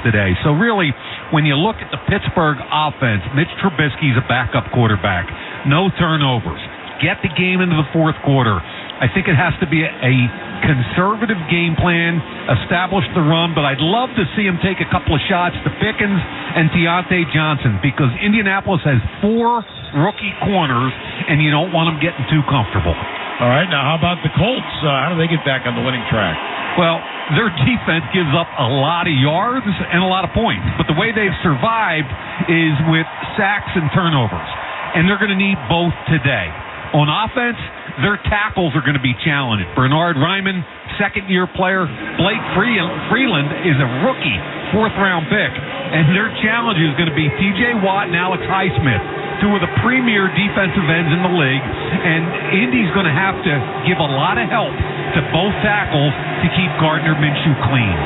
today. So really, when you look at the Pittsburgh offense, Mitch Trubisky's a backup quarterback. No turnovers. Get the game into the fourth quarter. I think it has to be a conservative game plan, establish the run, but I'd love to see him take a couple of shots to Pickens and Deontay Johnson, because Indianapolis has 4 rookie corners, and you don't want them getting too comfortable. All right, now how about the Colts? How do they get back on the winning track? Well, their defense gives up a lot of yards and a lot of points, but the way they've survived is with sacks and turnovers, and they're going to need both today. On offense, their tackles are going to be challenged. Bernard Ryman, second-year player. Blake Freeland is a rookie, 4th-round pick. And their challenge is going to be T.J. Watt and Alex Highsmith, 2 of the premier defensive ends in the league. And Indy's going to have to give a lot of help to both tackles to keep Gardner Minshew clean.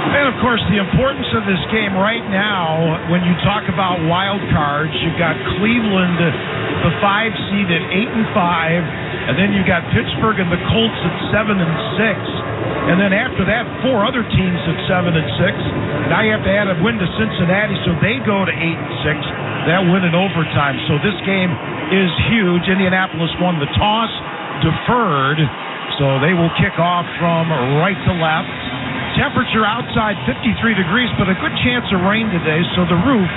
And, of course, the importance of this game right now, when you talk about wild cards, you've got Cleveland, the 5 seed at 8-5, and then you got Pittsburgh and the Colts at 7-6, and then after that, 4 other teams at 7-6. Now you have to add a win to Cincinnati, so they go to 8-6. That win in overtime. So this game is huge. Indianapolis won the toss, deferred, so they will kick off from right to left. Temperature outside 53 degrees, but a good chance of rain today, so the roof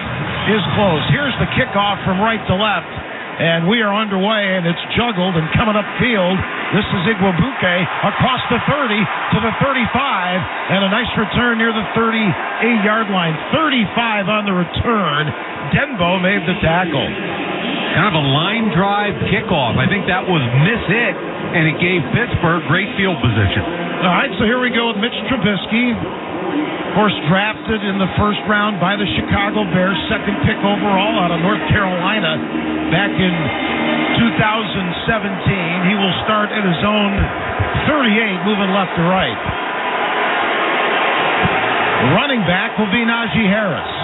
is closed. Here's the kickoff from right to left, and we are underway, and it's juggled and coming upfield. This is Igwebuike across the 30 to the 35, and a nice return near the 38-yard line. 35 on the return. Denbo made the tackle. Kind of a line drive kickoff. I think that was miss-hit, and it gave Pittsburgh great field position. All right, so here we go with Mitch Trubisky. Of course, drafted in the first round by the Chicago Bears, 2nd pick overall out of North Carolina back in 2017. He will start at his own 38, moving left to right. The running back will be Najee Harris.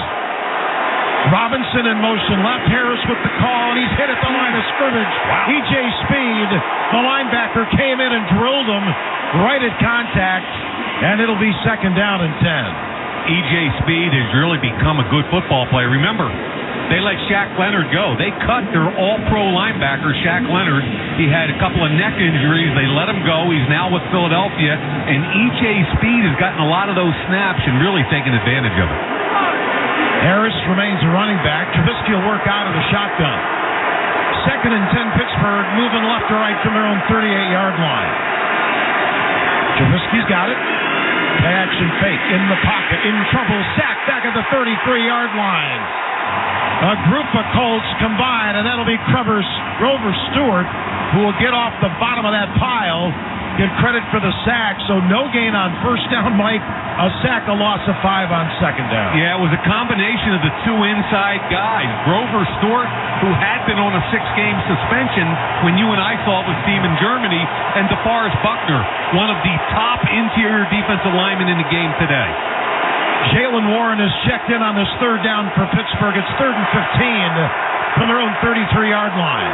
Robinson in motion left, Harris with the call, and he's hit at the line of scrimmage. Wow. E.J. Speed, the linebacker, came in and drilled him right at contact, and it'll be 2nd down and 10. E.J. Speed has really become a good football player. Remember, they let Shaq Leonard go. They cut their all-pro linebacker, Shaq Leonard. He had a couple of neck injuries. They let him go. He's now with Philadelphia, and E.J. Speed has gotten a lot of those snaps and really taken advantage of it. Harris remains a running back. Trubisky will work out of the shotgun. 2nd and 10 Pittsburgh, moving left to right from their own 38-yard line. Trubisky's got it. Play action fake in the pocket, in trouble, sacked back at the 33-yard line. A group of Colts combine, and that'll be Grover Stewart, who will get off the bottom of that pile, get credit for the sack, so no gain on first down, Mike. A sack, a loss of 5 on 2nd down. Yeah, it was a combination of the 2 inside guys. Grover Stewart, who had been on a 6-game suspension when you and I saw this team in Germany, and DeForest Buckner, one of the top interior defensive linemen in the game today. Jalen Warren is checked in on this 3rd down for Pittsburgh. It's 3rd and 15 from their own 33-yard line.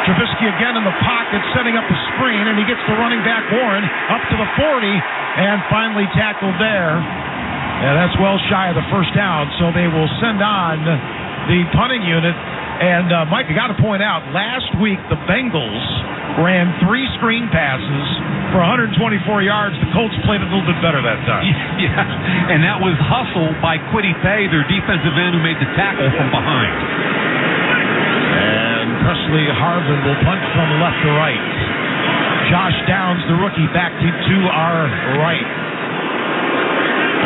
Trubisky again in the pocket, setting up a screen, and he gets the running back Warren up to the 40, and finally tackled there. And that's well shy of the first down, so they will send on the punting unit. And, Mike, I got to point out, last week the Bengals ran 3 screen passes for 124 yards. The Colts played a little bit better that time. Yeah, and that was hustle by Kwity Paye, their defensive end, who made the tackle from behind. And Presley Harvin will punt from left to right. Josh Downs, the rookie, back to our right.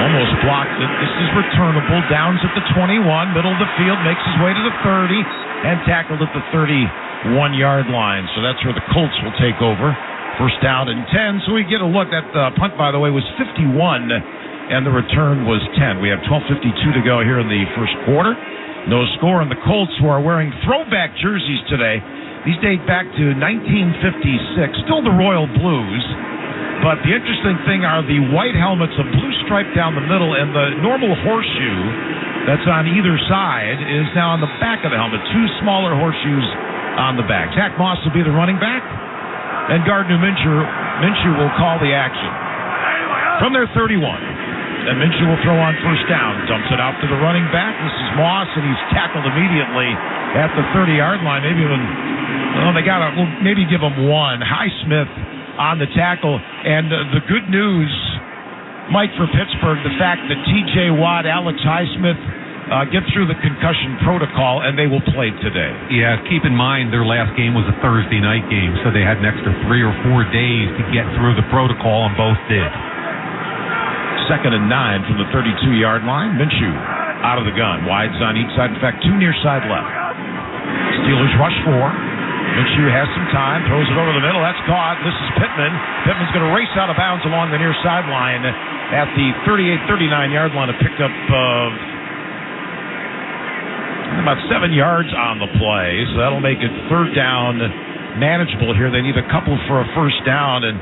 Almost blocked it. This is returnable. Downs at the 21, middle of the field, makes his way to the 30, and tackled at the 31-yard line. So that's where the Colts will take over. First down and 10. So we get a look. That punt, by the way, was 51, and the return was 10. We have 12:52 to go here in the first quarter. No score, and the Colts, who are wearing throwback jerseys today, these date back to 1956, still the Royal Blues, but the interesting thing are the white helmets, a blue stripe down the middle, and the normal horseshoe that's on either side is now on the back of the helmet, 2 smaller horseshoes on the back. Zach Moss will be the running back, and Gardner Minshew will call the action. From their 31, And Minshew will throw on first down. Dumps it out to the running back. This is Moss, and he's tackled immediately at the 30-yard line. Maybe even, they got to maybe give him one. Highsmith on the tackle. And the good news, Mike, for Pittsburgh, the fact that T.J. Watt, Alex Highsmith get through the concussion protocol, and they will play today. Yeah, keep in mind their last game was a Thursday night game, so they had an extra 3 or 4 days to get through the protocol, and both did. 2nd and 9 from the 32-yard line. Minshew out of the gun. Wides on each side. In fact, 2 near side left. Steelers rush 4. Minshew has some time. Throws it over the middle. That's caught. This is Pittman. Pittman's going to race out of bounds along the near sideline at the 38-39-yard line. A pickup of about 7 yards on the play. So that'll make it 3rd down manageable here. They need a couple for a first down. And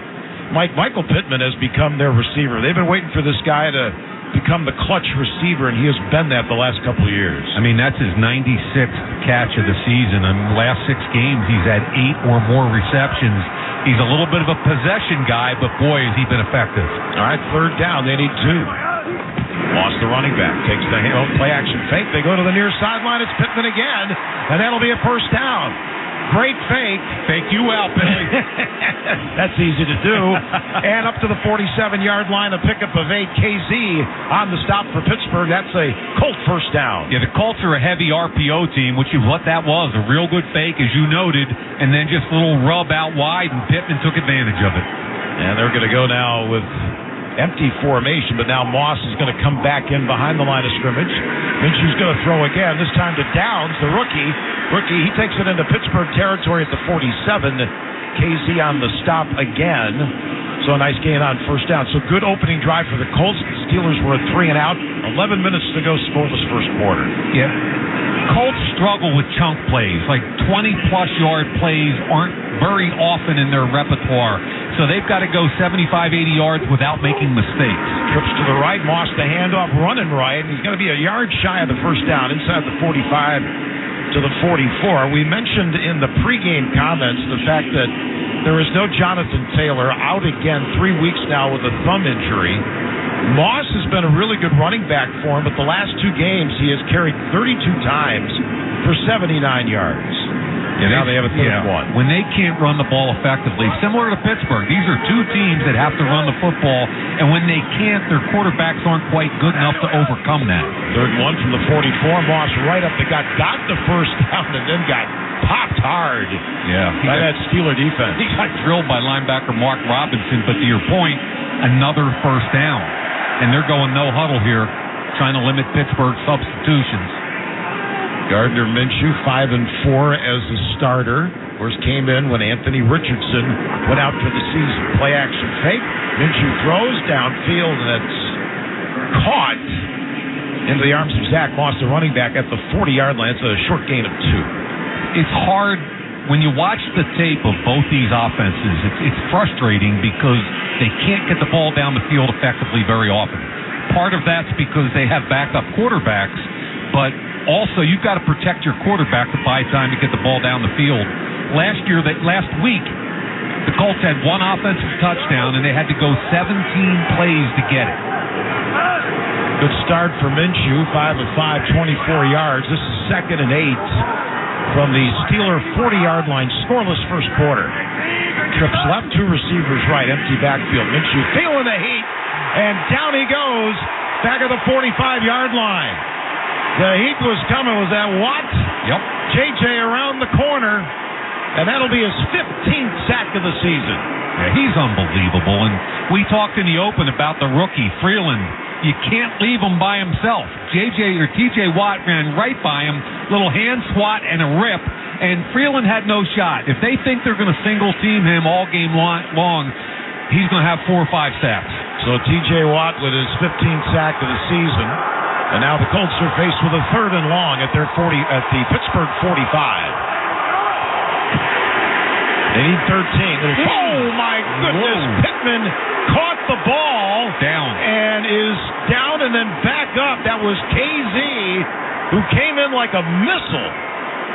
Michael Pittman has become their receiver. They've been waiting for this guy to become the clutch receiver, and he has been that the last couple of years. I mean, that's his 96th catch of the season. In the last 6 games, he's had 8 or more receptions. He's a little bit of a possession guy, but boy, has he been effective. All right, 3rd down. They need 2. Lost the running back. Takes the play action fake. They go to the near sideline. It's Pittman again, and that'll be a first down. Great fake. Fake you out, Billy. That's easy to do. And up to the 47-yard line, a pickup of 8. KZ on the stop for Pittsburgh. That's a Colt first down. Yeah, the Colts are a heavy RPO team, which is what that was. A real good fake, as you noted, and then just a little rub out wide, and Pittman took advantage of it. And they're going to go now with empty formation, but now Moss is going to come back in behind the line of scrimmage. Minshew's going to throw again, this time to Downs, the rookie. He takes it into Pittsburgh territory at the 47. KZ on the stop again. So a nice gain on first down. So good opening drive for the Colts. The Steelers were at 3 and out. 11 minutes to go, scoreless first quarter. Yeah. Colts struggle with chunk plays. Like 20-plus yard plays aren't very often in their repertoire. So they've got to go 75, 80 yards without making mistakes. Trips to the right. Moss the handoff, running right. He's going to be a yard shy of the first down, inside the 45 to the 44. We mentioned in the pregame comments the fact that there is no Jonathan Taylor, out again 3 weeks now with a thumb injury. Moss has been a really good running back for him, but the last 2 games he has carried 32 times for 79 yards. Yeah, now they have a third one. When they can't run the ball effectively, similar to Pittsburgh, these are 2 teams that have to run the football, and when they can't, their quarterbacks aren't quite good enough to overcome that. 3rd one from the 44. Moss right up the gut, got the first down, and then got popped hard by that Steeler defense. He got drilled by linebacker Mark Robinson, but to your point, another first down. And they're going no huddle here, trying to limit Pittsburgh's substitutions. Gardner Minshew 5 and 4 as a starter. Of course, came in when Anthony Richardson went out for the season. Play action fake. Minshew throws downfield, and that's caught into the arms of Zach Moss, the running back, at the 40-yard line. It's a short gain of 2. It's hard when you watch the tape of both these offenses. It's frustrating because they can't get the ball down the field effectively very often. Part of that's because they have backup quarterbacks, but also you've got to protect your quarterback to buy time to get the ball down the field. Last week, the Colts had 1 offensive touchdown, and they had to go 17 plays to get it. Good start for Minshew, 5 of 5, 24 yards. This is 2nd and 8 from the Steeler 40-yard line. Scoreless first quarter. Trips left, 2 receivers right, empty backfield. Minshew feeling the heat, and down he goes, back at the 45-yard line. The heat was coming. Was that Watt? Yep. JJ around the corner, and that'll be his 15th sack of the season. Yeah, he's unbelievable. And we talked in the open about the rookie, Freeland. You can't leave him by himself. TJ Watt ran right by him, little hand swat and a rip, and Freeland had no shot. If they think they're going to single team him all game long, he's going to have 4 or 5 sacks. So TJ Watt with his 15th sack of the season. And now the Colts are faced with a 3rd and long at their the Pittsburgh 45. They need 13. Oh my goodness! Whoa. Pittman caught the ball down and is down and then back up. That was KZ, who came in like a missile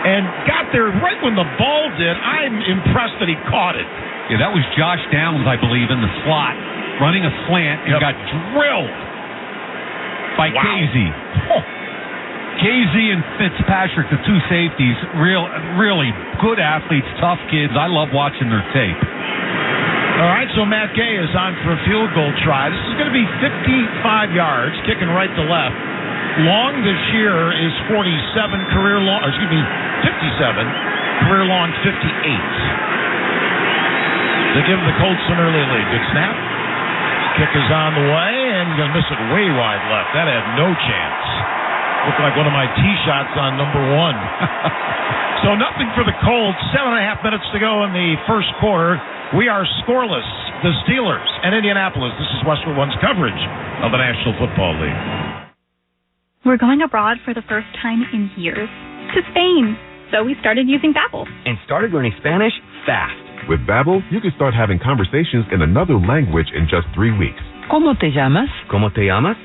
and got there right when the ball did. I'm impressed that he caught it. Yeah, that was Josh Downs, I believe, in the slot, running a slant and got drilled. by KZ. KZ and Fitzpatrick, the two safeties, really good athletes, tough kids. I love watching their tape. All right, so Matt Gay is on for a field goal try. This is going to be 55 yards, kicking right to left. Long this year is 57, career long, 57, career long 58. They give the Colts an early lead. Good snap. Kick is on the way, and he's going to miss it way wide left. That had no chance. Looked like one of my tee shots on number one. So nothing for the Colts. 7.5 minutes to go in the first quarter. We are scoreless. The Steelers and Indianapolis. This is Westwood One's coverage of the National Football League. We're going abroad for the first time in years to Spain. So we started using Babbel. And started learning Spanish fast. With Babbel, you can start having conversations in another language in just 3 weeks. ¿Cómo te llamas? ¿Cómo te llamas?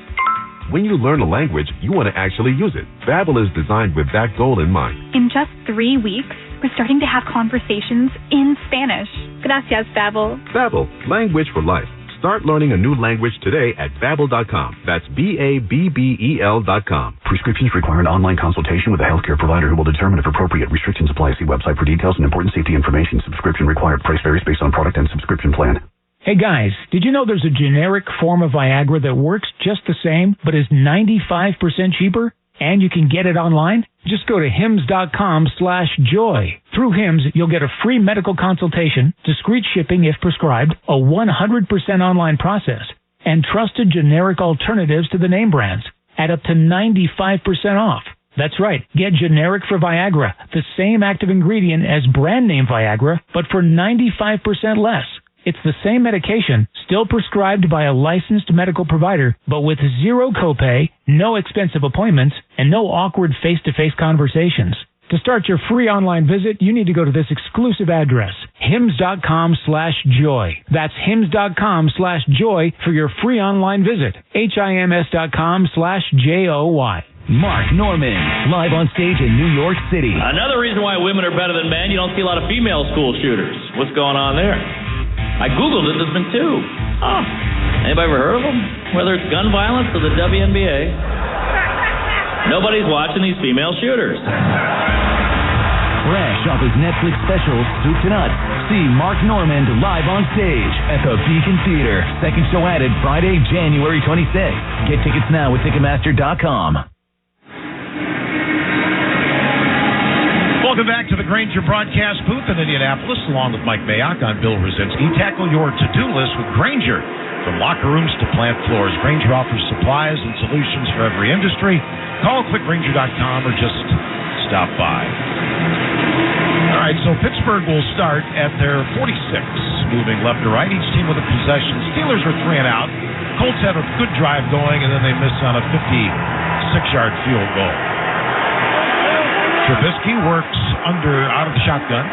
When you learn a language, you want to actually use it. Babbel is designed with that goal in mind. In just 3 weeks, we're starting to have conversations in Spanish. Gracias, Babbel. Babbel, language for life. Start learning a new language today at Babbel.com. That's Babbel.com. Prescriptions require an online consultation with a healthcare provider who will determine if appropriate. Restrictions apply. See website for details and important safety information. Subscription required. Price varies based on product and subscription plan. Hey guys, did you know there's a generic form of Viagra that works just the same, but is 95% cheaper? And you can get it online? Just go to hims.com/joy. Through Hims, you'll get a free medical consultation, discreet shipping if prescribed, a 100% online process, and trusted generic alternatives to the name brands at up to 95% off. That's right. Get generic for Viagra, the same active ingredient as brand name Viagra, but for 95% less. It's the same medication, still prescribed by a licensed medical provider, but with zero copay, no expensive appointments, and no awkward face-to-face conversations. To start your free online visit, you need to go to this exclusive address, hims.com/joy. That's hims.com/joy for your free online visit. HIMS.com/JOY. Mark Norman, live on stage in New York City. Another reason why women are better than men, you don't see a lot of female school shooters. What's going on there? I Googled it, there's been 2. Oh, anybody ever heard of them? Whether it's gun violence or the WNBA. Nobody's watching these female shooters. Fresh off his Netflix special, Soup to Nuts. See Mark Normand live on stage at the Beacon Theater. Second show added Friday, January 26th. Get tickets now at Ticketmaster.com. Welcome back to the Grainger broadcast booth in Indianapolis, along with Mike Mayock. I'm Bill Rosinski. Tackle your to-do list with Grainger. From locker rooms to plant floors, Grainger offers supplies and solutions for every industry. Call quickgrainger.com or just stop by. All right, so Pittsburgh will start at their 46, moving left to right, each team with a possession. Steelers are 3 and out. Colts had a good drive going, and then they miss on a 56-yard field goal. Trubisky works out of the shotgun.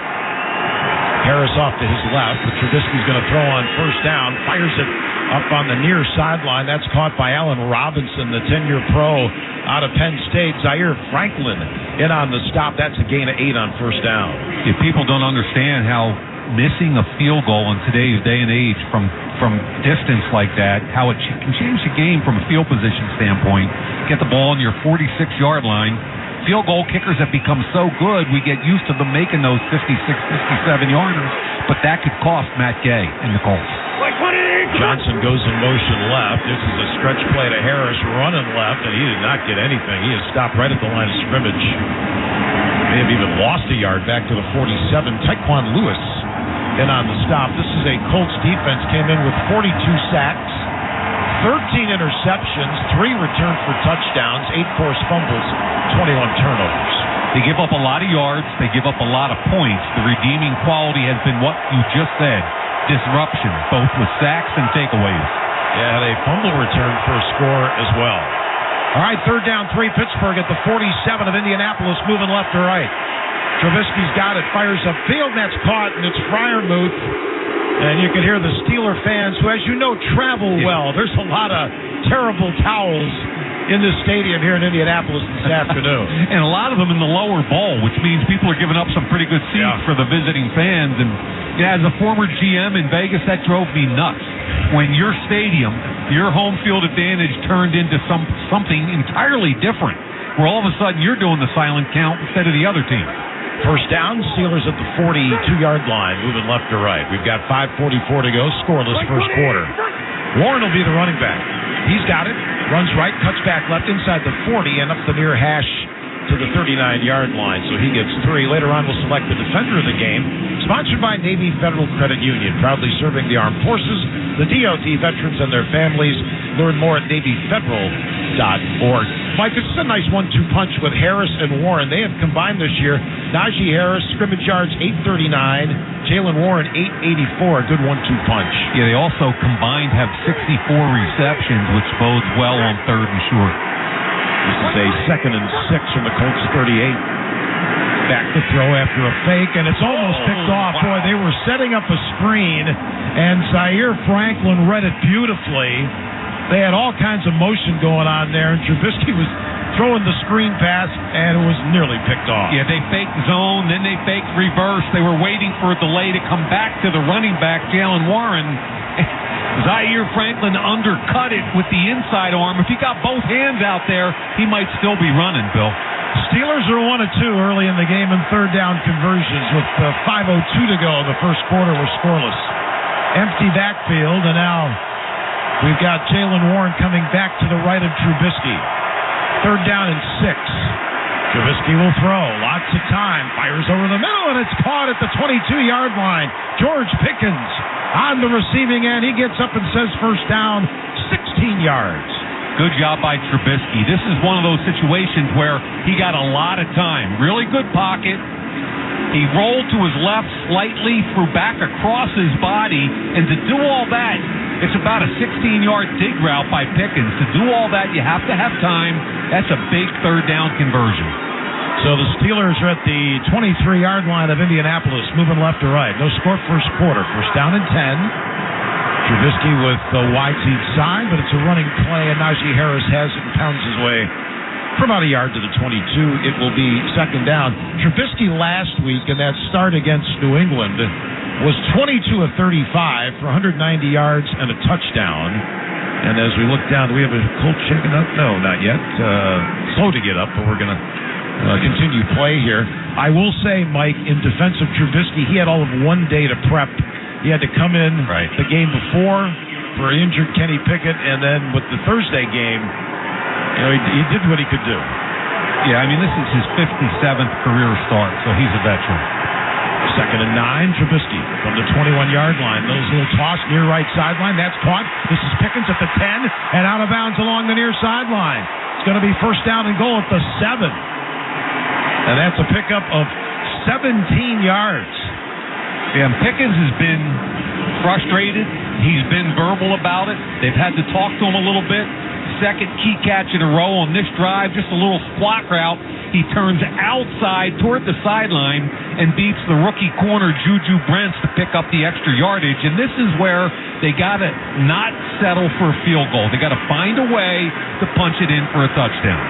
Harris off to his left, but Trubisky's going to throw on first down. Fires it up on the near sideline. That's caught by Allen Robinson, the 10-year pro out of Penn State. Zaire Franklin in on the stop. That's a gain of 8 on first down. If people don't understand how missing a field goal in today's day and age from distance like that, how it can change the game from a field position standpoint, get the ball on your 46-yard line. Field goal kickers have become so good, we get used to them making those 56, 57-yarders, but that could cost Matt Gay and the Colts. Johnson goes in motion left. This is a stretch play to Harris running left, and he did not get anything. He is stopped right at the line of scrimmage. May have even lost a yard back to the 47. Tyquan Lewis in on the stop. This is a Colts defense, came in with 42 sacks, 13 interceptions, 3 returned for touchdowns, 8 forced fumbles, 21 turnovers. They give up a lot of yards. They give up a lot of points. The redeeming quality has been what you just said, disruption, both with sacks and takeaways. Yeah, they fumble return for a score as well. All right, 3rd down, 3, Pittsburgh at the 47 of Indianapolis, moving left to right. Trubisky's got it, fires upfield, and that's caught, and it's Freiermuth. And you can hear the Steeler fans, who, as you know, travel well. There's a lot of terrible towels in this stadium here in Indianapolis this afternoon. And a lot of them in the lower bowl, which means people are giving up some pretty good seats for the visiting fans. And as a former GM in Vegas, that drove me nuts. When your stadium your home field advantage turned into something entirely different, where all of a sudden you're doing the silent count instead of the other team. First down, Steelers at the 42-yard line, moving left to right. We've got 5:44 to go, scoreless first quarter. Warren will be the running back. He's got it, runs right, cuts back left inside the 40 and up the near hash to the 39-yard line, so he gets 3. Later on, we'll select the defender of the game, sponsored by Navy Federal Credit Union, proudly serving the armed forces, the DOT veterans, and their families. Learn more at NavyFederal.org. Mike, this is a nice 1-2 punch with Harris and Warren. They have combined this year. Najee Harris, scrimmage yards, 839. Jalen Warren, 884. A good 1-2 punch. Yeah, they also combined have 64 receptions, which bodes well on 3rd and short. This is a 2nd and 6 from the Colts 38. Back to throw after a fake, and it's almost picked off. Wow. Boy, they were setting up a screen, and Zaire Franklin read it beautifully. They had all kinds of motion going on there, and Trubisky was throwing the screen pass, and it was nearly picked off. Yeah, they faked zone, then they faked reverse. They were waiting for a delay to come back to the running back, Jalen Warren. Zaire Franklin undercut it with the inside arm. If he got both hands out there, he might still be running, Bill. Steelers are 1 of 2 early in the game in third down conversions with 5:02 to go. The first quarter was scoreless. Empty backfield, and now we've got Jalen Warren coming back to the right of Trubisky. 3rd down and 6. Trubisky will throw. Lots of time. Fires over the middle, and it's caught at the 22-yard line. George Pickens on the receiving end. He gets up and says first down, 16 yards. Good job by Trubisky. This is one of those situations where he got a lot of time. Really good pocket. He rolled to his left slightly, threw back across his body, and to do all that, it's about a 16-yard dig route by Pickens. To do all that, you have to have time. That's a big 3rd down conversion. So the Steelers are at the 23-yard line of Indianapolis, moving left to right. No score first quarter. First down and 10. Trubisky with the wide seat side, but it's a running play, and Najee Harris has it and pounds his way for about a yard to the 22. It will be 2nd down. Trubisky last week in that start against New England was 22 of 35 for 190 yards and a touchdown. And as we look down, do we have a Colt shaking up? No, not yet. Slow to get up, but we're going to continue play here. I will say, Mike, in defense of Trubisky, he had all of 1 day to prep. He had to come in the game before for an injured Kenny Pickett, and then with the Thursday game, he did what he could do. Yeah, I mean, this is his 57th career start, so he's a veteran. 2nd and 9, Trubisky from the 21-yard line. Those little toss near right sideline, that's caught. This is Pickens at the 10 and out of bounds along the near sideline. It's going to be first down and goal at the 7. And that's a pickup of 17 yards. Yeah, Pickens has been frustrated. He's been verbal about it. They've had to talk to him a little bit. 2nd key catch in a row on this drive, just a little squat route. He turns outside toward the sideline and beats the rookie corner Juju Brents to pick up the extra yardage. And this is where they got to not settle for a field goal. They got to find a way to punch it in for a touchdown.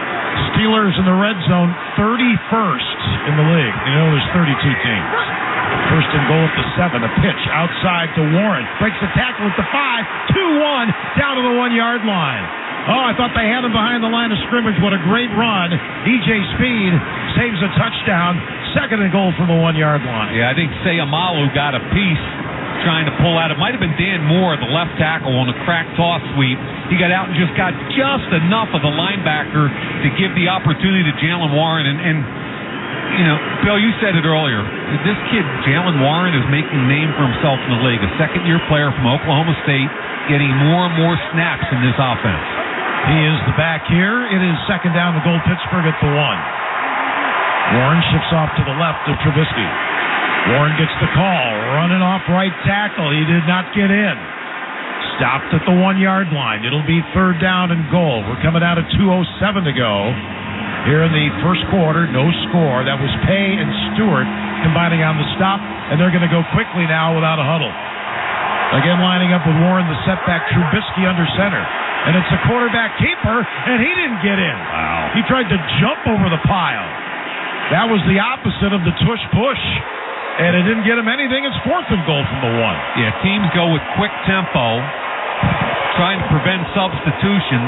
Steelers in the red zone, 31st in the league. There's 32 teams. First and goal at the 7. A pitch outside to Warren. Breaks the tackle at the 5. 2-1 down to the 1-yard line. Oh, I thought they had him behind the line of scrimmage. What a great run. DJ Speed saves a touchdown. 2nd and goal from the 1-yard line. Yeah, I think Sayamalu got a piece trying to pull out. It might have been Dan Moore, the left tackle, on a crack toss sweep. He got out and just got just enough of the linebacker to give the opportunity to Jalen Warren. And Bill, you said it earlier. This kid, Jalen Warren, is making a name for himself in the league. A 2nd-year player from Oklahoma State, getting more and more snaps in this offense. He is the back here. It is 2nd down to goal, Pittsburgh at the 1. Warren shifts off to the left of Trubisky. Warren gets the call. Running off right tackle. He did not get in. Stopped at the 1-yard line. It'll be 3rd down and goal. We're coming out of 2:07 to go. Here in the first quarter, no score. That was Pay and Stewart combining on the stop, and they're going to go quickly now without a huddle. Again, lining up with Warren, the setback, Trubisky under center. And it's a quarterback keeper, and he didn't get in. Wow. He tried to jump over the pile. That was the opposite of the tush-push, and it didn't get him anything. It's 4th and goal from the 1. Yeah, teams go with quick tempo. trying to prevent substitution.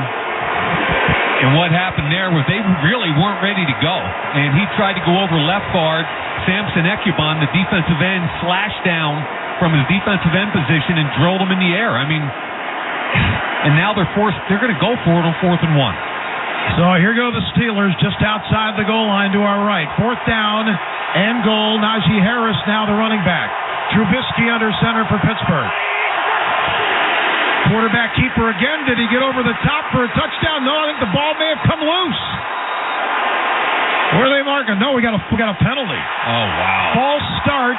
And what happened there was they really weren't ready to go. And he tried to go over left guard. Samson Ekuban, the defensive end, slashed down from his defensive end position and drilled him in the air. I mean, and now they're going to go for it on 4th and 1. So here go the Steelers just outside the goal line to our right. 4th down and goal. Najee Harris now the running back. Trubisky under center for Pittsburgh. Quarterback keeper again. Did he get over the top for a touchdown? No, I think the ball may have come loose. Where are they marking? No, we got a penalty. Oh, wow. False start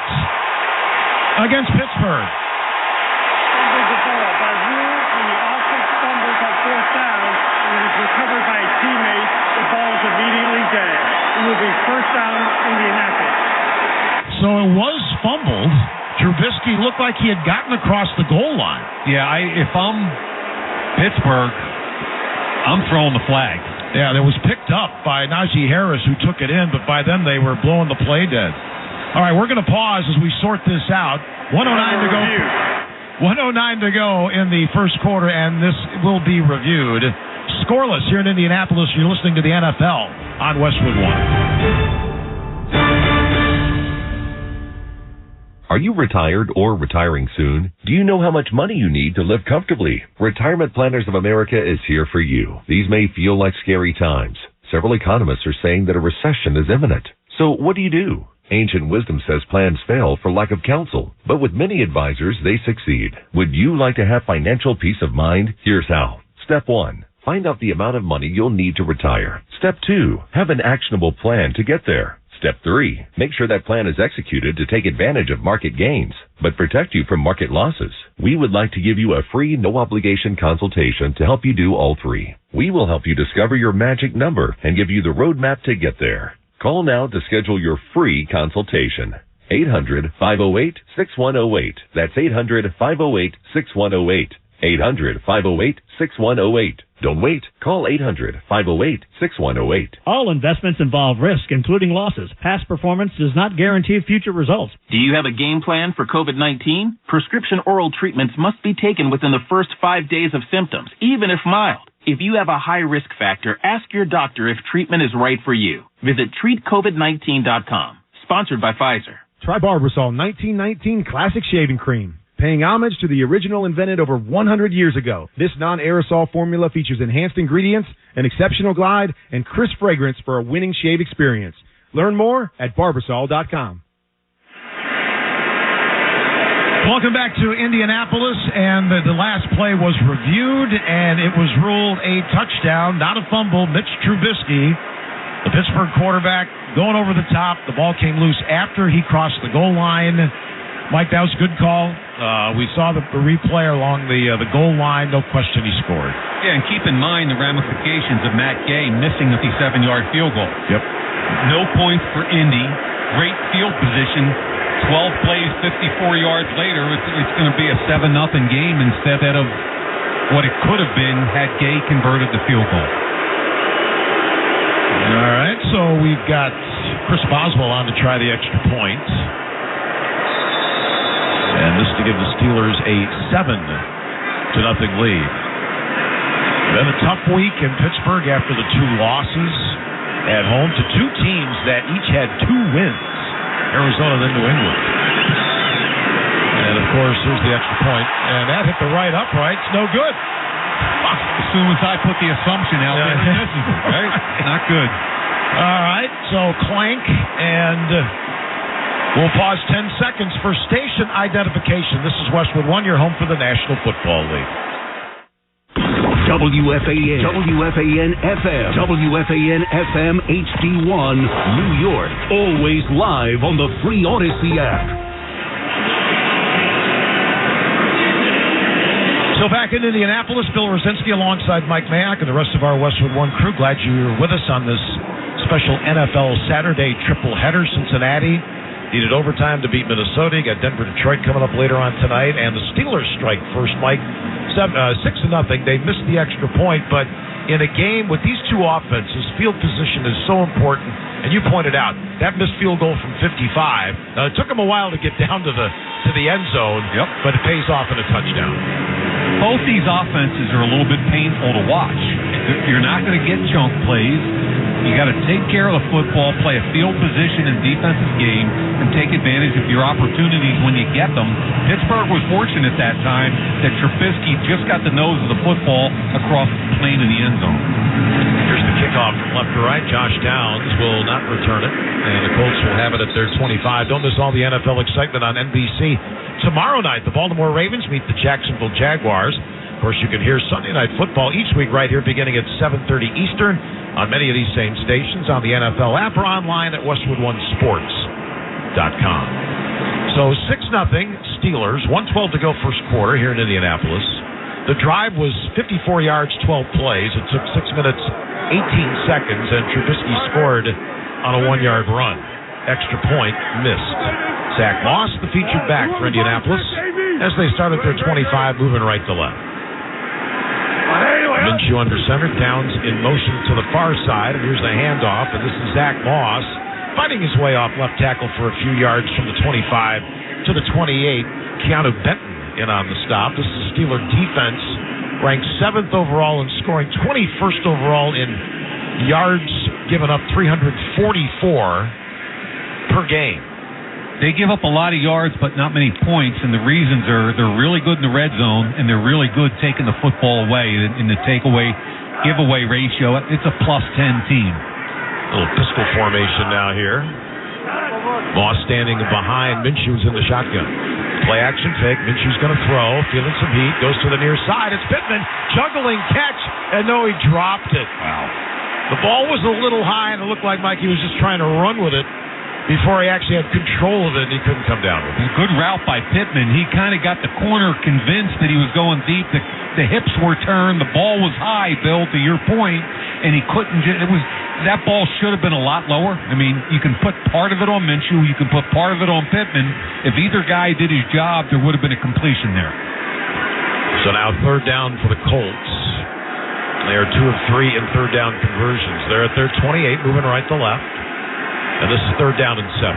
against Pittsburgh. Fumbled the ball by rule. When the offense fumbles at 4th down and it is recovered by a teammate, the ball is immediately dead. It will be 1st down Indianapolis. So it was fumbled. Trubisky looked like he had gotten across the goal line. Yeah, if I'm Pittsburgh, I'm throwing the flag. Yeah, that was picked up by Najee Harris, who took it in, but by then they were blowing the play dead. All right, we're going to pause as we sort this out. 1:09 to go. 1:09 to go in the first quarter, and this will be reviewed. Scoreless here in Indianapolis. You're listening to the NFL on Westwood One. Are you retired or retiring soon? Do you know how much money you need to live comfortably? Retirement Planners of America is here for you. These may feel like scary times. Several economists are saying that a recession is imminent. So what do you do? Ancient wisdom says plans fail for lack of counsel, but with many advisors, they succeed. Would you like to have financial peace of mind? Here's how. Step 1. Find out the amount of money you'll need to retire. Step 2. Have an actionable plan to get there. Step 3. Make sure that plan is executed to take advantage of market gains, but protect you from market losses. We would like to give you a free, no-obligation consultation to help you do all 3. We will help you discover your magic number and give you the roadmap to get there. Call now to schedule your free consultation. 800-508-6108. That's 800-508-6108. 800-508-6108. Don't wait. Call 800-508-6108. All investments involve risk, including losses. Past performance does not guarantee future results. Do you have a game plan for COVID-19? Prescription oral treatments must be taken within the first 5 days of symptoms, even if mild. If you have a high risk factor, ask your doctor if treatment is right for you. Visit treatcovid19.com. Sponsored by Pfizer. Try Barbasol 1919 Classic Shaving Cream. Paying homage to the original invented over 100 years ago. This non-aerosol formula features enhanced ingredients, an exceptional glide, and crisp fragrance for a winning shave experience. Learn more at Barbasol.com. Welcome back to Indianapolis, and the last play was reviewed, and it was ruled a touchdown, not a fumble. Mitch Trubisky, the Pittsburgh quarterback, going over the top. The ball came loose after he crossed the goal line. Mike, that was a good call. We saw the replay along the goal line. No question he scored. Yeah, and keep in mind the ramifications of Matt Gay missing the 57-yard field goal. Yep. No points for Indy. Great field position. 12 plays, 54 yards later, it's going to be a 7-0 game instead of what it could have been had Gay converted the field goal. All right, so we've got Chris Boswell on to try the extra point. And this to give the Steelers a 7-0 lead. Been a tough week in Pittsburgh after the 2 losses at home to 2 teams that each had 2 wins, Arizona then New England. And, of course, here's the extra point. And that hit the right upright. It's no good. As soon as I put the assumption out there, this is right? Not good. All right, so clank, and we'll pause 10 seconds for station identification. This is Westwood One, your home for the National Football League. WFAN, WFAN FM, WFAN FM HD1, New York. Always live on the free Odyssey app. So back in Indianapolis, Bill Rosinski alongside Mike Mayock and the rest of our Westwood One crew. Glad you're with us on this special NFL Saturday triple header. Cincinnati needed overtime to beat Minnesota. You got Denver-Detroit coming up later on tonight. And the Steelers strike first, Mike. 6-0. They missed the extra point, but in a game with these 2 offenses, field position is so important. And you pointed out, that missed field goal from 55. Now, it took them a while to get down to the end zone, but it pays off in a touchdown. Both these offenses are a little bit painful to watch. You're not going to get chunk plays. You got to take care of the football, play a field position and defensive game, and take advantage of your opportunities when you get them. Pittsburgh was fortunate that time that Trubisky just got the nose of the football across the plane in the end zone. Here's the kickoff from left to right. Josh Downs will not return it, and the Colts will have it at their 25. Don't miss all the NFL excitement on NBC. Tomorrow night, the Baltimore Ravens meet the Jacksonville Jaguars. Of course, you can hear Sunday Night Football each week right here beginning at 7:30 Eastern on many of these same stations, on the NFL app, or online at westwood1sports.com. So 6-0 Steelers, 1:12 to go first quarter here in Indianapolis. The drive was 54 yards, 12 plays. It took 6 minutes, 18 seconds, and Trubisky scored on a 1-yard run. Extra point missed. Zach Moss, the featured back for Indianapolis, as they started their 25, moving right to left. Minshew under center, Downs in motion to the far side, and here's the handoff, and this is Zach Moss fighting his way off left tackle for a few yards from the 25 to the 28. Keanu Benton in on the stop. This is Steeler defense, ranked 7th overall in scoring, 21st overall in yards given up, 344 per game. They give up a lot of yards, but not many points, and the reasons are they're really good in the red zone, and they're really good taking the football away in the takeaway, giveaway ratio. It's a +10 team. A little pistol formation now here. Moss standing behind. Minshew's in the shotgun. Play action fake. Minshew's going to throw, feeling some heat, goes to the near side. It's Pittman, juggling catch, and no, he dropped it. Wow. The ball was a little high, and it looked like Mikey was just trying to run with it before he actually had control of it, and he couldn't come down with it. Good route by Pittman. He kind of got the corner convinced that he was going deep. The hips were turned. The ball was high, Bill, to your point, and he couldn't. That ball should have been a lot lower. I mean, you can put part of it on Minshew. You can put part of it on Pittman. If either guy did his job, there would have been a completion there. So now 3rd down for the Colts. They are 2 of 3 in 3rd down conversions. They're at their 28, moving right to left. And this is 3rd down and 7.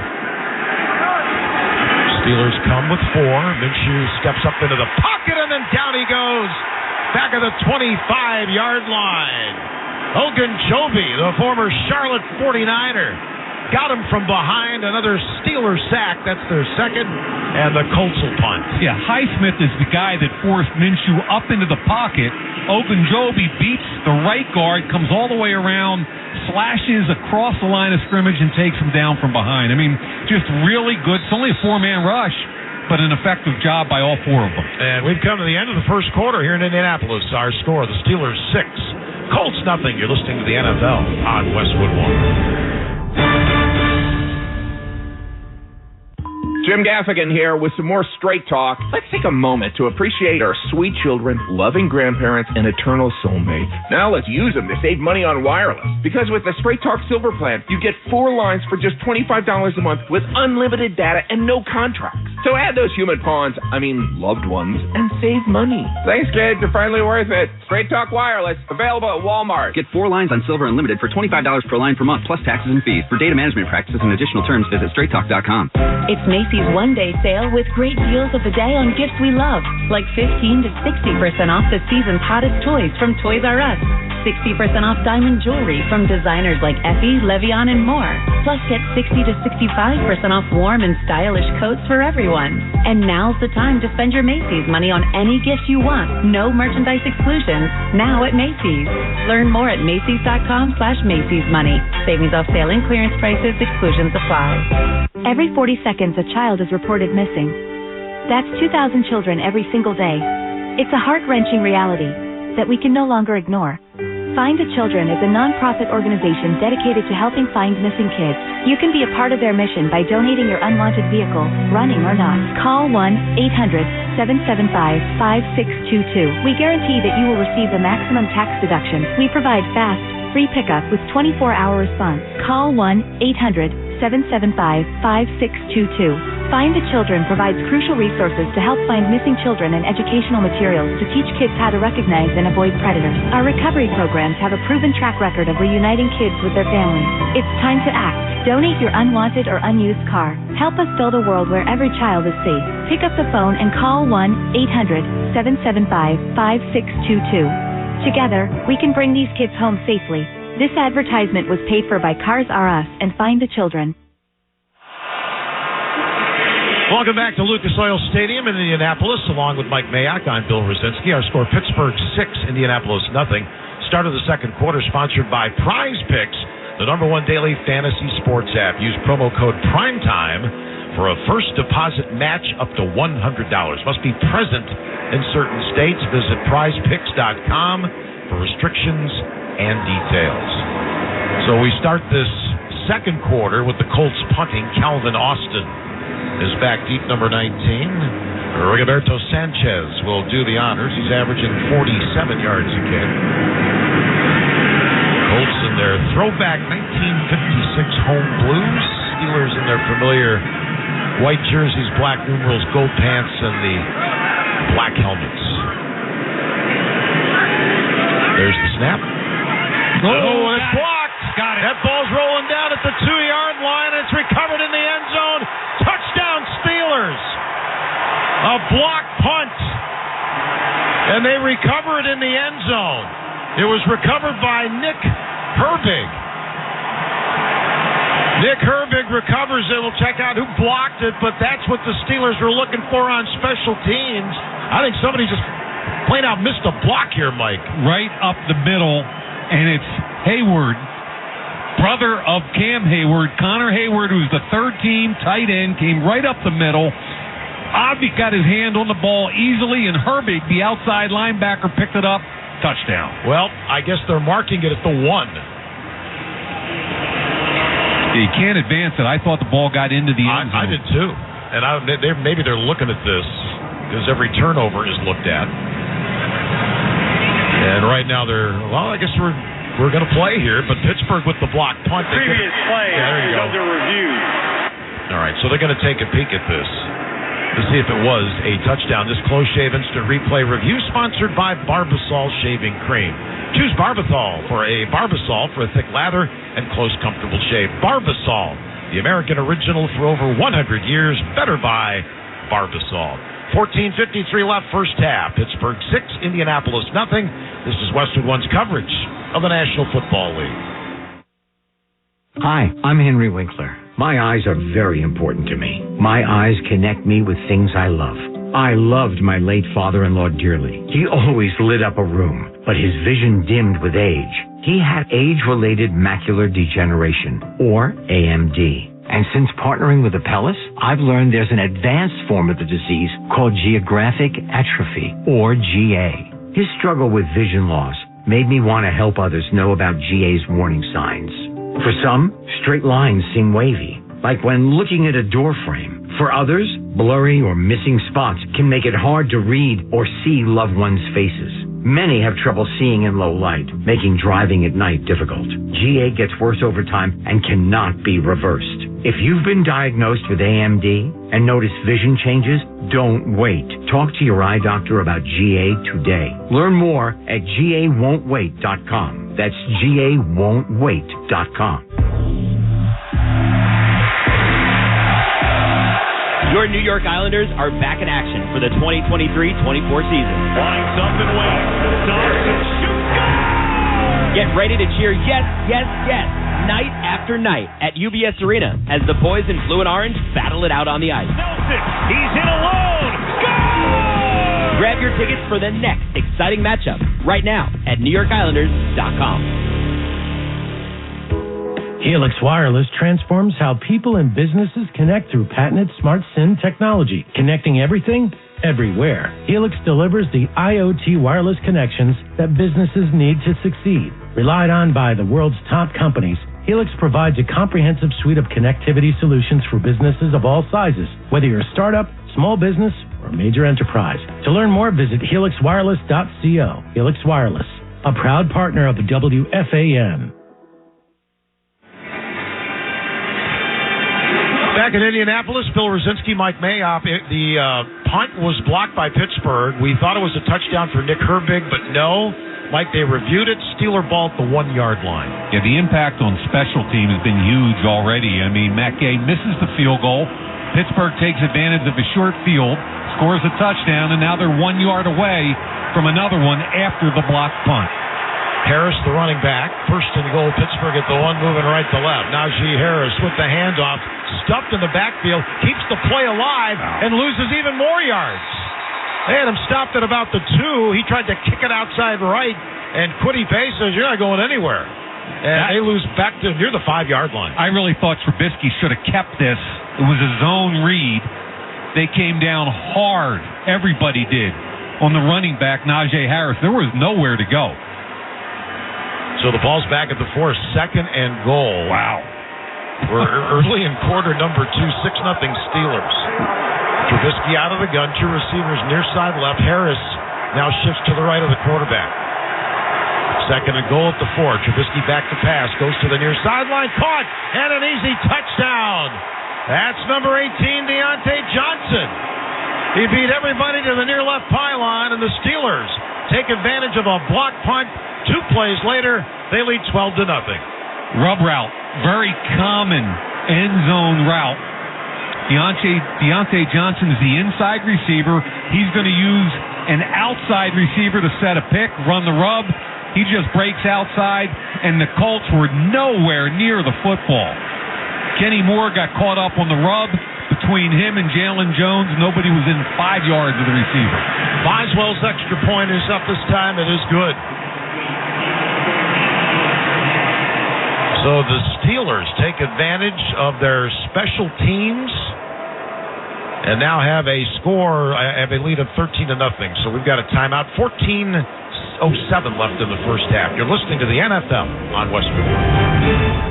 Steelers come with 4. Minshew steps up into the pocket, and then down he goes. Back of the 25-yard line. Ogunjobi, the former Charlotte 49er, got him from behind. Another Steeler sack. That's their 2nd. And the Colts will punt. Yeah, Highsmith is the guy that forced Minshew up into the pocket. Ogunjobi beats the right guard, comes all the way around, slashes across the line of scrimmage, and takes him down from behind. I mean, just really good. It's only a 4-man rush, but an effective job by all 4 of them. And we've come to the end of the first quarter here in Indianapolis. Our score, the Steelers 6, Colts nothing. You're listening to the NFL on Westwood One. Jim Gaffigan here with some more Straight Talk. Let's take a moment to appreciate our sweet children, loving grandparents, and eternal soulmates. Now let's use them to save money on wireless. Because with the Straight Talk Silver Plan, you get 4 lines for just $25 a month with unlimited data and no contracts. So add those loved ones, and save money. Thanks, kids. They're finally worth it. Straight Talk Wireless, available at Walmart. Get 4 lines on Silver Unlimited for $25 per line per month, plus taxes and fees. For data management practices and additional terms, visit straighttalk.com. It's Macy's one-day sale with great deals of the day on gifts we love, like 15 to 60% off the season's hottest toys from Toys R Us, 60% off diamond jewelry from designers like Effie, Le'Veon, and more. Plus, get 60 to 65% off warm and stylish coats for everyone. And now's the time to spend your Macy's money on any gift you want. No merchandise exclusions. Now at Macy's. Learn more at Macy's.com/Macy's Money. Savings off sale and clearance prices. Exclusions apply. Every 40 seconds, a child is reported missing. That's 2,000 children every single day. It's a heart-wrenching reality that we can no longer ignore. Find the Children is a non-profit organization dedicated to helping find missing kids. You can be a part of their mission by donating your unwanted vehicle, running or not. Call 1-800-775-5622. We guarantee that you will receive the maximum tax deduction. We provide fast, free pickup with 24-hour response. Call 1-800-775-5622. Find the Children provides crucial resources to help find missing children and educational materials to teach kids how to recognize and avoid predators. Our recovery programs have a proven track record of reuniting kids with their families. It's time to act. Donate your unwanted or unused car. Help us build a world where every child is safe. Pick up the phone and call 1-800-775-5622. Together, we can bring these kids home safely. This advertisement was paid for by Cars R Us and Find the Children. Welcome back to Lucas Oil Stadium in Indianapolis. Along with Mike Mayock, I'm Bill Rosinski. Our score, Pittsburgh 6, Indianapolis nothing. Start of the second quarter sponsored by Prize Picks, the #1 daily fantasy sports app. Use promo code PRIMETIME for a first deposit match up to $100. Must be present in certain states. Visit prizepicks.com for restrictions and details. So we start this second quarter with the Colts punting. Calvin Austin is back deep, number 19. Rigoberto Sanchez will do the honors. He's averaging 47 yards a kick. Colts in their throwback 1956 home blues. Steelers in their familiar white jerseys, black numerals, gold pants, and the black helmets. There's the snap. Oh, and it's blocked. Got it. That ball's rolling down at the 2-yard line, and it's recovered in the end zone. Touchdown, Steelers. A block punt. And they recover it in the end zone. It was recovered by Nick Herbig. Nick Herbig recovers it. We'll check out who blocked it, but that's what the Steelers were looking for on special teams. I think somebody just plain out missed a block here, Mike. Right up the middle, and it's Hayward, brother of Cam Hayward. Connor Hayward, who's the third-team tight end, came right up the middle. Obvi got his hand on the ball easily, and Herbig, the outside linebacker, picked it up. Touchdown. Well, I guess they're marking it at the 1. You can't advance it. I thought the ball got into the end zone. I did too. And maybe they're looking at this because every turnover is looked at. And right now I guess we're going to play here, but Pittsburgh with the block punt. Previous play is under review. All right, so they're going to take a peek at this to see if it was a touchdown. This close shave instant replay review sponsored by Barbasol Shaving Cream. Choose Barbasol for a thick lather and close, comfortable shave. Barbasol, the American original for over 100 years. Better by Barbasol. 14:53 left, first half. Pittsburgh 6, Indianapolis nothing. This is Westwood One's coverage of the National Football League. Hi, I'm Henry Winkler. My eyes are very important to me. My eyes connect me with things I love. I loved my late father-in-law dearly. He always lit up a room, but his vision dimmed with age. He had age-related macular degeneration, or AMD. And since partnering with Apellis, I've learned there's an advanced form of the disease called geographic atrophy, or GA. His struggle with vision loss made me want to help others know about GA's warning signs. For some, straight lines seem wavy, like when looking at a door frame. For others, blurry or missing spots can make it hard to read or see loved ones' faces. Many have trouble seeing in low light, making driving at night difficult. GA gets worse over time and cannot be reversed. If you've been diagnosed with AMD and notice vision changes, don't wait. Talk to your eye doctor about GA today. Learn more at GAWon'tWait.com. That's GAWon'tWait.com. Your New York Islanders are back in action for the 2023-24 season. Lines up and waits. Stops and shoots. Goal! Get ready to cheer yes, yes, yes, night after night at UBS Arena as the boys in blue and orange battle it out on the ice. Nelson, he's in alone. Goal! Grab your tickets for the next exciting matchup right now at NewYorkIslanders.com. Helix Wireless transforms how people and businesses connect through patented smart SIM technology, connecting everything, everywhere. Helix delivers the IoT wireless connections that businesses need to succeed. Relied on by the world's top companies, Helix provides a comprehensive suite of connectivity solutions for businesses of all sizes, whether you're a startup, small business, or major enterprise. To learn more, visit helixwireless.co. Helix Wireless, a proud partner of the WFAN. Back in Indianapolis, Bill Rosinski, Mike Mayock. The punt was blocked by Pittsburgh. We thought it was a touchdown for Nick Herbig, but no. Mike, they reviewed it. Steeler ball at the 1-yard line. Yeah, the impact on special team has been huge already. I mean, Matt Gay misses the field goal. Pittsburgh takes advantage of a short field, scores a touchdown, and now they're 1 yard away from another one after the blocked punt. Harris, the running back, first and goal. Pittsburgh at the one, moving right to left. Najee Harris with the handoff, stuffed in the backfield, keeps the play alive, and loses even more yards. They had him stopped at about the 2. He tried to kick it outside right, and Quiddy Bay says, "You're not going anywhere." And they lose back to near the 5-yard line. I really thought Trubisky should have kept this. It was a zone read. They came down hard. Everybody did. On the running back, Najee Harris. There was nowhere to go. So the ball's back at the 4, 2nd and goal. Wow. We're early in quarter number 2, 6-0 Steelers. Trubisky out of the gun, 2 receivers near side left. Harris now shifts to the right of the quarterback. 2nd and goal at the 4. Trubisky back to pass, goes to the near sideline, caught, and an easy touchdown. That's number 18, Deontay Johnson. He beat everybody to the near left pylon, and the Steelers take advantage of a block punt. 2 plays later, they lead 12-0. Rub route, very common end zone route. Deontay Johnson is the inside receiver. He's going to use an outside receiver to set a pick, run the rub. He just breaks outside, and the Colts were nowhere near the football. Kenny Moore got caught up on the rub. Between him and Jalen Jones, nobody was in 5 yards of the receiver. Boswell's extra point is up this time. It is good. So the Steelers take advantage of their special teams and now have a lead of 13-0. So we've got a timeout. 14:07 left in the first half. You're listening to the NFL on Westwood One.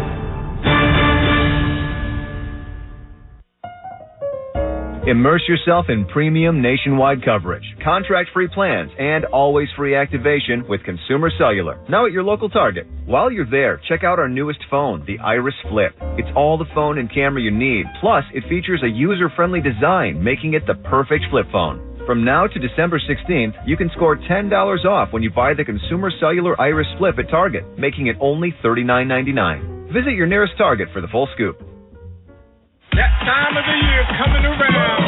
Immerse yourself in premium nationwide coverage, contract-free plans, and always-free activation with Consumer Cellular. Now at your local Target. While you're there, check out our newest phone, the Iris Flip. It's all the phone and camera you need. Plus, it features a user-friendly design, making it the perfect flip phone. From now to December 16th, you can score $10 off when you buy the Consumer Cellular Iris Flip at Target, making it only $39.99. Visit your nearest Target for the full scoop. That time of the year is coming around.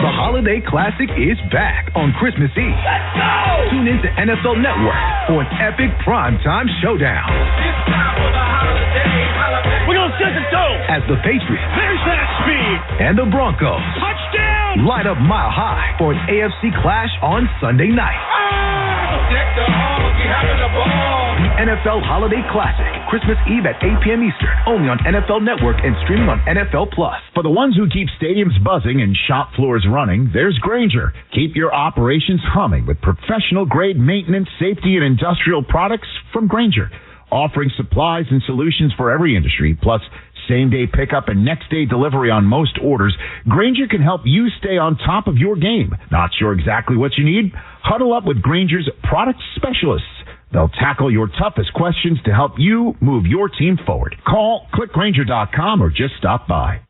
The Holiday Classic is back on Christmas Eve. Let's go! Tune in to NFL Network for an epic primetime showdown. It's time for the holiday. We're going to set the dough. As the Patriots. There's that speed. And the Broncos. Touchdown! Light up mile high for an AFC clash on Sunday night. Oh! Deck the halls. We having a ball. The NFL Holiday Classic. Christmas Eve at 8 p.m. Eastern. Only on NFL Network and streaming on NFL Plus. For the ones who keep stadiums buzzing and shop floors running, there's Grainger. Keep your operations humming with professional-grade maintenance, safety, and industrial products from Grainger. Offering supplies and solutions for every industry, plus same-day pickup and next-day delivery on most orders, Grainger can help you stay on top of your game. Not sure exactly what you need? Huddle up with Grainger's product specialists. They'll tackle your toughest questions to help you move your team forward. Call, click Grainger.com, or just stop by.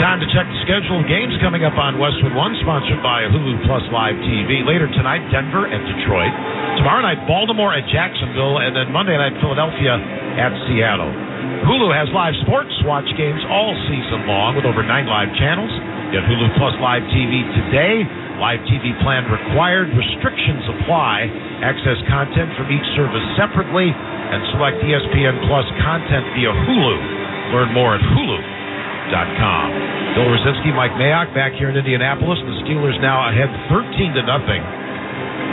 Time to check the schedule of games coming up on Westwood One, sponsored by Hulu Plus Live TV. Later tonight, Denver and Detroit. Tomorrow night, Baltimore at Jacksonville, and then Monday night, Philadelphia at Seattle. Hulu has live sports. Watch games all season long with over 9 live channels. Get Hulu Plus Live TV today. Live TV plan required. Restrictions apply. Access content from each service separately and select ESPN Plus content via Hulu. Learn more at Hulu.com. Bill Rosinski, Mike Mayock back here in Indianapolis. The Steelers now ahead 13-0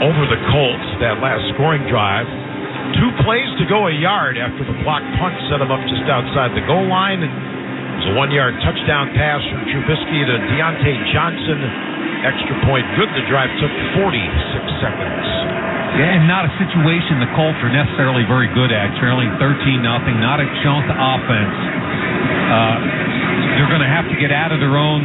over the Colts. That last scoring drive. 2 plays to go a yard after the blocked punt set them up just outside the goal line. It was a 1-yard touchdown pass from Trubisky to Deontay Johnson. Extra point good. The drive took 46 seconds. Yeah, and not a situation the Colts are necessarily very good at. Trailing 13-0, not a chunk of offense. They're going to have to get out of their own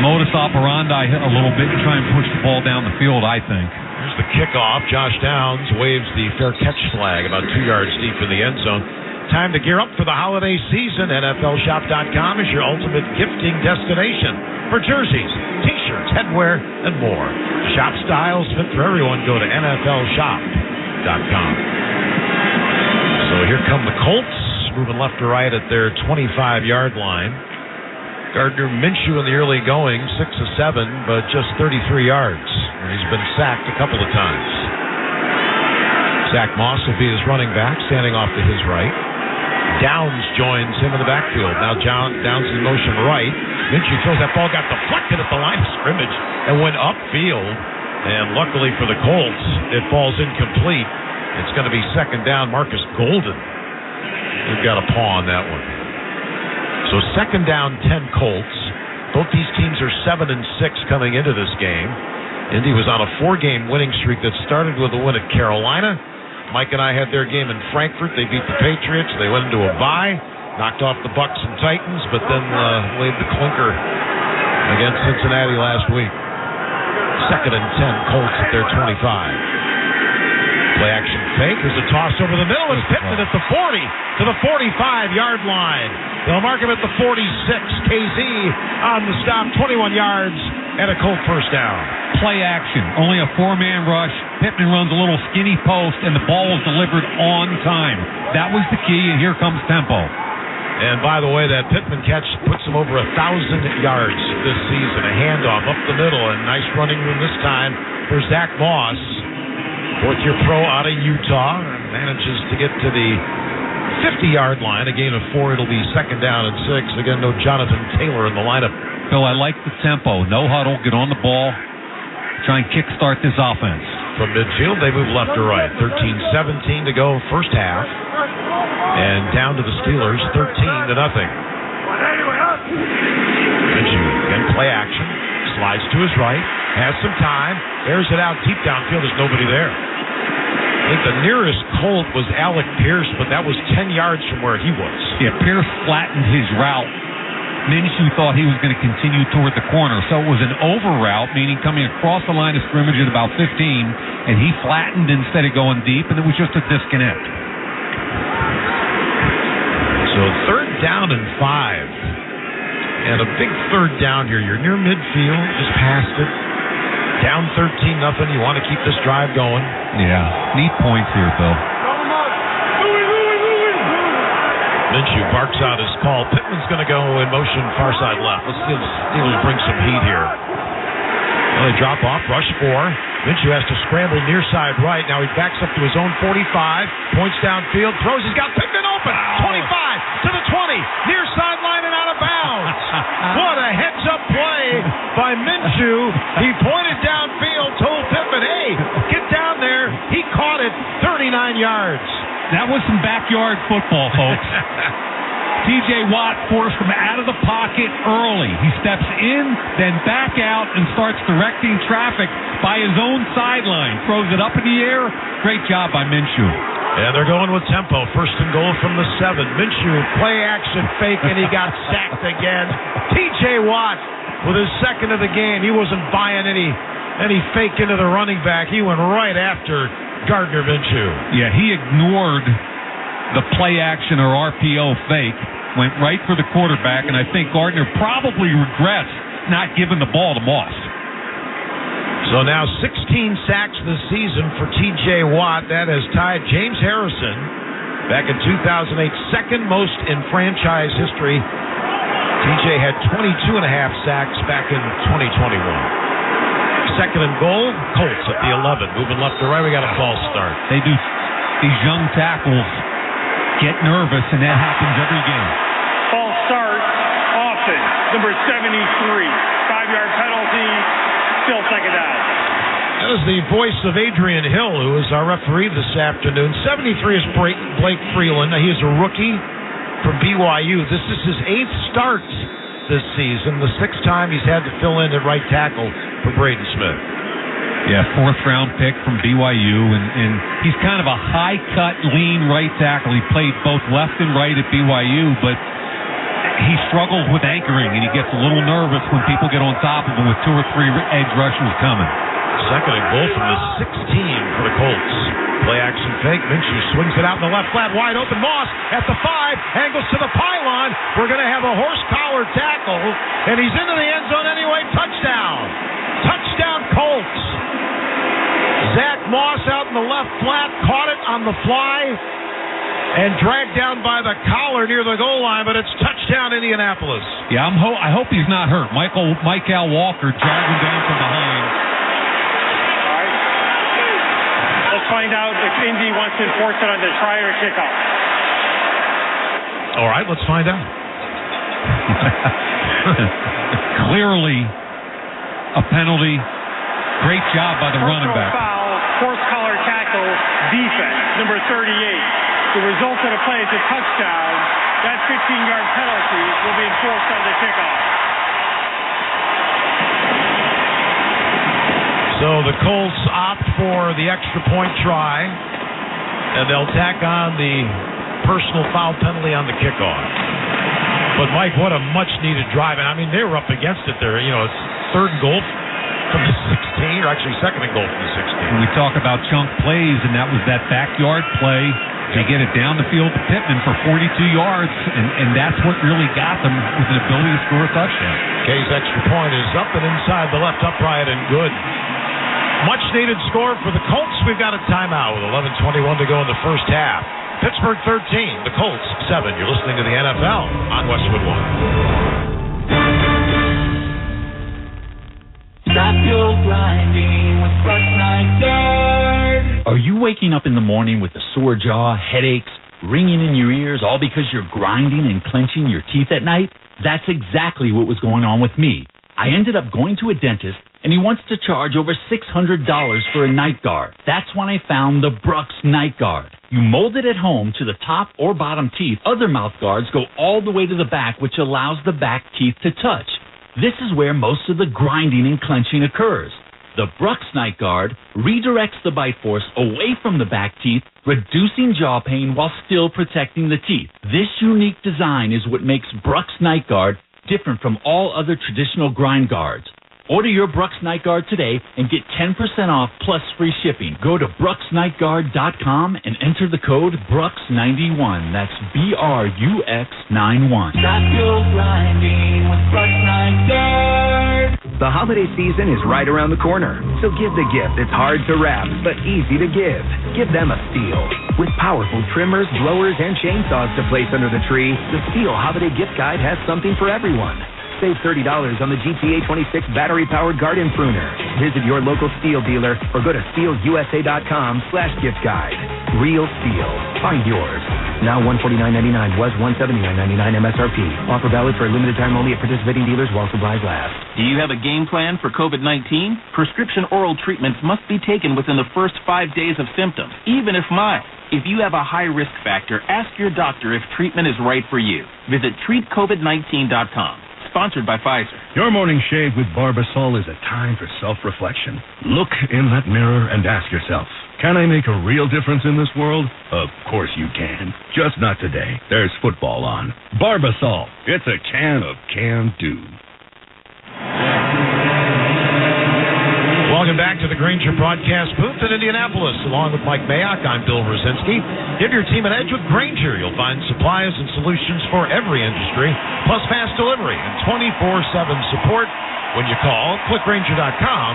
modus operandi a little bit and try and push the ball down the field, I think. Here's the kickoff. Josh Downs waves the fair catch flag about 2 yards deep in the end zone. time to gear up for the holiday season. NFLShop.com is your ultimate gifting destination for jerseys, T-shirts, headwear, and more. Shop styles fit for everyone. Go to NFLShop.com. So here come the Colts, moving left to right at their 25-yard line. Gardner Minshew in the early going, 6 of 7, but just 33 yards. And he's been sacked a couple of times. Zach Moss will be his running back, standing off to his right. Downs joins him in the backfield. Now Downs in motion right. Minshew throws that ball, got deflected at the line of scrimmage, and went upfield. And luckily for the Colts, it falls incomplete. It's going to be second down. Marcus Golden. We've got a paw on that one. So second down, 10 Colts. Both these teams are 7-6 coming into this game. Indy was on a 4-game winning streak that started with a win at Carolina. Mike and I had their game in Frankfurt. They beat the Patriots. They went into a bye, knocked off the Bucks and Titans, but then laid the clinker against Cincinnati last week. Second and 10 Colts at their 25. Play action fake. There's a toss over the middle. It's Pittman at the 40 to the 45-yard line. They'll mark him at the 46. KZ on the stop, 21 yards and a Colt first down. Play action. Only a 4-man rush. Pittman runs a little skinny post, and the ball was delivered on time. That was the key, and here comes tempo. And by the way, that Pittman catch puts him over 1,000 yards this season. A handoff up the middle, and nice running room this time for Zach Moss. Fourth-year pro out of Utah, manages to get to the 50-yard line. A gain of 4, it'll be second down and 6. Again, no Jonathan Taylor in the lineup. Phil, I like the tempo. No huddle, get on the ball, try and kickstart this offense. From midfield, they move left to right. 13-17 to go first half. And down to the Steelers, 13-0. Minshew, again, play action. Slides to his right, has some time, airs it out deep downfield. There's nobody there. I think the nearest Colt was Alec Pierce, but that was 10 yards from where he was. Yeah, Pierce flattened his route. Minshew thought he was going to continue toward the corner, so it was an over route, meaning coming across the line of scrimmage at about 15, and he flattened instead of going deep, and it was just a disconnect. So third down and 5. And a big third down here. You're near midfield, just past it. Down 13-0. You want to keep this drive going. Yeah, neat points here, Phil. Minshew barks out his call. Pittman's going to go in motion far side left. Let's see if the Steelers bring some heat here. Well, they drop off, rush 4. Minshew has to scramble near side right. Now he backs up to his own 45, points downfield, throws. He's got Pittman open. 25 to the 20, near sideline and out of bounds. What a heads-up play by Minshew. He pointed downfield, told Pittman, hey, get down there. He caught it, 39 yards. That was some backyard football, folks. T.J. Watt forced him out of the pocket early. He steps in, then back out, and starts directing traffic by his own sideline. Throws it up in the air. Great job by Minshew. And they're going with tempo. First and goal from the 7. Minshew, play action fake, and he got sacked again. T.J. Watt with his second of the game. He wasn't buying any fake into the running back. He went right after Gardner Minshew. Yeah, he ignored the play action or RPO fake, went right for the quarterback, and I think Gardner probably regrets not giving the ball to Moss. So now 16 sacks this season for T.J. Watt. That has tied James Harrison back in 2008, second most in franchise history. T.J. had 22.5 sacks back in 2021. Second and goal, Colts at the 11. Moving left to right, we got a false start. They do. These young tackles get nervous, and that happens every game. False start, Austin, number 73. 5-yard penalty, still second down. That was the voice of Adrian Hill, who is our referee this afternoon. 73 is Blake Freeland. He is a rookie from BYU. This is his 8th start this season, the 6th time he's had to fill in at right tackle for Braden Smith. Yeah, 4th-round pick from BYU, and he's kind of a high-cut, lean right tackle. He played both left and right at BYU, but he struggles with anchoring, and he gets a little nervous when people get on top of him with 2 or 3 edge rushers coming. Second and goal from the 16 for the Colts. Play action fake. Minshew swings it out in the left flat, wide open. Moss at the 5, angles to the pylon. We're going to have a horse collar tackle, and he's into the end zone anyway. Touchdown. Touchdown, Colts. Zach Moss out in the left flat, caught it on the fly, and dragged down by the collar near the goal line, but it's touchdown, Indianapolis. Yeah, I hope he's not hurt. Michael Walker dragging down from behind. All right. Let's find out if Indy wants to enforce it on the try or kickoff. All right, let's find out. Clearly a penalty. Great job by the running back. Foul, horse collar tackle, defense, number 38. The result of the play is a touchdown. That 15-yard penalty will be enforced on the kickoff. So the Colts opt for the extra point try, and they'll tack on the personal foul penalty on the kickoff. But, Mike, what a much-needed drive. And, I mean, they were up against it there. You know, it's third and goal from the 16, or actually second and goal from the 16. We talk about chunk plays, and that was that backyard play. They get it down the field to Pittman for 42 yards, and that's what really got them with an ability to score a touchdown. Kay's extra point is up and inside the left upright and good. Much-needed score for the Colts. We've got a timeout with 11:21 to go in the first half. Pittsburgh 13, the Colts 7. You're listening to the NFL on Westwood One. Stop your grinding with Brush Night Guard. Are you waking up in the morning with a sore jaw, headaches, ringing in your ears, all because you're grinding and clenching your teeth at night? That's exactly what was going on with me. I ended up going to a dentist, and he wants to charge over $600 for a night guard. That's when I found the Brooks Night Guard. You mold it at home to the top or bottom teeth. Other mouth guards go all the way to the back, which allows the back teeth to touch. This is where most of the grinding and clenching occurs. The Brooks Night Guard redirects the bite force away from the back teeth, reducing jaw pain while still protecting the teeth. This unique design is what makes Brooks Night Guard different from all other traditional grind guards. Order your Brooks Night Guard today and get 10% off plus free shipping. Go to brooksnightguard.com and enter the code Brooks91. That's BRUX91. Stop your grinding with Brush Night Guard. The holiday season is right around the corner, so give the gift that's hard to wrap but easy to give. Give them a Steel. With powerful trimmers, blowers, and chainsaws to place under the tree, the Steel Holiday Gift Guide has something for everyone. Save $30 on the GTA 26 battery-powered garden pruner. Visit your local Steel dealer or go to steelusa.com/gift guide. Real Steel. Find yours. Now $149.99 was $179.99 MSRP. Offer valid for a limited time only at participating dealers while supplies last. Do you have a game plan for COVID-19? Prescription oral treatments must be taken within the first 5 days of symptoms, even if mild. If you have a high risk factor, ask your doctor if treatment is right for you. Visit treatcovid19.com. Sponsored by Pfizer. Your morning shave with Barbasol is a time for self-reflection. Look in that mirror and ask yourself, can I make a real difference in this world? Of course you can. Just not today. There's football on. Barbasol. It's a can of can-do. Welcome back to the Grainger broadcast booth in Indianapolis. Along with Mike Mayock, I'm Bill Rosinski. Give your team an edge with Grainger. You'll find supplies and solutions for every industry, plus fast delivery and 24/7 support when you call, clickgrainger.com,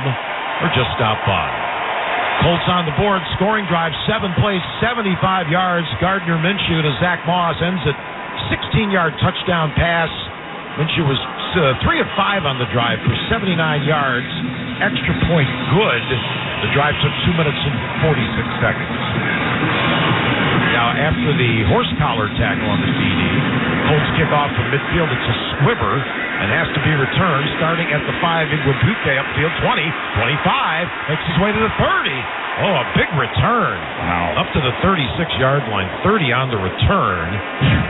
or just stop by. Colts on the board, scoring drive, 7 plays, 75 yards. Gardner Minshew to Zach Moss ends at 16-yard touchdown pass. Minshew was 3 of 5 on the drive for 79 yards. Extra point good. The drive took 2 minutes and 46 seconds. Now, after the horse collar tackle on the DD, Colts kick off from midfield. It's a squibber and has to be returned starting at the 5. Iguabuke upfield, 20, 25, makes his way to the 30. Oh, a big return. Wow. Up to the 36-yard line, 30 on the return.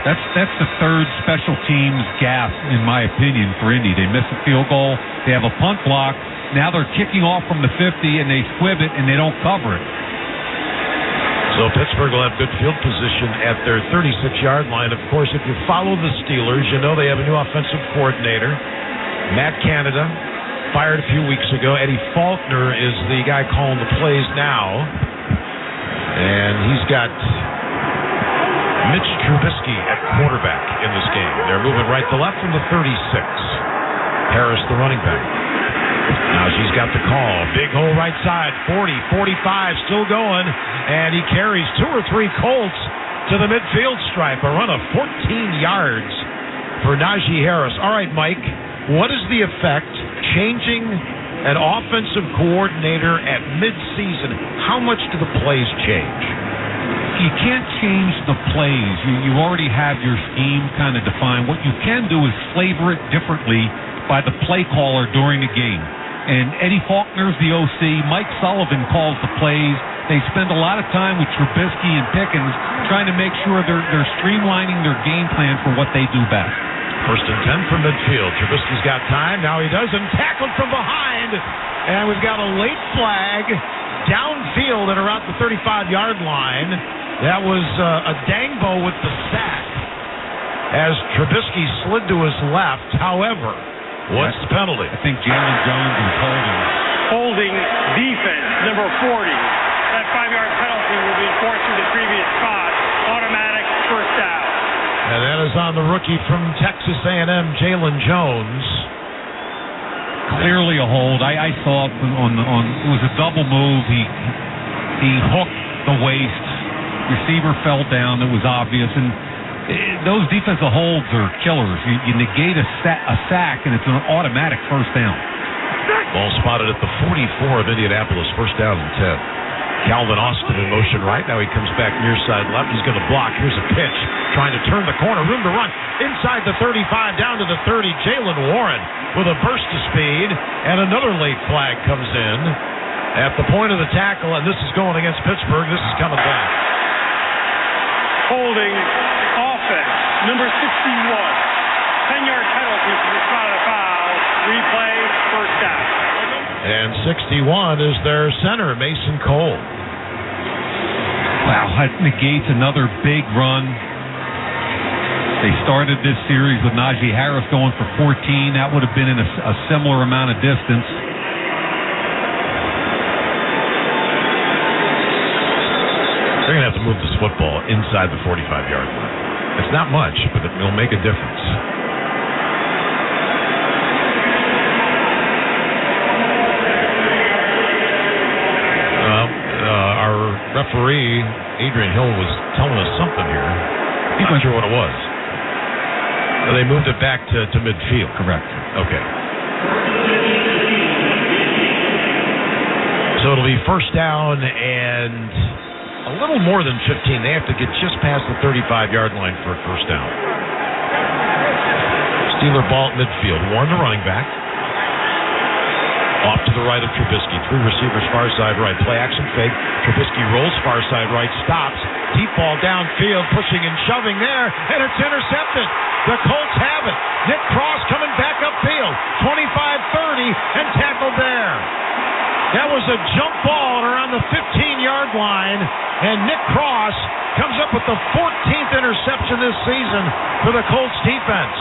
That's the third special teams gaffe, in my opinion, for Indy. They miss a field goal. They have a punt block. Now they're kicking off from the 50, and they squib it, and they don't cover it. So Pittsburgh will have good field position at their 36-yard line. Of course, if you follow the Steelers, you know they have a new offensive coordinator, Matt Canada. fired a few weeks ago. Eddie Faulkner is the guy calling the plays now. And he's got Mitch Trubisky at quarterback in this game. They're moving right to left from the 36. Harris, the running back. Now she's got the call. Big hole right side. 40, 45, still going. And he carries 2 or 3 Colts to the midfield stripe. A run of 14 yards for Najee Harris. All right, Mike, what is the effect changing an offensive coordinator at midseason? How much do the plays change? You can't change the plays. You already have your scheme kind of defined. What you can do is flavor it differently by the play caller during the game. And Eddie Faulkner's the OC. Mike Sullivan calls the plays. They spend a lot of time with Trubisky and Pickens trying to make sure they're streamlining their game plan for what they do best. 1st and 10 from midfield. Trubisky's got time. Now he doesn't. Tackled from behind. And we've got a late flag downfield at around the 35-yard line. That was a Dangbo with the sack as Trubisky slid to his left. However, what's the penalty? I think Jalen Jones is holding. Holding defense, number 40. That 5-yard penalty will be enforced in the previous spot. Automatic first down. And that is on the rookie from Texas A&M, Jalen Jones. Clearly a hold. I saw it on it was a double move. He hooked the waist. Receiver fell down. It was obvious. And those defensive holds are killers. You negate a sack, and it's an automatic first down. Ball spotted at the 44 of Indianapolis, first down and 10. Calvin Austin in motion right. Now he comes back near side left. He's going to block. Here's a pitch. Trying to turn the corner. Room to run. Inside the 35, down to the 30. Jalen Warren with a burst of speed. And another late flag comes in at the point of the tackle. And this is going against Pittsburgh. This is coming back. Holding offense, number 61. 10-yard penalty for the spot of the foul. Replay, first down. And 61 is their center, Mason Cole. Wow, that negates another big run. They started this series with Najee Harris going for 14. That would have been in a similar amount of distance. They're going to have to move this football inside the 45-yard line. It's not much, but it will make a difference. Our referee, Adrian Hill, was telling us something here. I'm not sure what it was. They moved it back to midfield. Correct. Okay. So it'll be first down and a little more than 15. They have to get just past the 35-yard line for a first down. Steeler ball at midfield. Warren, the running back. Off to the right of Trubisky. 3 receivers far side right. Play action fake. Trubisky rolls far side right. Stops. Deep ball downfield. Pushing and shoving there. And it's intercepted. The Colts have it. Nick Cross coming back upfield. 25-30 and tackled there. That was a jump ball around the 15-yard line. And Nick Cross comes up with the 14th interception this season for the Colts defense.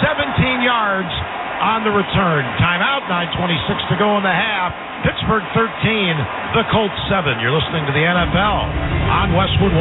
17 yards on the return. Timeout, 9:26 to go in the half. Pittsburgh 13, the Colts 7. You're listening to the NFL on Westwood 1.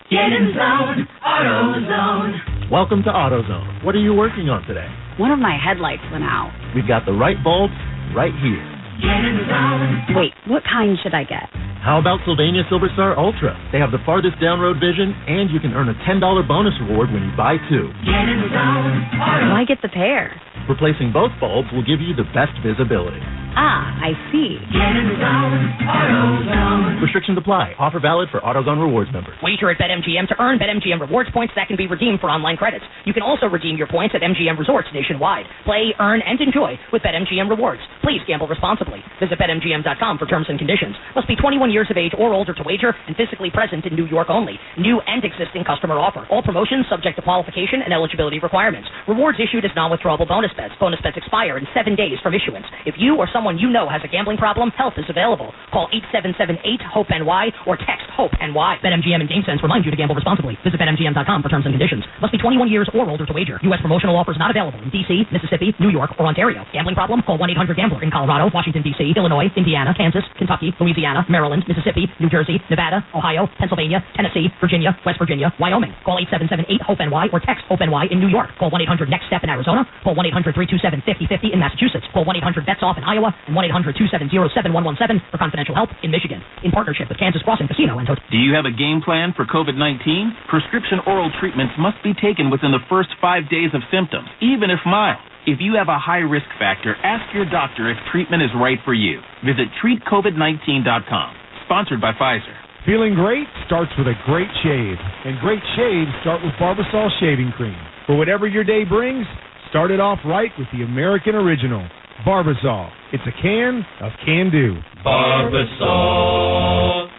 Get in zone, AutoZone. Welcome to AutoZone. What are you working on today? One of my headlights went out. We've got the right bulbs right here. Get in zone. Wait, what kind should I get? How about Sylvania Silverstar Ultra? They have the farthest down road vision, and you can earn a $10 bonus reward when you buy 2. Get in zone. Why get the pair? Replacing both bulbs will give you the best visibility. Ah, I see. Get in zone, AutoZone. Restrictions apply. Offer valid for AutoZone Rewards members. Wager at BetMGM to earn BetMGM Rewards points that can be redeemed for online credits. You can also redeem your points at MGM Resorts nationwide. Play, earn, and enjoy with BetMGM Rewards. Please gamble responsibly. Visit BetMGM.com for terms and conditions. Must be 21 years of age or older to wager and physically present in New York only. New and existing customer offer. All promotions subject to qualification and eligibility requirements. Rewards issued as non-withdrawable bonus bets. Bonus bets expire in 7 days from issuance. If you or someone someone you know has a gambling problem, help is available. Call 877-8-HOPE-NY or text HOPE-NY. BetMGM and GameSense remind you to gamble responsibly. Visit BetMGM.com for terms and conditions. Must be 21 years or older to wager. U.S. promotional offers not available in D.C., Mississippi, New York, or Ontario. Gambling problem? Call 1-800-GAMBLER in Colorado, Washington, D.C., Illinois, Indiana, Kansas, Kentucky, Louisiana, Maryland, Mississippi, New Jersey, Nevada, Ohio, Pennsylvania, Tennessee, Virginia, West Virginia, Wyoming. Call 877-8-HOPE-NY or text HOPE-NY in New York. Call 1-800-NEXT-STEP in Arizona. Call 1-800-327-5050 in Massachusetts. Call 1-800-BETS-OFF in Iowa and 1-800-270-7117 for confidential help in Michigan. In partnership with Kansas Crossing Casino and Hotel. Do you have a game plan for COVID-19? Prescription oral treatments must be taken within the first 5 days of symptoms, even if mild. If you have a high risk factor, ask your doctor if treatment is right for you. Visit treatcovid19.com. Sponsored by Pfizer. Feeling great starts with a great shave. And great shaves start with Barbasol Shaving Cream. For whatever your day brings, start it off right with the American original, Barbasol. It's a can of can-do. Barbasol.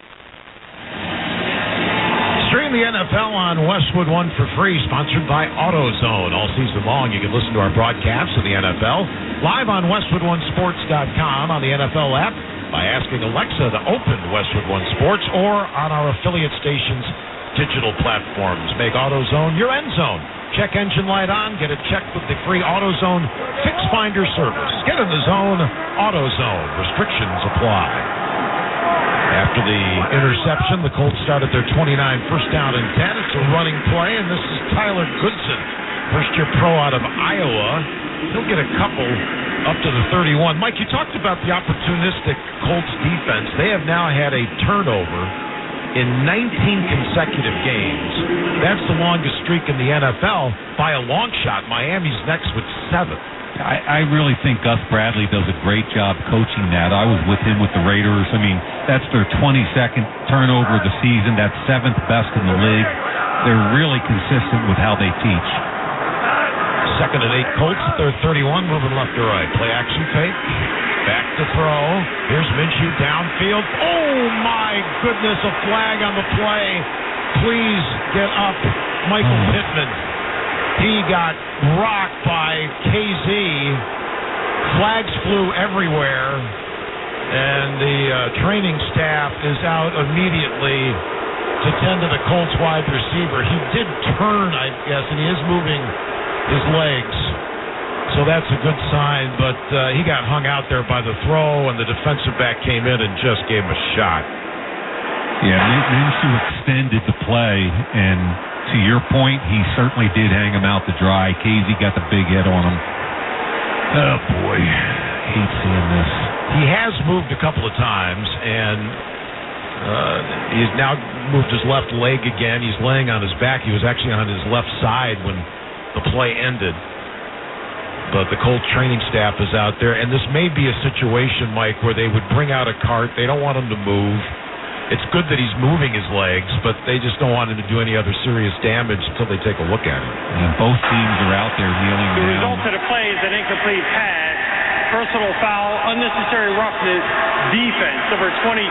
Stream the NFL on Westwood One for free, sponsored by AutoZone. All season long, you can listen to our broadcasts of the NFL live on WestwoodOneSports.com, on the NFL app, by asking Alexa to open Westwood One Sports, or on our affiliate stations' digital platforms. Make AutoZone your end zone. Check engine light on. Get it checked with the free AutoZone Fix Finder service. Get in the zone. AutoZone. Restrictions apply. After the interception, the Colts started their 29 first down and 10. It's a running play, and this is Tyler Goodson, first-year pro out of Iowa. He'll get a couple up to the 31. Mike, you talked about the opportunistic Colts defense. They have now had a turnover in 19 consecutive games. That's the longest streak in the NFL by a long shot. Miami's next with 7. I really think Gus Bradley does a great job coaching that. I was with him with the Raiders. I mean, that's their 22nd turnover of the season. That's 7th best in the league. They're really consistent with how they teach. 2nd and 8 Colts at their 31, moving left to right. Play action fake. Back to throw. Here's Minshew downfield. Oh, my goodness, a flag on the play. Please get up, Michael Pittman. He got rocked by KZ. Flags flew everywhere. And the training staff is out immediately to tend to the Colts wide receiver. He did turn, I guess, and he is moving his legs. So that's a good sign. But he got hung out there by the throw, and the defensive back came in and just gave him a shot. Yeah, Minshew extended the play, and to your point, he certainly did hang him out to dry. Casey got the big hit on him. Oh, boy. Hate seeing this. He has moved a couple of times, and he's now moved his left leg again. He's laying on his back. He was actually on his left side when the play ended. But the Colts training staff is out there, and this may be a situation, Mike, where they would bring out a cart. They don't want him to move. It's good that he's moving his legs, but they just don't want him to do any other serious damage until they take a look at him. And both teams are out there kneeling down. The result of the play is an incomplete pass, personal foul, unnecessary roughness, defense, number 23.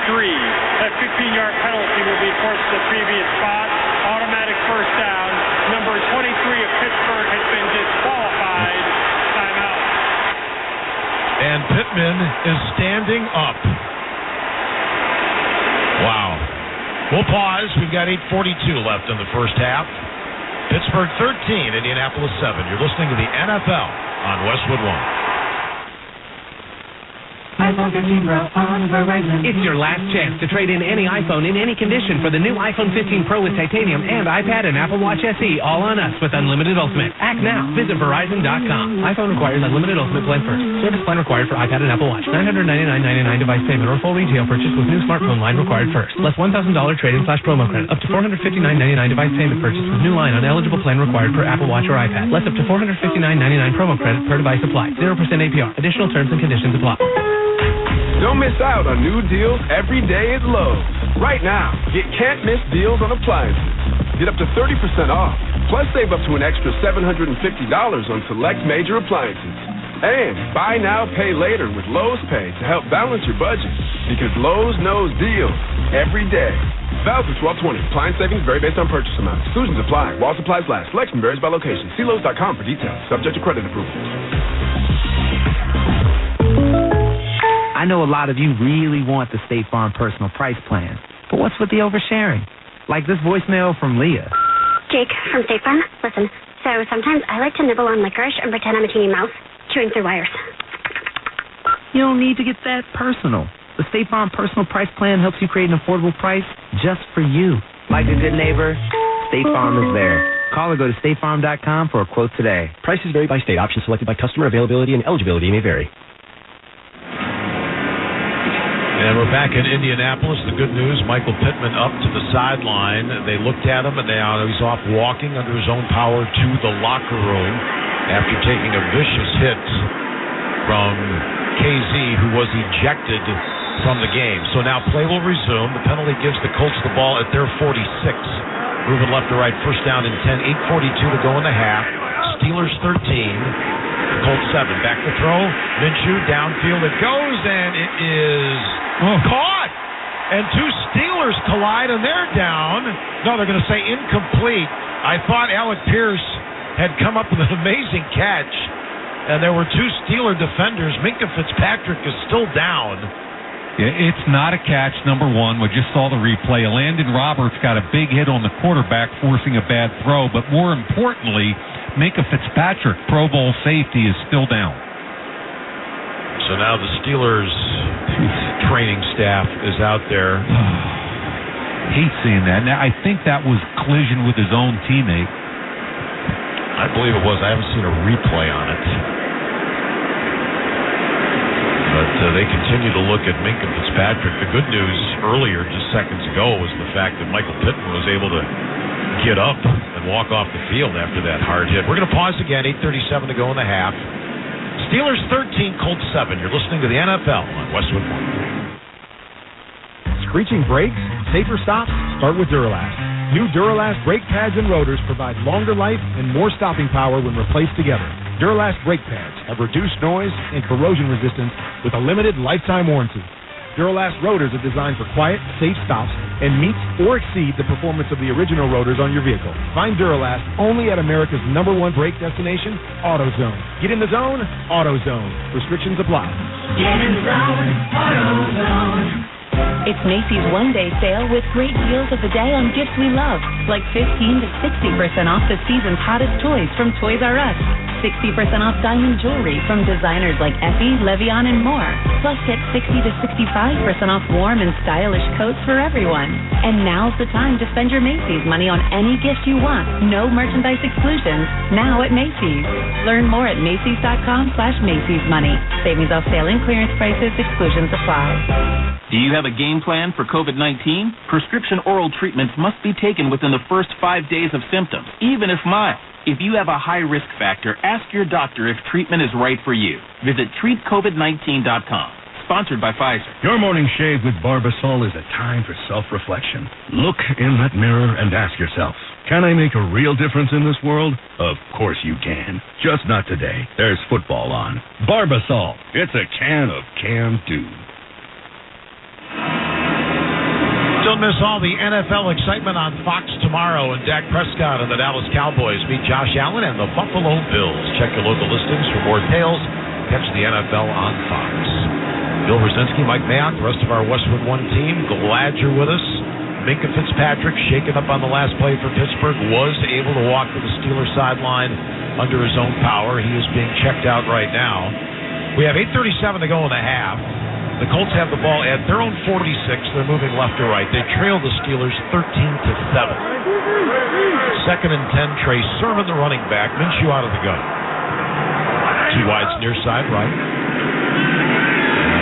That 15-yard penalty will be forced to the previous spot. Automatic first down. Number 23 of Pittsburgh has been disqualified. Timeout. And Pittman is standing up. Wow. We'll pause. We've got 8:42 left in the first half. Pittsburgh 13, Indianapolis 7. You're listening to the NFL on Westwood One. iPhone 15 Pro on Verizon. It's your last chance to trade in any iPhone in any condition for the new iPhone 15 Pro with titanium and iPad and Apple Watch SE, all on us with Unlimited Ultimate. Act now. Visit Verizon.com. iPhone requires Unlimited Ultimate plan first. Service plan required for iPad and Apple Watch. $999.99 device payment or full retail purchase with new smartphone line required first. Less $1,000 trade-in/promo credit. Up to $459.99 device payment purchase with new line on eligible plan required for Apple Watch or iPad. Less up to $459.99 promo credit per device applied. 0% APR. Additional terms and conditions apply. Don't miss out on new deals every day at Lowe's. Right now, get can't-miss deals on appliances. Get up to 30% off, plus save up to an extra $750 on select major appliances. And buy now, pay later with Lowe's Pay to help balance your budget. Because Lowe's knows deals every day. Valid for 12/20. Appliance savings vary based on purchase amount. Exclusions apply. While supplies last. Selection varies by location. See Lowes.com for details. Subject to credit approval. I know a lot of you really want the State Farm personal price plan, but what's with the oversharing? Like this voicemail from Leah. Jake from State Farm. Listen, so sometimes I like to nibble on licorice and pretend I'm a teeny mouse, chewing through wires. You don't need to get that personal. The State Farm personal price plan helps you create an affordable price just for you. Like a good neighbor, State Farm is there. Call or go to statefarm.com for a quote today. Prices vary by state. Options selected by customer. Availability and eligibility may vary. And we're back in Indianapolis. The good news, Michael Pittman up to the sideline. They looked at him, and now he's off walking under his own power to the locker room after taking a vicious hit from KZ, who was ejected from the game. So now play will resume. The penalty gives the Colts the ball at their 46. Moving left to right, first down and 10, 8:42 to go in the half. Steelers 13, Colts 7. Back to throw, Minshew, downfield it goes, and it is caught. And two Steelers collide, and they're down. No, they're going to say incomplete. I thought Alec Pierce had come up with an amazing catch, and there were two Steeler defenders. Minkah Fitzpatrick is still down. Yeah, it's not a catch, number one. We just saw the replay. Landon Roberts got a big hit on the quarterback, forcing a bad throw. But more importantly, Minkah Fitzpatrick, Pro Bowl safety, is still down. So now the Steelers training staff is out there. Hate seeing that. Now, I think that was collision with his own teammate. I believe it was. I haven't seen a replay on it. But they continue to look at Minkah Fitzpatrick. The good news earlier, just seconds ago, was the fact that Michael Pittman was able to get up and walk off the field after that hard hit. We're going to pause again, 8:37 to go in the half. Steelers 13, Colts 7. You're listening to the NFL on Westwood One. Screeching brakes, safer stops, start with Duralast. New Duralast brake pads and rotors provide longer life and more stopping power when replaced together. Duralast brake pads have reduced noise and corrosion resistance with a limited lifetime warranty. Duralast rotors are designed for quiet, safe stops and meet or exceed the performance of the original rotors on your vehicle. Find Duralast only at America's #1 brake destination, AutoZone. Get in the zone, AutoZone. Restrictions apply. Get in the zone, AutoZone. It's Macy's one-day sale with great deals of the day on gifts we love, like 15 to 60% off the season's hottest toys from Toys R Us, 60% off diamond jewelry from designers like Effie, Le'Veon, and more. Plus, get 60 to 65% off warm and stylish coats for everyone. And now's the time to spend your Macy's money on any gift you want. No merchandise exclusions. Now at Macy's. Learn more at Macy's.com/Macy's Money. Savings off sale and clearance prices. Exclusions apply. Do you have a game plan for COVID-19? Prescription oral treatments must be taken within the first 5 days of symptoms, even if mild. If you have a high risk factor, ask your doctor if treatment is right for you. Visit treatcovid19.com. Sponsored by Pfizer. Your morning shave with Barbasol is a time for self-reflection. Look in that mirror and ask yourself, can I make a real difference in this world? Of course you can. Just not today. There's football on. Barbasol. It's a can of can-do. Don't miss all the NFL excitement on Fox tomorrow, and Dak Prescott and the Dallas Cowboys meet Josh Allen and the Buffalo Bills. Check your local listings for more tales. Catch the NFL on Fox. Bill Brzezinski, Mike Mayock, the rest of our Westwood One team, glad you're with us. Minkah Fitzpatrick, shaken up on the last play for Pittsburgh, was able to walk to the Steelers sideline under his own power. He is being checked out right now. We have 8:37 to go in the half. The Colts have the ball at their own 46. They're moving left to right. They trail the Steelers 13-7. Second and 10, Trey Sermon, the running back. Minshew out of the gun. Two wides near side right.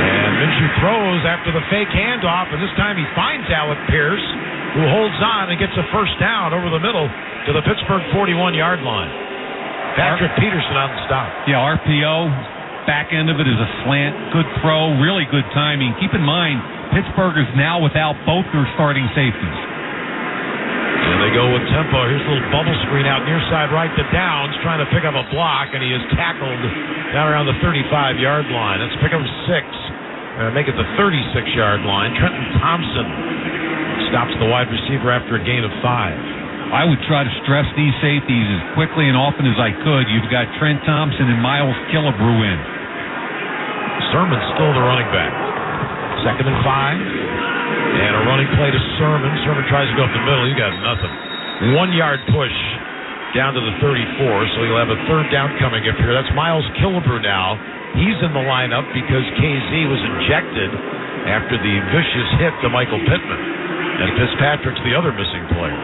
And Minshew throws after the fake handoff, and this time he finds Alec Pierce, who holds on and gets a first down over the middle to the Pittsburgh 41-yard line. Patrick Peterson on the stop. Yeah, RPO. Back end of it is a slant. Good throw. Really good timing. Keep in mind, Pittsburgh is now without both their starting safeties. And they go with tempo. Here's a little bubble screen out near side right to Downs, trying to pick up a block, and he is tackled down around the 35-yard line. That's pick up 6. Make it the 36-yard line. Trenton Thompson stops the wide receiver after a gain of 5. I would try to stress these safeties as quickly and often as I could. You've got Trent Thompson and Miles Killebrew in. Sermon's still the running back. 2nd and 5. And a running play to Sermon. Sermon tries to go up the middle. He got nothing. 1-yard push down to the 34, so he'll have a 3rd down coming up here. That's Miles Killebrew now. He's in the lineup because KZ was injected after the vicious hit to Michael Pittman. And Fitzpatrick's the other missing player.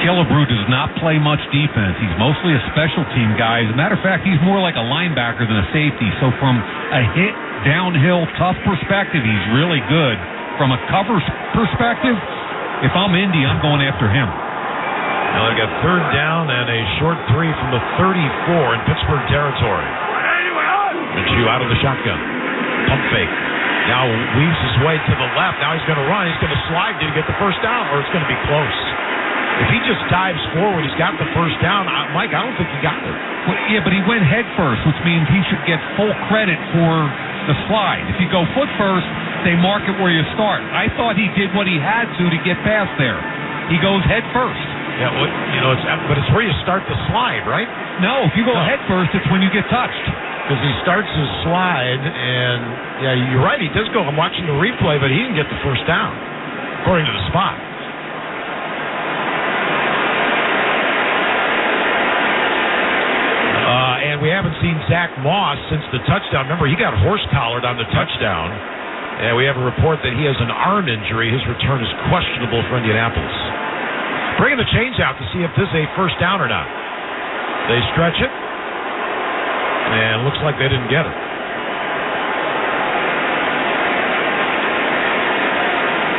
Killebrew does not play much defense. He's mostly a special team guy. As a matter of fact, he's more like a linebacker than a safety. So from a hit, downhill, tough perspective, he's really good. From a cover perspective, if I'm Indy, I'm going after him. Now they've got 3rd down and a short 3 from the 34 in Pittsburgh territory. Minshew out of the shotgun. Pump fake. Now weaves his way to the left. Now he's going to run. He's going to slide. Did he get the first down, or it's going to be close? If he just dives forward, he's got the first down. Mike, I don't think he got it. Well, yeah, but he went head first, which means he should get full credit for the slide. If you go foot first, they mark it where you start. I thought he did what he had to get past there. He goes head first. Yeah, well, but it's where you start the slide, right? No, if you go head first, it's when you get touched. Because he starts his slide, and yeah, you're right, he does go. I'm watching the replay, but he didn't get the first down, according to the spot. And we haven't seen Zach Moss since the touchdown. Remember, he got horse-collared on the touchdown. And we have a report that he has an arm injury. His return is questionable for Indianapolis. Bringing the chains out to see if this is a first down or not. They stretch it. And it looks like they didn't get it.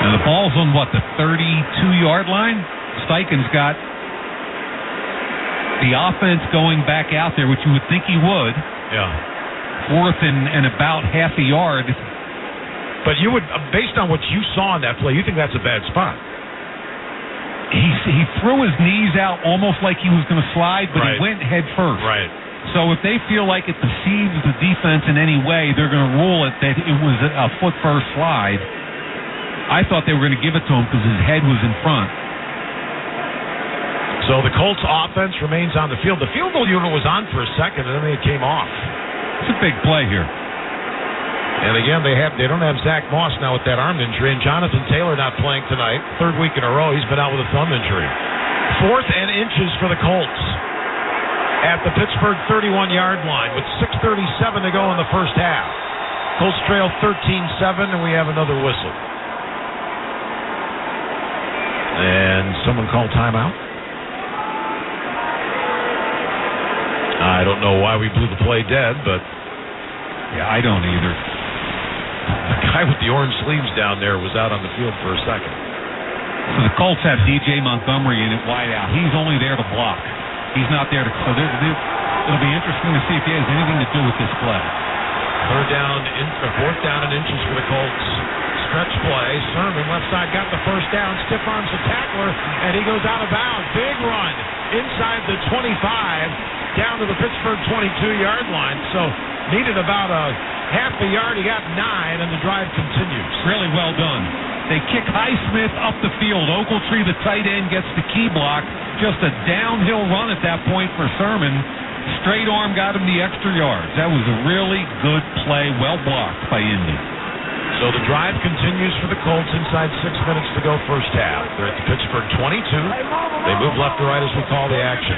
Now the ball's on, the 32-yard line? Steichen's got the offense going back out there, which you would think he would. Yeah. 4th and about half a yard. But you would, based on what you saw in that play, you think that's a bad spot? He threw his knees out almost like he was going to slide, but right. He went head first. Right. So if they feel like it deceives the defense in any way, they're going to rule it that it was a foot first slide. I thought they were going to give it to him because his head was in front. So the Colts offense remains on the field. The field goal unit was on for a second, and then it came off. It's a big play here. And again, they don't have Zach Moss now with that arm injury, and Jonathan Taylor not playing tonight. 3rd week in a row, he's been out with a thumb injury. 4th and inches for the Colts at the Pittsburgh 31-yard line with 6:37 to go in the first half. Colts trail 13-7, and we have another whistle. And someone called timeout. I don't know why we blew the play dead, but yeah, I don't either. The guy with the orange sleeves down there was out on the field for a second. So the Colts have DJ Montgomery in at wide out. He's only there to block. He's not there to. So it'll be interesting to see if he has anything to do with this play. 4th down and inches for the Colts. Stretch play. Sermon left side got the first down. Stiff arms the tackler, and he goes out of bounds. Big run inside the 25. Down to the Pittsburgh 22-yard line. So needed about a half a yard. He got 9, and the drive continues. Really well done. They kick Highsmith up the field. Ogletree, the tight end, gets the key block. Just a downhill run at that point for Sermon. Straight arm got him the extra yards. That was a really good play. Well blocked by Indy. So the drive continues for the Colts inside 6 minutes to go first half. They're at the Pittsburgh 22. They move left to right as we call the action.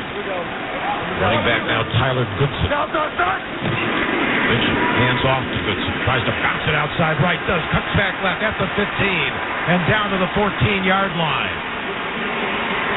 Running back now, Tyler Goodson. Hands off to Goodson. Tries to bounce it outside right. Does. Cuts back left at the 15. And down to the 14-yard line.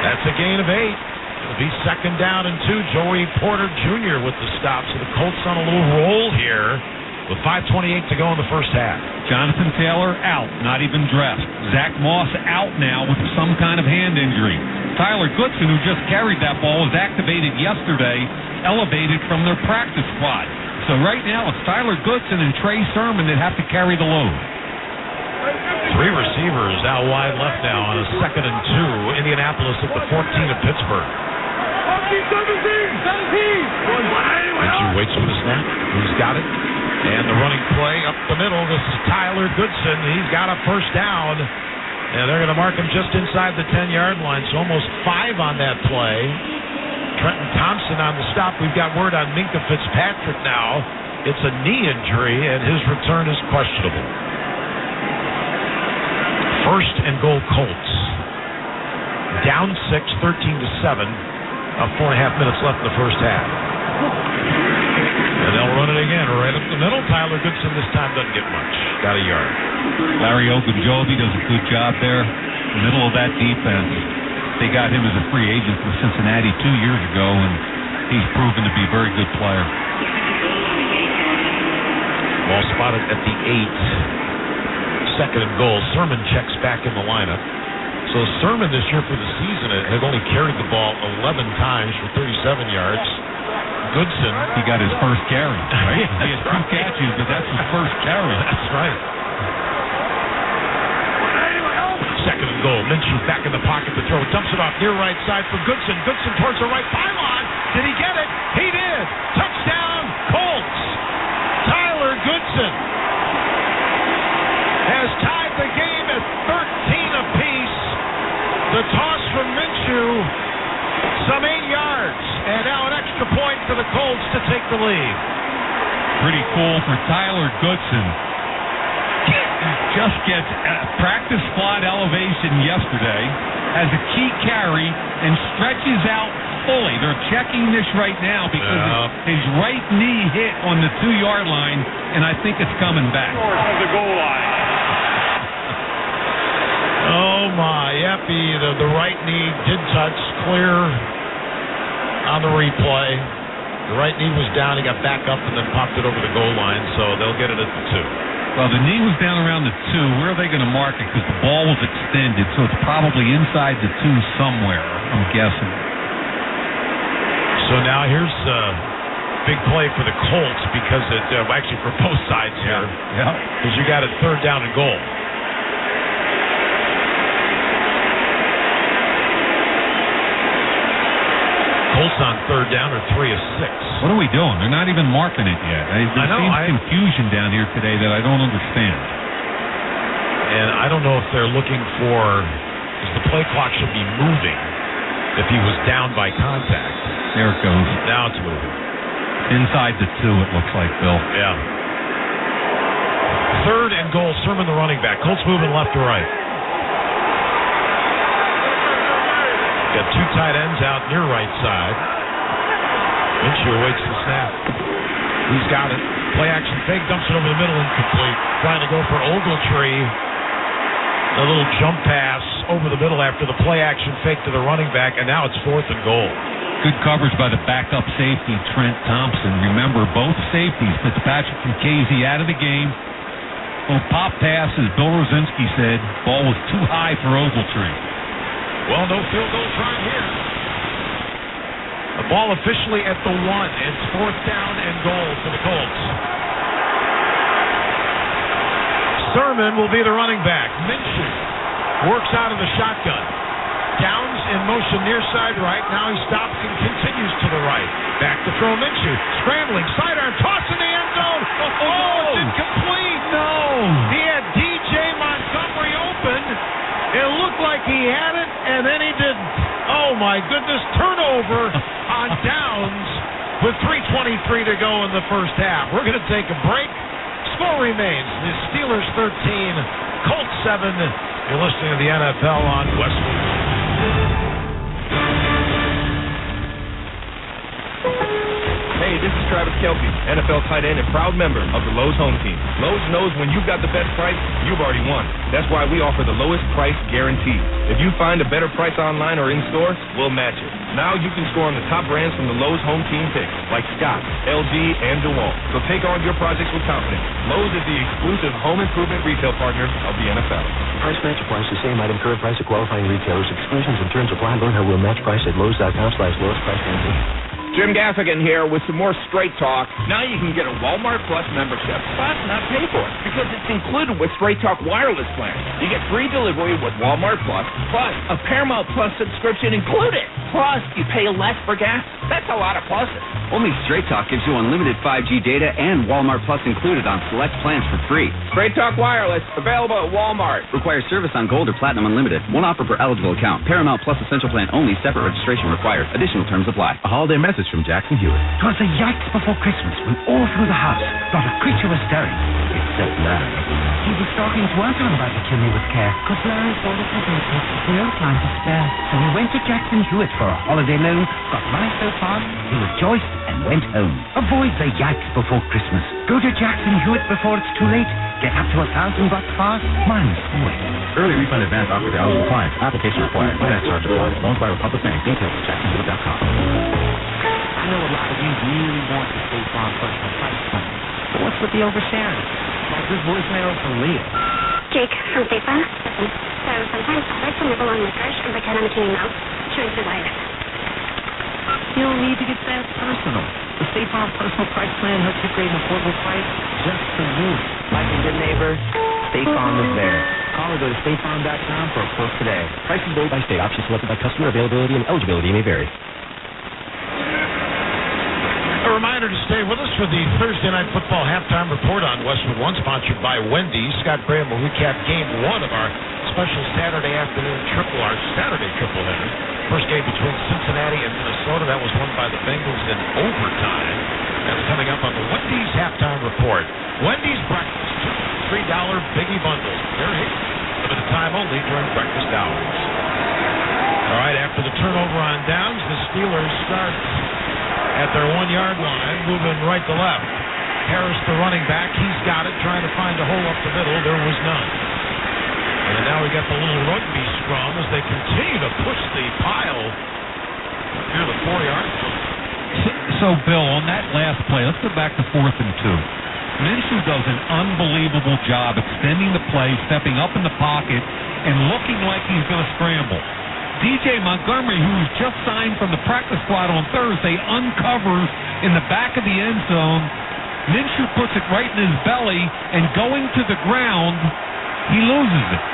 That's a gain of 8. It'll be 2nd down and 2. Joey Porter Jr. with the stop. So the Colts on a little roll here with 5:28 to go in the first half. Jonathan Taylor out, not even dressed. Zach Moss out now with some kind of hand injury. Tyler Goodson, who just carried that ball, was activated yesterday, elevated from their practice squad. So right now it's Tyler Goodson and Trey Sermon that have to carry the load. 3 receivers out wide left now on a 2nd and 2. Indianapolis at the 14 of Pittsburgh. 17. Minshew waits for the snap. He's got it. And the running play up the middle. This is Tyler Goodson. He's got a first down. And they're going to mark him just inside the 10-yard line. So almost 5 on that play. Trenton Thompson on the stop. We've got word on Minka Fitzpatrick now. It's a knee injury, and his return is questionable. First and goal, Colts. Down 6, 13-7. 4.5 minutes left in the first half. And they'll run it again right up the middle. Tyler Goodson this time doesn't get much. Got a yard. Larry Ogunjobi does a good job there. Middle of that defense. They got him as a free agent from Cincinnati 2 years ago, and he's proven to be a very good player. Ball spotted at the 8. Second and goal. Sermon checks back in the lineup. So Sermon this year for the season had only carried the ball 11 times for 37 yards. Goodson, he got his first carry. Right? He had 2 catches, but that's his first carry. That's right. Second and goal. Minshew back in the pocket to throw. Dumps it off near right side for Goodson. Goodson towards the right pylon. Did he get it? He did. Touchdown, Colts. Tyler Goodson has tied the game at 13 apiece. The toss from Minshew, some 8 yards, and now an extra point for the Colts to take the lead. Pretty cool for Tyler Goodson. Just gets practice squad elevation yesterday, has a key carry, and stretches out fully. They're checking this right now because his right knee hit on the 2-yard line, and I think it's coming back. North of the goal line. Oh my, yep, the right knee did touch, clear on the replay. The right knee was down, he got back up and then popped it over the goal line, so they'll get it at the 2. Well, the knee was down around the 2. Where are they going to mark it? Because the ball was extended, so it's probably inside the 2 somewhere, I'm guessing. So now here's a big play for the Colts because actually for both sides here. Yeah. Because you got it 3rd down and goal. Colts on 3rd down are 3 of 6. What are we doing? They're not even marking it yet. There seems confusion down here today that I don't understand. And I don't know if they're looking for, because the play clock should be moving if he was down by contact. There it goes. Now it's moving. Inside the 2, it looks like, Bill. Yeah. 3rd and goal, Sermon the running back. Colts moving left to right. Got 2 tight ends out near right side. Minshew awaits the snap. He's got it. Play action fake, dumps it over the middle, incomplete. Trying to go for Ogletree. A little jump pass over the middle after the play action fake to the running back, and now it's 4th and goal. Good coverage by the backup safety, Trent Thompson. Remember, both safeties, Fitzpatrick and Casey, out of the game. Little pop pass, as Bill Rosinski said, ball was too high for Ogletree. Well, no field goal try here. The ball officially at the 1. It's 4th down and goal for the Colts. Sermon will be the running back. Minshew works out of the shotgun. Downs in motion near side right. Now he stops and continues to the right. Back to throw Minshew. Scrambling, sidearm, toss in the end zone. Oh, it's incomplete. No. He had DJ Montgomery open. It looked like he had it, and then he didn't. Oh, my goodness. Turnover on Downs with 3:23 to go in the first half. We're going to take a break. Score remains the Steelers 13, Colts 7. You're listening to the NFL on Westwood. Hey, this is Travis Kelce, NFL tight end and proud member of the Lowe's Home Team. Lowe's knows when you've got the best price, you've already won. That's why we offer the lowest price guarantee. If you find a better price online or in store, we'll match it. Now you can score on the top brands from the Lowe's Home Team picks, like Scott, LG, and DeWalt. So take on your projects with confidence. Lowe's is the exclusive home improvement retail partner of the NFL. Price match applies to same item, current price of qualifying retailers. Exclusions and terms apply. Learn how we'll match price at Lowe's.com/lowest price guarantee. Jim Gaffigan here with some more Straight Talk. Now you can get a Walmart Plus membership, but not pay for it, because it's included with Straight Talk wireless plan. You get free delivery with Walmart Plus, plus a Paramount Plus subscription included. Plus, you pay less for gas That's a lot of pluses. Only Straight Talk gives you unlimited 5G data and Walmart Plus included on select plans for free. Straight Talk Wireless, available at Walmart. Requires service on Gold or Platinum Unlimited. One offer per eligible account. Paramount Plus Essential Plan only. Separate registration required. Additional terms apply. A holiday message from Jackson Hewitt. 'Twas the yikes before Christmas when all through the house not a creature was stirring, except Larry. He was talking to us on about the chimney with care, 'cause Larry's all at his airport, no time to spare. So we went to Jackson Hewitt for a holiday loan, got money so far, he rejoiced and went home. Avoid the yikes before Christmas. Go to Jackson Hewitt before it's too late. Get up to $1,000 fast, minus away. Early refund advance offer to eligible clients. Application required. Finance charge applies. Loans by Republic Bank. Details at jacksonhewitt.com. I know a lot of you really want to State Farm personal price plan. But what's with the oversharing? Well, good voicemail for Leah. Jake from State Farm. Listen, so sometimes I like to nibble on licorice and pretend I'm a teeny mouse, chewing through wires. You don't need to get that personal. The State Farm personal price plan helps you create an affordable price just for you. Like a good neighbor, State Farm is there. Call or go to statefarm.com for a quote today. Prices vary by state. Options selected by customer. Availability and eligibility may vary. A reminder to stay with us for the Thursday Night Football halftime report on Westwood One, sponsored by Wendy's. Scott Graham will recap game one of our special Saturday afternoon Saturday tripleheader. First game between Cincinnati and Minnesota. That was won by the Bengals in overtime. That's coming up on the Wendy's halftime report. Wendy's breakfast, $3 biggie bundles. They're here. Limited time only during breakfast hours. All right, after the turnover on downs, the Steelers start at their 1-yard line, moving right to left. Harris, the running back, he's got it, trying to find a hole up the middle. There was none. And now we got the little rugby scrum as they continue to push the pile near the 4-yard line. So, Bill, on that last play, let's go back to 4th and 2. Minshew does an unbelievable job extending the play, stepping up in the pocket, and looking like he's going to scramble. DJ Montgomery, who was just signed from the practice squad on Thursday, uncovers in the back of the end zone. Minshew puts it right in his belly, and going to the ground, he loses it.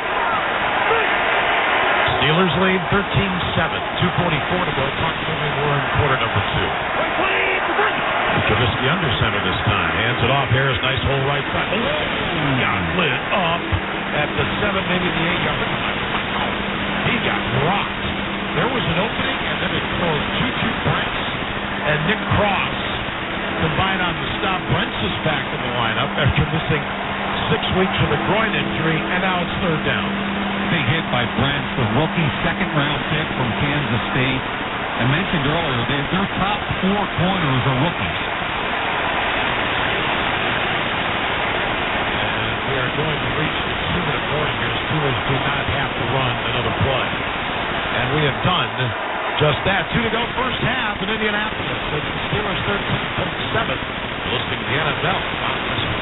Steelers lead 13-7. 2:44 to go. Clock moving. We're in quarter number 2. Trubisky under center this time. Hands it off. Harris, nice hole right side. Got lit up at the 7, maybe the 8-yard line. He got rocked. There was an opening, and then it throws Juju Brents and Nick Cross combine on the stop. Brents is back in the lineup after missing 6 weeks with a groin injury, and now it's third down. Big hit by Brents, the rookie second-round pick from Kansas State. I mentioned earlier, their top 4 corners are rookies. And we are going to reach the 2-minute warning here. Steelers do not have to run another play. And we have done just that. 2 to go, first half in Indianapolis. It's the Steelers 13-7. Listening to the NFL on this one.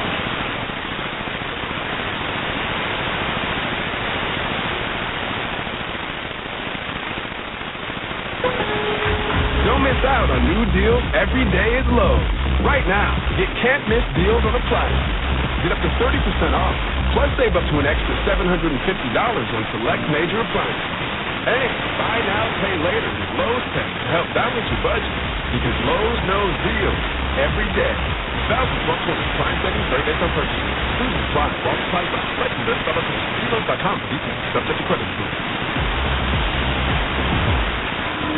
Don't miss out on new deals every day at Lowe's. Right now, get can't-miss deals on appliances. Get up to 30% off, plus save up to an extra $750 on select major appliances. And buy now, pay later with Lowe's Pay to help balance your budget. Because Lowe's knows deals every day. Thousands of appliance savings vary based on purchase. Exclusions apply. While supplies last. Prices and Lowe's.com for details. Subject to credit score.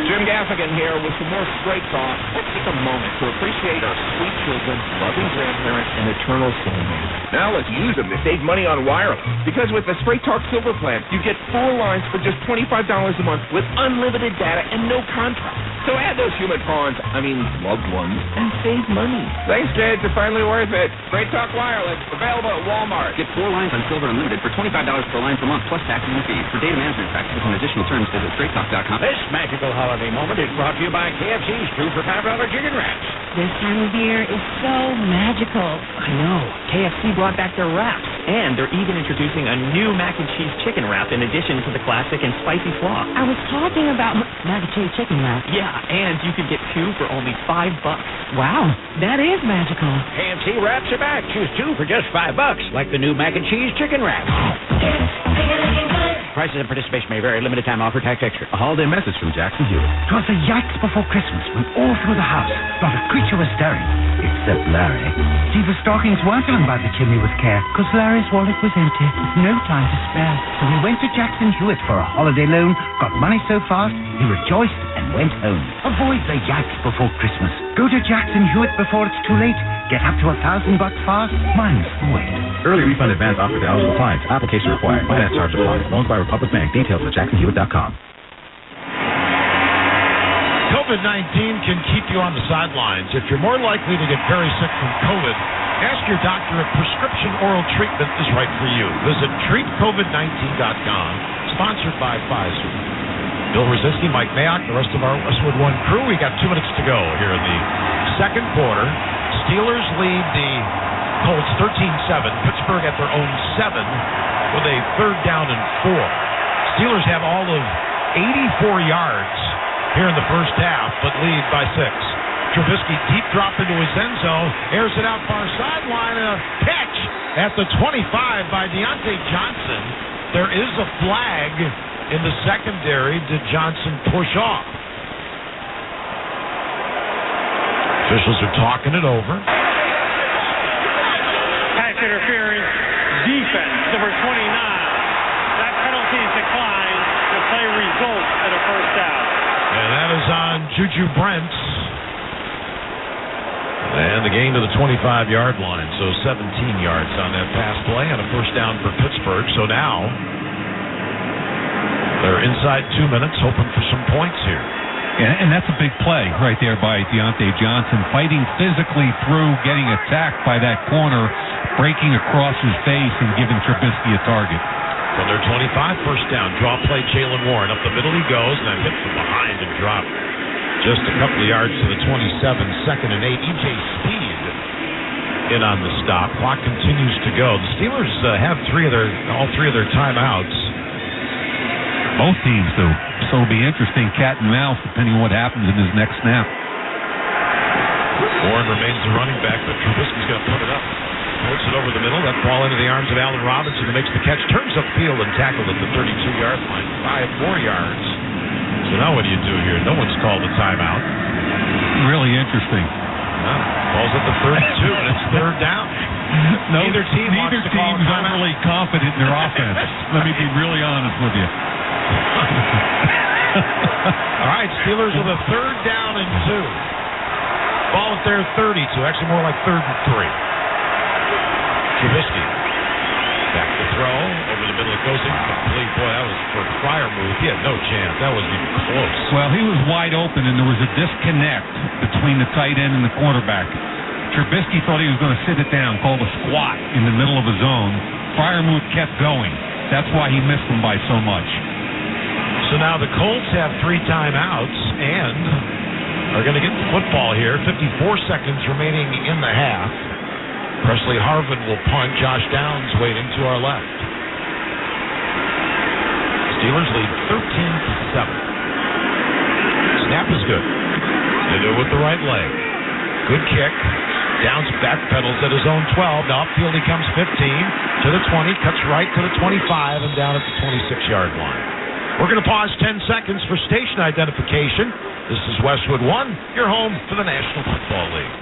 Jim Gaffigan here with some more Straight Talk. Let's take a moment to appreciate our sweet children, loving grandparents, and eternal soulmates. Now let's use them to save money on wireless. Because with the Straight Talk Silver Plan, you get 4 lines for just $25 a month with unlimited data and no contract. So add those loved ones, and save money. Thanks, kids. It's finally worth it. Straight Talk Wireless, available at Walmart. Get 4 lines on Silver Unlimited for $25 per line per month, plus taxes and fees. For data management practices and additional terms, visit straighttalk.com. This magical holiday moment is brought to you by KFC's 2 for $5 chicken wraps. This time of year is so magical. I know. KFC brought back their wraps. And they're even introducing a new mac and cheese chicken wrap in addition to the classic and spicy slaw. I was talking about mac and cheese chicken wrap. Yeah, and you can get 2 for only $5. Wow, that is magical. KFC wraps are back. Choose 2 for just $5, like the new mac and cheese chicken wrap. Prices and participation may vary. Limited time offer. Tax extra. A holiday message from Jackson Hewitt. 'Twas the yikes before Christmas when all through the house not a creature was stirring, except Larry. See, the stockings weren't done by the chimney with care, 'cause Larry's wallet was empty, with no time to spare. So he went to Jackson Hewitt for a holiday loan, got money so fast, he rejoiced and went home. Avoid the yikes before Christmas. Go to Jackson Hewitt before it's too late. Get up to $1,000 fast. Minus the wait. Early refund advance offer to eligible clients. Application required. Finance charge applies. Loans by Republic Bank. Details at jacksonhewitt.com. COVID-19 can keep you on the sidelines. If you're more likely to get very sick from COVID, ask your doctor if prescription oral treatment is right for you. Visit treatcovid19.com. Sponsored by Pfizer. Bill Rosiski, Mike Mayock, the rest of our Westwood One crew. We got 2 minutes to go here in the second quarter. Steelers lead the Colts 13-7. Pittsburgh at their own 7 with a 3rd down and 4. Steelers have all of 84 yards here in the first half, but lead by 6. Trubisky deep drop into his end zone, airs it out far sideline, and a catch at the 25 by Deontay Johnson. There is a flag in the secondary. Did Johnson push off? Officials are talking it over. Pass interference, defense, number 29. That penalty is declined. The play results in a first down. And that is on Juju Brents. And the gain to the 25-yard line, so 17 yards on that pass play and a first down for Pittsburgh. So now they're inside 2 minutes, hoping for some points here. Yeah, and that's a big play right there by Deontay Johnson, fighting physically through, getting attacked by that corner, breaking across his face and giving Trubisky a target. From their 25, first down, draw play, Jalen Warren. Up the middle he goes, and then hit from behind and dropped just a couple of yards to the 27, 2nd and 8. E.J. Speed in on the stop. Clock continues to go. The Steelers have all three of their timeouts. Both teams do. So it'll be interesting, cat and mouse, depending on what happens in his next snap. Warren remains the running back, but Trubisky's going to put it up. Puts it over the middle. That ball into the arms of Allen Robinson, who makes the catch, turns upfield and tackled at the 32-yard line. 5 more yards. So now what do you do here? No one's called a timeout. Really interesting. Ball's at the 32, and it's 3rd down. Neither team's overly confident in their offense. Let me be really honest with you. All right, Steelers with a 3rd down and 2. Ball at their 32, actually more like 3rd and 3. Trubisky back to throw over the middle. It goes incomplete. Boy, that was for a prior move. He had no chance. That wasn't even close. Well, he was wide open, and there was a disconnect between the tight end and the quarterback. Trubisky thought he was going to sit it down, called a squat in the middle of his zone. Prior move kept going. That's why he missed him by so much. So now the Colts have 3 timeouts and are going to get the football here. 54 seconds remaining in the half. Presley Harvin will punt. Josh Downs waiting to our left. Steelers lead 13-7. Snap is good. They do it with the right leg. Good kick. Downs backpedals at his own 12. Now upfield he comes 15 to the 20, cuts right to the 25, and down at the 26-yard line. We're going to pause 10 seconds for station identification. This is Westwood One, your home for the National Football League.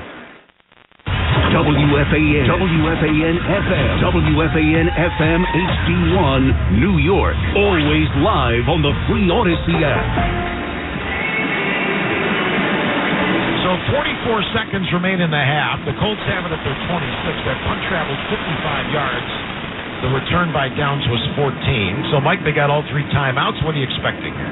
WFAN, WFAN FM, WFAN FM HD1, New York. Always live on the free Odyssey app. So 44 seconds remain in the half. The Colts have it at their 26. That punt traveled 55 yards. The return by Downs was 14. So, Mike, they got all 3 timeouts. What are you expecting here?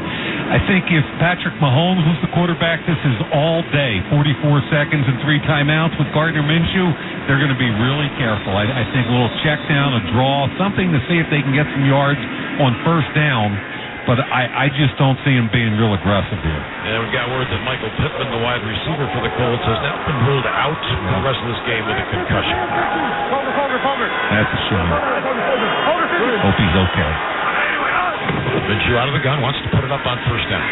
I think if Patrick Mahomes was the quarterback, this is all day. 44 seconds and 3 timeouts with Gardner Minshew. They're going to be really careful. I think a little check down, a draw, something to see if they can get some yards on first down. But I just don't see him being real aggressive here. And we got word that Michael Pittman, the wide receiver for the Colts, has now been ruled out for the rest of this game with a concussion. That's a shame. Hope he's okay. Minshew out of the gun, wants to put it up on first down.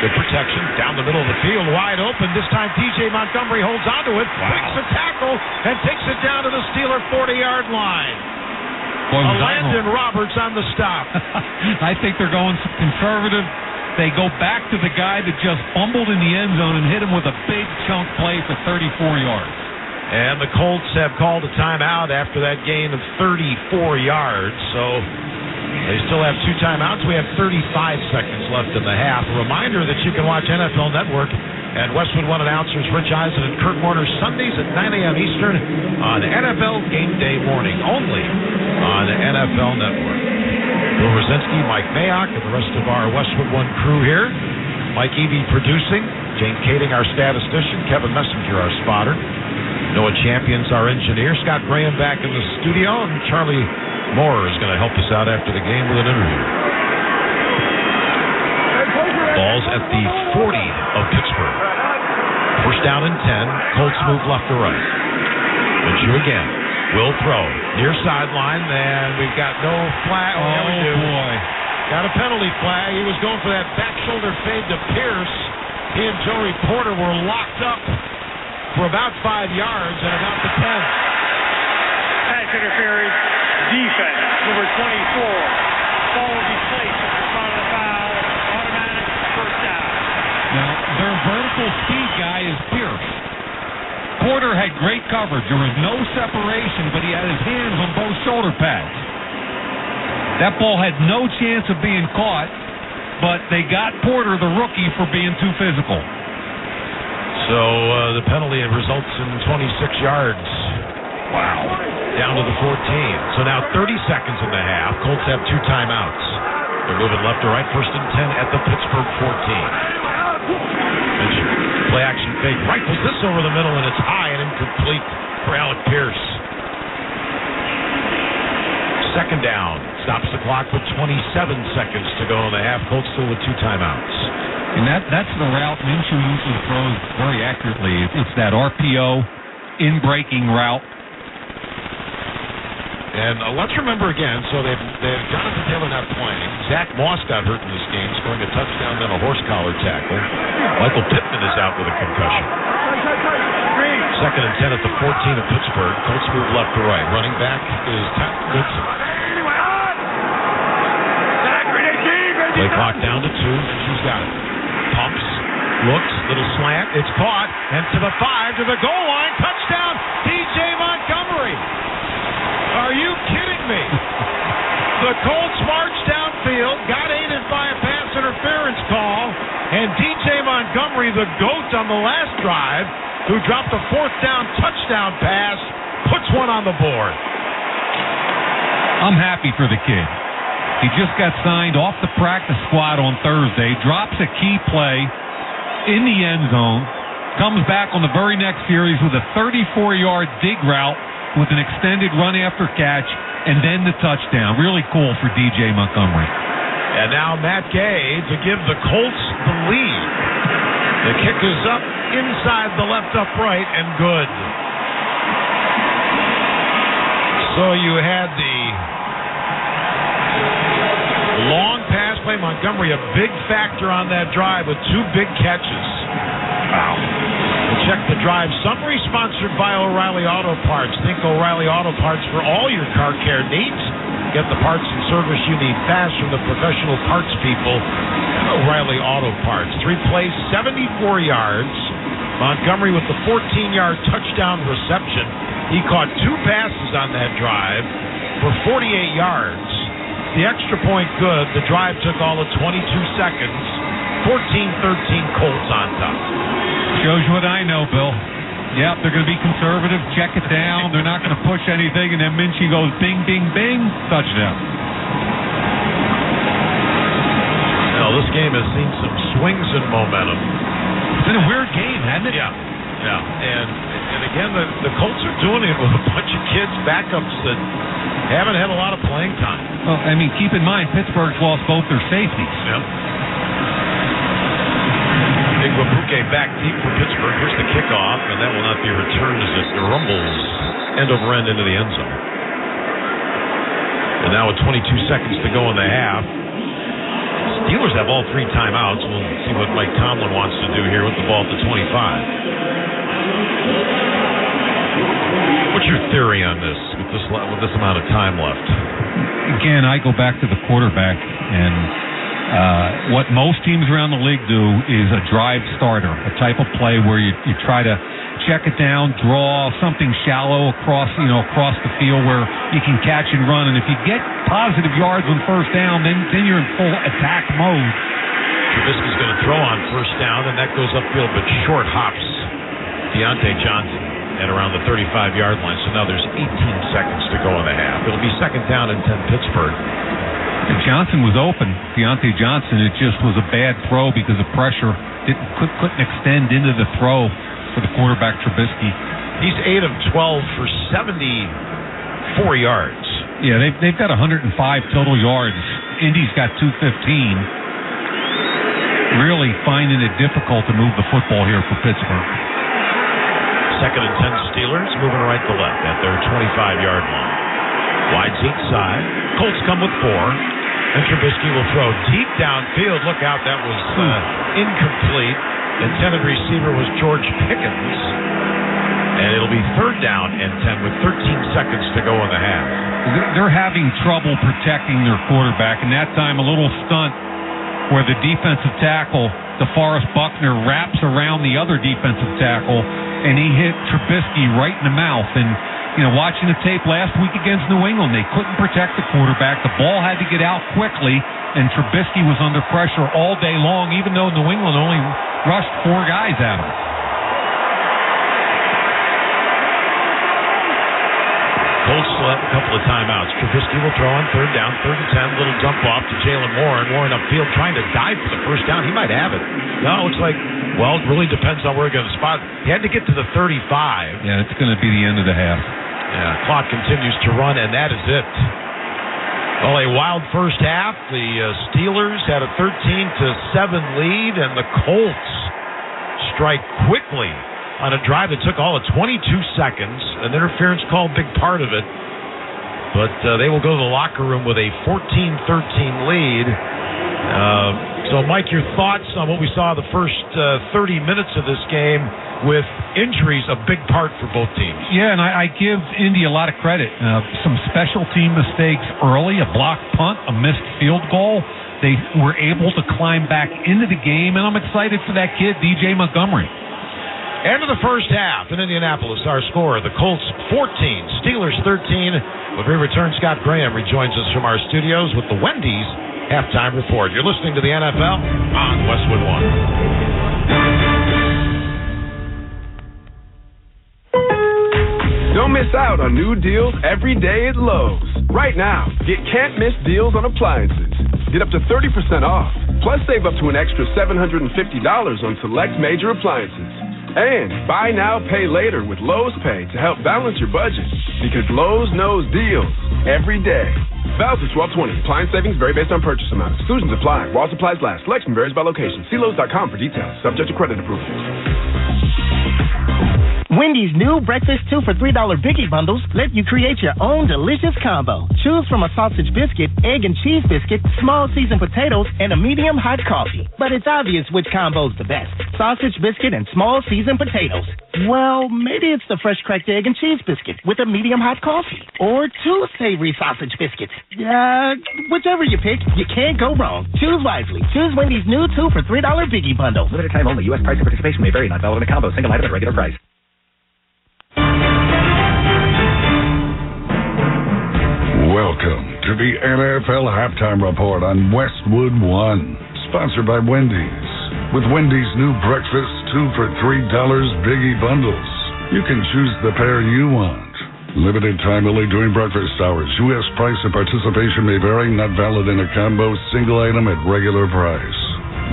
Good protection, down the middle of the field, wide open. This time DJ Montgomery holds onto it, breaks a tackle, and takes it down to the Steeler 40-yard line. Boy, Landon Roberts on the stop. I think they're going conservative. They go back to the guy that just fumbled in the end zone and hit him with a big chunk play for 34 yards. And the Colts have called a timeout after that gain of 34 yards. So they still have 2 timeouts. We have 35 seconds left in the half. A reminder that you can watch NFL Network and Westwood One announcers Rich Eisen and Kurt Warner Sundays at 9 a.m. Eastern on NFL Game Day morning, only on NFL Network. Bill Rosinski, Mike Mayock, and the rest of our Westwood One crew here. Mike Evie producing, Jane Kading, our statistician, Kevin Messenger, our spotter, Noah Champions, our engineer, Scott Graham back in the studio, and Charlie Moore is going to help us out after the game with an interview. Ball's at the 40 of Pittsburgh. First down and 10. Colts move left to right. Minshew again. Will throw. Near sideline, and we've got no flag. Oh, yeah, we do. Boy. Got a penalty flag. He was going for that back shoulder fade to Pierce. He and Joey Porter were locked up for about 5 yards and about the 10. Pass interference. Defense. Number 24. Ball will be placed at the front of the foul. Automatic first down. Now, their vertical speed guy is Pierce. Porter had great coverage. There was no separation, but he had his hands on both shoulder pads. That ball had no chance of being caught, but they got Porter, the rookie, for being too physical. So the penalty results in 26 yards. Wow. Down to the 14. So now 30 seconds in the half. Colts have 2 timeouts. They're moving left to right. First and 10 at the Pittsburgh 14. Play action fake. Rifles this over the middle, and it's high and incomplete for Alec Pierce. Second down. Stops the clock with 27 seconds to go in the half. Colts still with 2 timeouts. And that's the route Minshew usually throws very accurately. It's that RPO in-breaking route. And let's remember again, so they've Jonathan Taylor not playing. Zach Moss got hurt in this game, scoring a touchdown, then a horse collar tackle. Michael Pittman is out with a concussion. Second and 10 at the 14 of Pittsburgh. Colts move left to right. Running back is Goodson. Play clock down to 2. She's got it. Pumps. Looks. Little slant. It's caught. And to the 5, to the goal line. Touchdown. DJ Montgomery. Are you kidding me? The Colts marched downfield, got aided by a pass interference call, and DJ Montgomery, the GOAT on the last drive, who dropped a 4th down touchdown pass, puts one on the board. I'm happy for the kid. He just got signed off the practice squad on Thursday, drops a key play in the end zone, comes back on the very next series with a 34-yard dig route with an extended run after catch, and then the touchdown. Really cool for DJ Montgomery. And now Matt Gay to give the Colts the lead. The kick is up inside the left upright and good. So you had the long pass by Montgomery, a big factor on that drive with 2 big catches. Wow. We'll check the drive summary, sponsored by O'Reilly Auto Parts. Think O'Reilly Auto Parts for all your car care needs. Get the parts and service you need fast from the professional parts people at O'Reilly Auto Parts. 3 plays, 74 yards. Montgomery with the 14-yard touchdown reception. He caught 2 passes on that drive for 48 yards. The extra point good. The drive took all of 22 seconds. 14-13 Colts on top. Shows you what I know, Bill. Yep, they're going to be conservative, check it down. They're not going to push anything, and then Minshew goes bing, bing, bing, touchdown. Well, this game has seen some swings and momentum. It's been a weird game, hasn't it? Yeah. And again, the Colts are doing it with a bunch of kids, backups that haven't had a lot of playing time. Well, I mean, keep in mind, Pittsburgh's lost both their safeties. Yep. Big Wabuke back deep for Pittsburgh. Here's the kickoff, and that will not be returned as it rumbles end over end into the end zone. And now with 22 seconds to go in the half, Steelers have all 3 timeouts. We'll see what Mike Tomlin wants to do here with the ball at the 25. What's your theory on this with this amount of time left? again, I go back to the quarterback, and what most teams around the league do is a drive starter, a type of play where you try to check it down, draw something shallow across the field where you can catch and run. And if you get positive yards on first down, then you're in full attack mode. Trubisky's going to throw on first down, and that goes upfield, but short hops Deontay Johnson at around the 35-yard line. So now there's 18 seconds to go in the half. It'll be second down and 10 Pittsburgh. And Johnson was open, Deontay Johnson. It just was a bad throw because of pressure. Couldn't extend into the throw for the quarterback, Trubisky. He's 8 of 12 for 74 yards. Yeah, they've got 105 total yards. Indy's got 215. Really finding it difficult to move the football here for Pittsburgh. Second and 10 Steelers, moving right to left at their 25-yard line. Wide seat side. Colts come with 4. And Trubisky will throw deep downfield. Look out, that was incomplete. Intended receiver was George Pickens. And it'll be third down and 10 with 13 seconds to go in the half. They're having trouble protecting their quarterback, and that time a little stunt where the defensive tackle, DeForest Buckner, wraps around the other defensive tackle, and he hit Trubisky right in the mouth. And, watching the tape last week against New England, they couldn't protect the quarterback. The ball had to get out quickly, and Trubisky was under pressure all day long, even though New England only rushed 4 guys at him. Colts still have a couple of timeouts. Trubisky will throw on third down, 3rd and 10. Little dump off to Jalen Warren. Warren upfield trying to dive for the first down. He might have it. No, it looks like, it really depends on where he's going to spot. He had to get to the 35. Yeah, it's going to be the end of the half. Yeah, clock continues to run, and that is it. Well, a wild first half. The Steelers had a 13-7 lead, and the Colts strike quickly on a drive that took all of 22 seconds. An interference call, big part of it. But they will go to the locker room with a 14-13 lead. So, Mike, your thoughts on what we saw the first 30 minutes of this game with injuries, a big part for both teams. Yeah, and I give Indy a lot of credit. Some special team mistakes early, a blocked punt, a missed field goal. They were able to climb back into the game, and I'm excited for that kid, DJ Montgomery. End of the first half in Indianapolis, our score, the Colts 14, Steelers 13. When we return, Scott Graham rejoins us from our studios with the Wendy's halftime report. You're listening to the NFL on Westwood One. Don't miss out on new deals every day at Lowe's. Right now, get can't-miss deals on appliances. Get up to 30% off. Plus, save up to an extra $750 on select major appliances. And buy now, pay later with Lowe's Pay to help balance your budget. Because Lowe's knows deals every day. Valid through 12/20. Appliance savings vary based on purchase amount. Exclusions apply. While supplies last. Selection varies by location. See Lowe's.com for details. Subject to credit approval. Wendy's new Breakfast 2 for $3 Biggie Bundles let you create your own delicious combo. Choose from a sausage biscuit, egg and cheese biscuit, small seasoned potatoes, and a medium hot coffee. But it's obvious which combo's the best. Sausage biscuit and small seasoned potatoes. Well, maybe it's the fresh cracked egg and cheese biscuit with a medium hot coffee. Or 2 savory sausage biscuits. Whichever you pick, you can't go wrong. Choose wisely. Choose Wendy's new 2 for $3 Biggie Bundle. Limited time only. U.S. price and participation may vary. Not valid in a combo. Single item at regular price. Welcome to the NFL Halftime Report on Westwood One, sponsored by Wendy's. With Wendy's new breakfast 2 for $3 Biggie Bundles, you can choose the pair you want. Limited time only during breakfast hours. U.S. price and participation may vary. Not valid in a combo. Single item at regular price.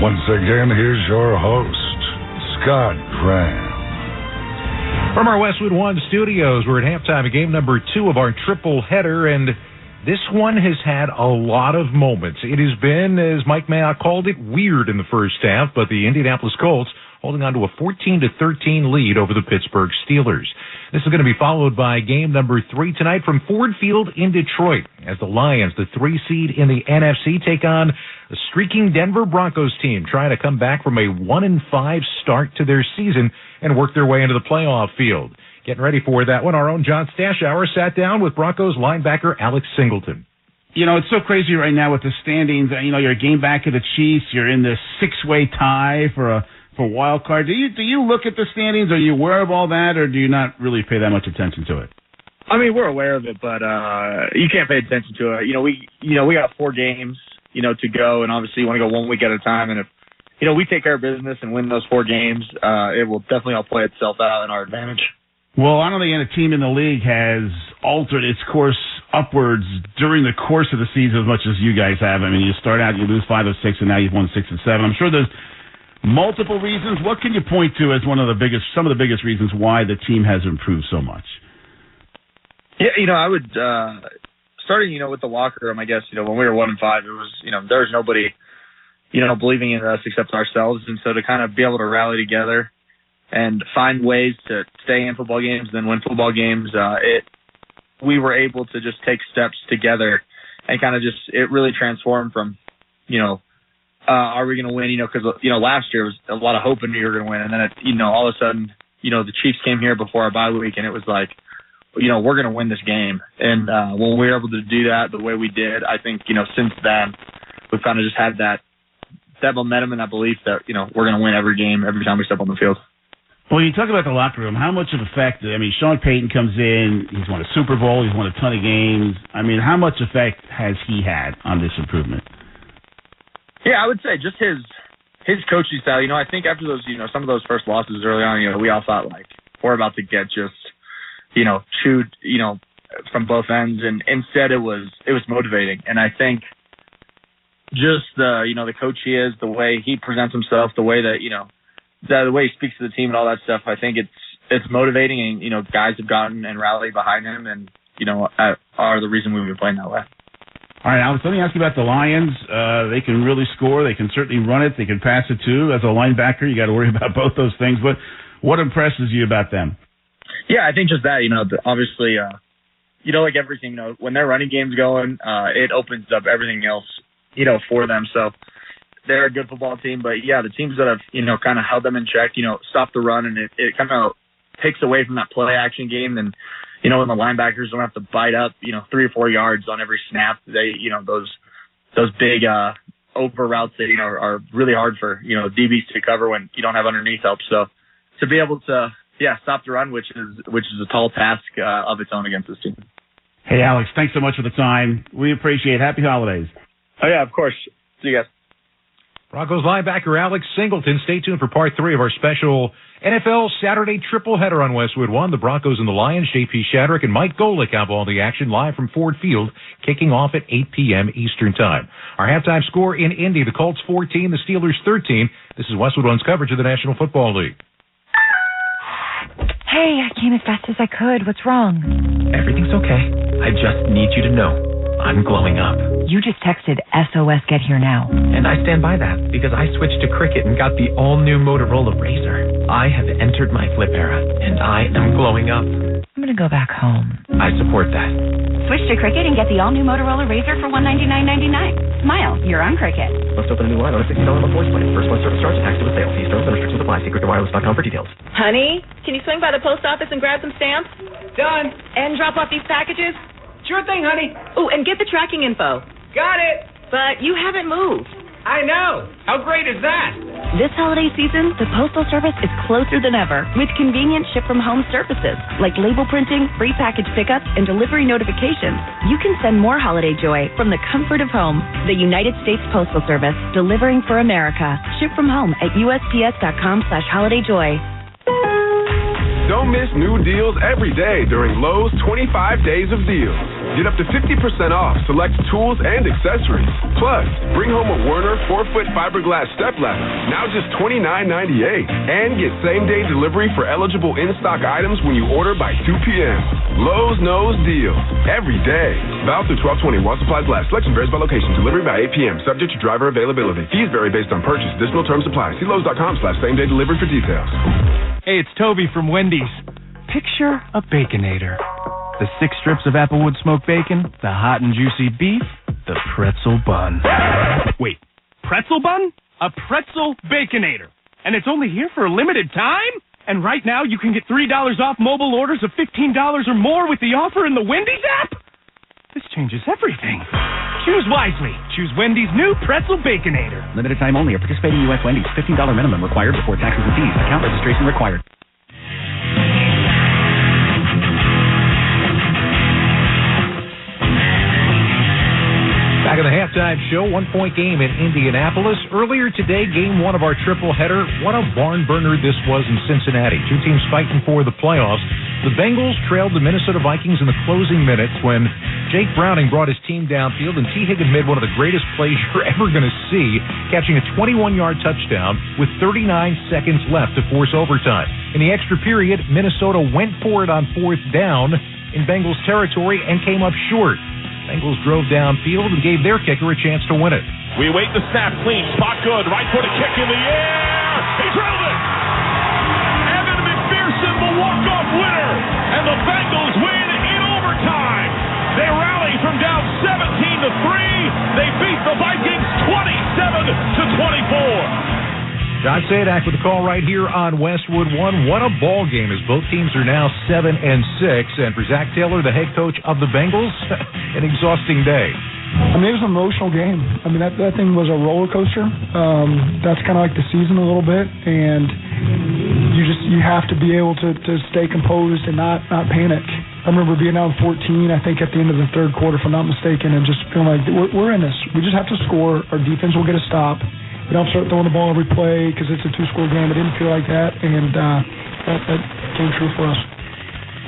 Once again, here's your host, Scott Graham. From our Westwood One studios, we're at halftime of game number 2 of our triple header, and this one has had a lot of moments. It has been, as Mike Mayock called it, weird in the first half, but the Indianapolis Colts holding on to a 14-13 lead over the Pittsburgh Steelers. This is going to be followed by game number 3 tonight from Ford Field in Detroit, as the Lions, the 3 seed in the NFC, take on a streaking Denver Broncos team trying to come back from a 1-5 start to their season and work their way into the playoff field. Getting ready for that one, our own John Stashower sat down with Broncos linebacker Alex Singleton. it's so crazy right now with the standings. You're a game back of the Chiefs. You're in this 6-way tie for wild card. Do you look at the standings? Are you aware of all that, or do you not really pay that much attention to it? I mean, we're aware of it, but you can't pay attention to it. We got 4 games, to go, and obviously you want to go 1 week at a time. And if we take care of business and win those 4 games, it will definitely all play itself out in our advantage. Well, I don't think any team in the league has altered its course upwards during the course of the season as much as you guys have. I mean, you start out, you lose 5 of 6, and now you've won 6 of 7. I'm sure there's multiple reasons. What can you point to as some of the biggest reasons why the team has improved so much? Yeah, I would starting, with the locker room. I guess when we were 1-5, it was there was nobody believing in us except ourselves, and so to kind of be able to rally together and find ways to stay in football games and then win football games, we were able to just take steps together and kind of it really transformed from are we going to win? Because last year was a lot of hoping you were going to win, and then all of a sudden the Chiefs came here before our bye week, and it was like, we're going to win this game. And when we were able to do that the way we did, I think, since then, we've kind of just had that momentum and that belief that, we're going to win every game, every time we step on the field. Well, you talk about the locker room. How much of effect, Sean Payton comes in, he's won a Super Bowl, he's won a ton of games. I mean, how much effect has he had on this improvement? Yeah, I would say just his coaching style. I think after those, some of those first losses early on, we all thought, like, we're about to get just chewed, from both ends, and instead it was motivating. And I think just the coach he is, the way he presents himself, the way that the way he speaks to the team and all that stuff, I think it's motivating, and guys have gotten and rallied behind him, and are the reason we've been playing that way. All right, Alex, let me ask you about the Lions. They can really score. They can certainly run it. They can pass it too. As a linebacker, you got to worry about both those things. But what impresses you about them? Yeah, I think just that, obviously, like everything, when their running game's going, it opens up everything else, for them. So they're a good football team. But, yeah, the teams that have, kind of held them in check, stopped the run, and it kind of takes away from that play-action game. And, when the linebackers don't have to bite up, 3 or 4 yards on every snap, they, those big over routes that, are really hard for, DBs to cover when you don't have underneath help. So to be able to, stop the run, which is a tall task of its own against this team. Hey, Alex, thanks so much for the time. We appreciate it. Happy holidays. Oh, yeah, of course. See you guys. Broncos linebacker Alex Singleton. Stay tuned for part 3 of our special NFL Saturday triple header on Westwood One. The Broncos and the Lions. J.P. Shadrick and Mike Golick have all the action live from Ford Field, kicking off at 8 p.m. Eastern Time. Our halftime score in Indy: the Colts 14, the Steelers 13. This is Westwood One's coverage of the National Football League. Hey, I came as fast as I could. What's wrong? Everything's okay. I just need you to know I'm glowing up. You just texted SOS Get Here Now. And I stand by that because I switched to Cricket and got the all-new Motorola Razr. I have entered my flip era, and I am glowing up. I'm going to go back home. I support that. Switch to Cricket and get the all-new Motorola Razr for $199.99. Smile, you're on Cricket. Must open a new line on a $60 month voice plan. First one service charge attached to the sale. Fees, terms, and restrictions apply. Secretwireless.com for details. Honey, can you swing by the post office and grab some stamps? Done. And drop off these packages? Sure thing, honey. Oh, and get the tracking info. Got it. But you haven't moved. I know. How great is that? This holiday season, the Postal Service is closer than ever with convenient ship-from-home services like label printing, free package pickup, and delivery notifications. You can send more holiday joy from the comfort of home. The United States Postal Service, delivering for America. Ship from home at USPS.com/holidayjoy. Don't miss new deals every day during Lowe's 25 Days of Deals. Get up to 50% off select tools and accessories. Plus, bring home a Werner 4-foot fiberglass step ladder, now just $29.98. And get same-day delivery for eligible in-stock items when you order by 2 p.m. Lowe's knows deals every day. Valid through 12/20 while supplies last. Selection varies by location. Delivery by 8 p.m. Subject to driver availability. Fees vary based on purchase. Additional terms apply. See Lowe's.com/same-day delivery for details. Hey, it's Toby from Wendy's. Picture a Baconator. The 6 strips of Applewood smoked bacon, the hot and juicy beef, the pretzel bun. Wait, pretzel bun? A pretzel Baconator. And it's only here for a limited time? And right now you can get $3 off mobile orders of $15 or more with the offer in the Wendy's app? This changes everything. Choose wisely. Choose Wendy's new Pretzel Baconator. Limited time only at participating U.S. Wendy's. $15 minimum required before taxes and fees. Account registration required. Back in the halftime show, 1-point game in Indianapolis. Earlier today, game one of our triple header. What a barn burner this was in Cincinnati. Two teams fighting for the playoffs. The Bengals trailed the Minnesota Vikings in the closing minutes when Jake Browning brought his team downfield, and T. Higgins made one of the greatest plays you're ever going to see, catching a 21-yard touchdown with 39 seconds left to force overtime. In the extra period, Minnesota went for it on fourth down in Bengals territory and came up short. Bengals drove downfield and gave their kicker a chance to win it. We wait the snap, clean, spot good, right-footed kick in the air. He drilled it! Evan McPherson, the walk-off winner, and the Bengals win in overtime. They rally from down 17-3. They beat the Vikings 27-24. John Sadak with the call right here on Westwood One. What a ball game, as both teams are now 7-6. And for Zach Taylor, the head coach of the Bengals, an exhausting day. I mean, it was an emotional game. I mean, that thing was a roller coaster. That's kind of like the season a little bit, and you have to be able to stay composed and not panic. I remember being down 14, I think, at the end of the third quarter, if I'm not mistaken, and just feeling like we're in this. We just have to score. Our defense will get a stop. We don't start throwing the ball every play because it's a two-score game. It didn't feel like that, and that came true for us.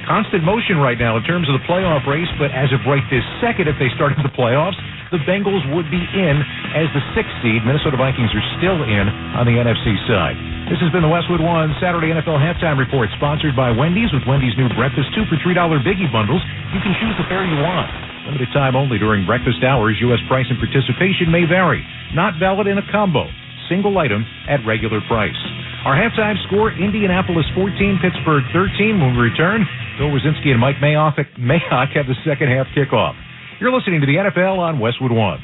Constant motion right now in terms of the playoff race, but as of right this second, if they started the playoffs, the Bengals would be in as the 6th seed. Minnesota Vikings are still in on the NFC side. This has been the Westwood One Saturday NFL Halftime Report, sponsored by Wendy's. With Wendy's new breakfast 2 for $3 Biggie Bundles, you can choose the fare you want. Limited time only during breakfast hours. U.S. price and participation may vary. Not valid in a combo. Single item at regular price. Our halftime score, Indianapolis 14, Pittsburgh 13. When we return, Bill Rosinski and Mike Mayock have the second half kickoff. You're listening to the NFL on Westwood One.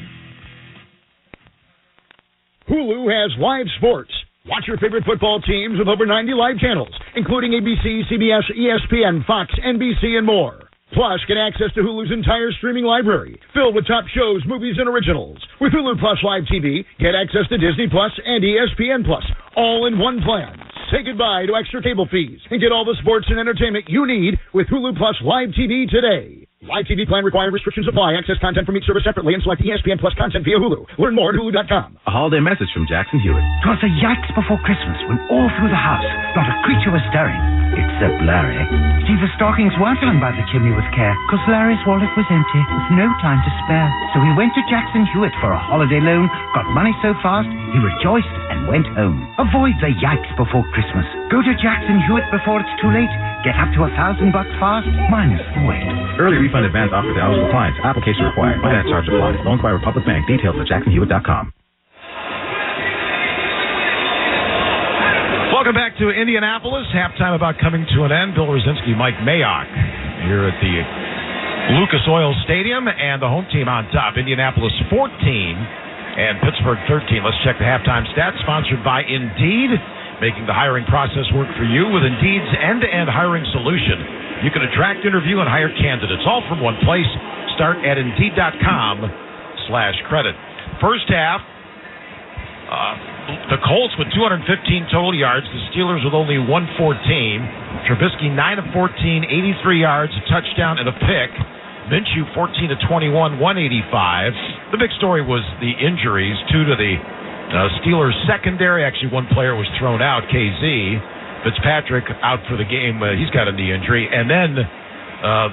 Hulu has live sports. Watch your favorite football teams with over 90 live channels, including ABC, CBS, ESPN, Fox, NBC, and more. Plus, get access to Hulu's entire streaming library, filled with top shows, movies, and originals. With Hulu Plus Live TV, get access to Disney Plus and ESPN Plus, all in one plan. Say goodbye to extra cable fees and get all the sports and entertainment you need with Hulu Plus Live TV today. Live TV plan required, restrictions apply. Access content from each service separately and select ESPN Plus content via Hulu. Learn more at Hulu.com. A holiday message from Jackson Hewitt. 'Twas the yikes before Christmas when all through the house not a creature was stirring, except Larry. See, the stockings weren't hung by the chimney with care, 'cause Larry's wallet was empty with no time to spare. So he went to Jackson Hewitt for a holiday loan, got money so fast he rejoiced and went home. Avoid the yikes before Christmas. Go to Jackson Hewitt before it's too late. Get up to $1,000 fast, minus the wait. Early refund advance offer to eligible clients. Application required. Finance charge applies. Loans by Republic Bank. Details at jacksonhewitt.com. Welcome back to Indianapolis. Halftime about coming to an end. Bill Rosinski, Mike Mayock here at the Lucas Oil Stadium, and the home team on top. Indianapolis 14 and Pittsburgh 13. Let's check the halftime stats, sponsored by Indeed, making the hiring process work for you with Indeed's end-to-end hiring solution. You can attract, interview, and hire candidates all from one place. Start at Indeed.com/credit. First half, the Colts with 215 total yards. The Steelers with only 114. Trubisky 9 of 14, 83 yards, a touchdown, and a pick. Minshew 14 of 21, 185. The big story was the injuries. 2 to the Steelers secondary. Actually, one player was thrown out, KZ. Fitzpatrick out for the game. He's got a knee injury. And then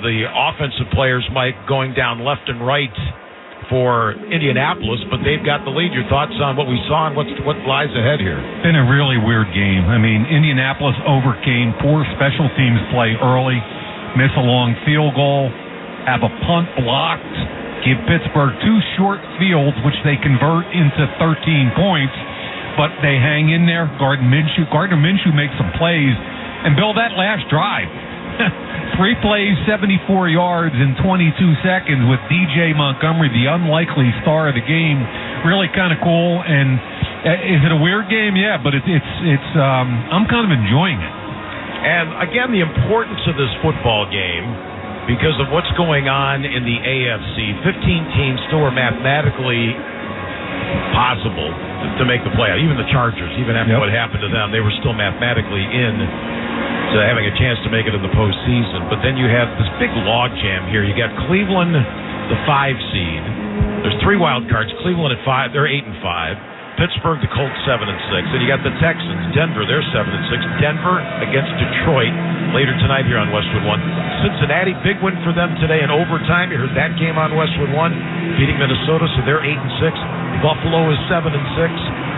the offensive players, Mike, going down left and right for Indianapolis, but they've got the lead. Your thoughts on what we saw and what lies ahead here? Been a really weird game. I mean, Indianapolis overcame poor special teams play early, miss a long field goal, have a punt blocked, give Pittsburgh 2 short fields, which they convert into 13 points, but they hang in there. Gardner Minshew makes some plays, and Bill, that last drive, 3 plays, 74 yards in 22 seconds with DJ Montgomery, the unlikely star of the game. Really kind of cool. And is it a weird game? Yeah, but it's I'm kind of enjoying it. And again, the importance of this football game because of what's going on in the AFC. 15 teams still are mathematically possible to make the playoff. Even the Chargers, even after what happened to them, they were still mathematically in to having a chance to make it in the postseason. But then you have this big logjam here. You got Cleveland, the 5 seed. There's 3 wild cards. Cleveland at 5, they're 8-5. Pittsburgh, the Colts 7-6. Then you got the Texans, Denver, they're 7-6. Denver against Detroit later tonight here on Westwood One. Cincinnati, big win for them today in overtime. You heard that game on Westwood One, beating Minnesota, so they're 8-6. Buffalo is 7-6.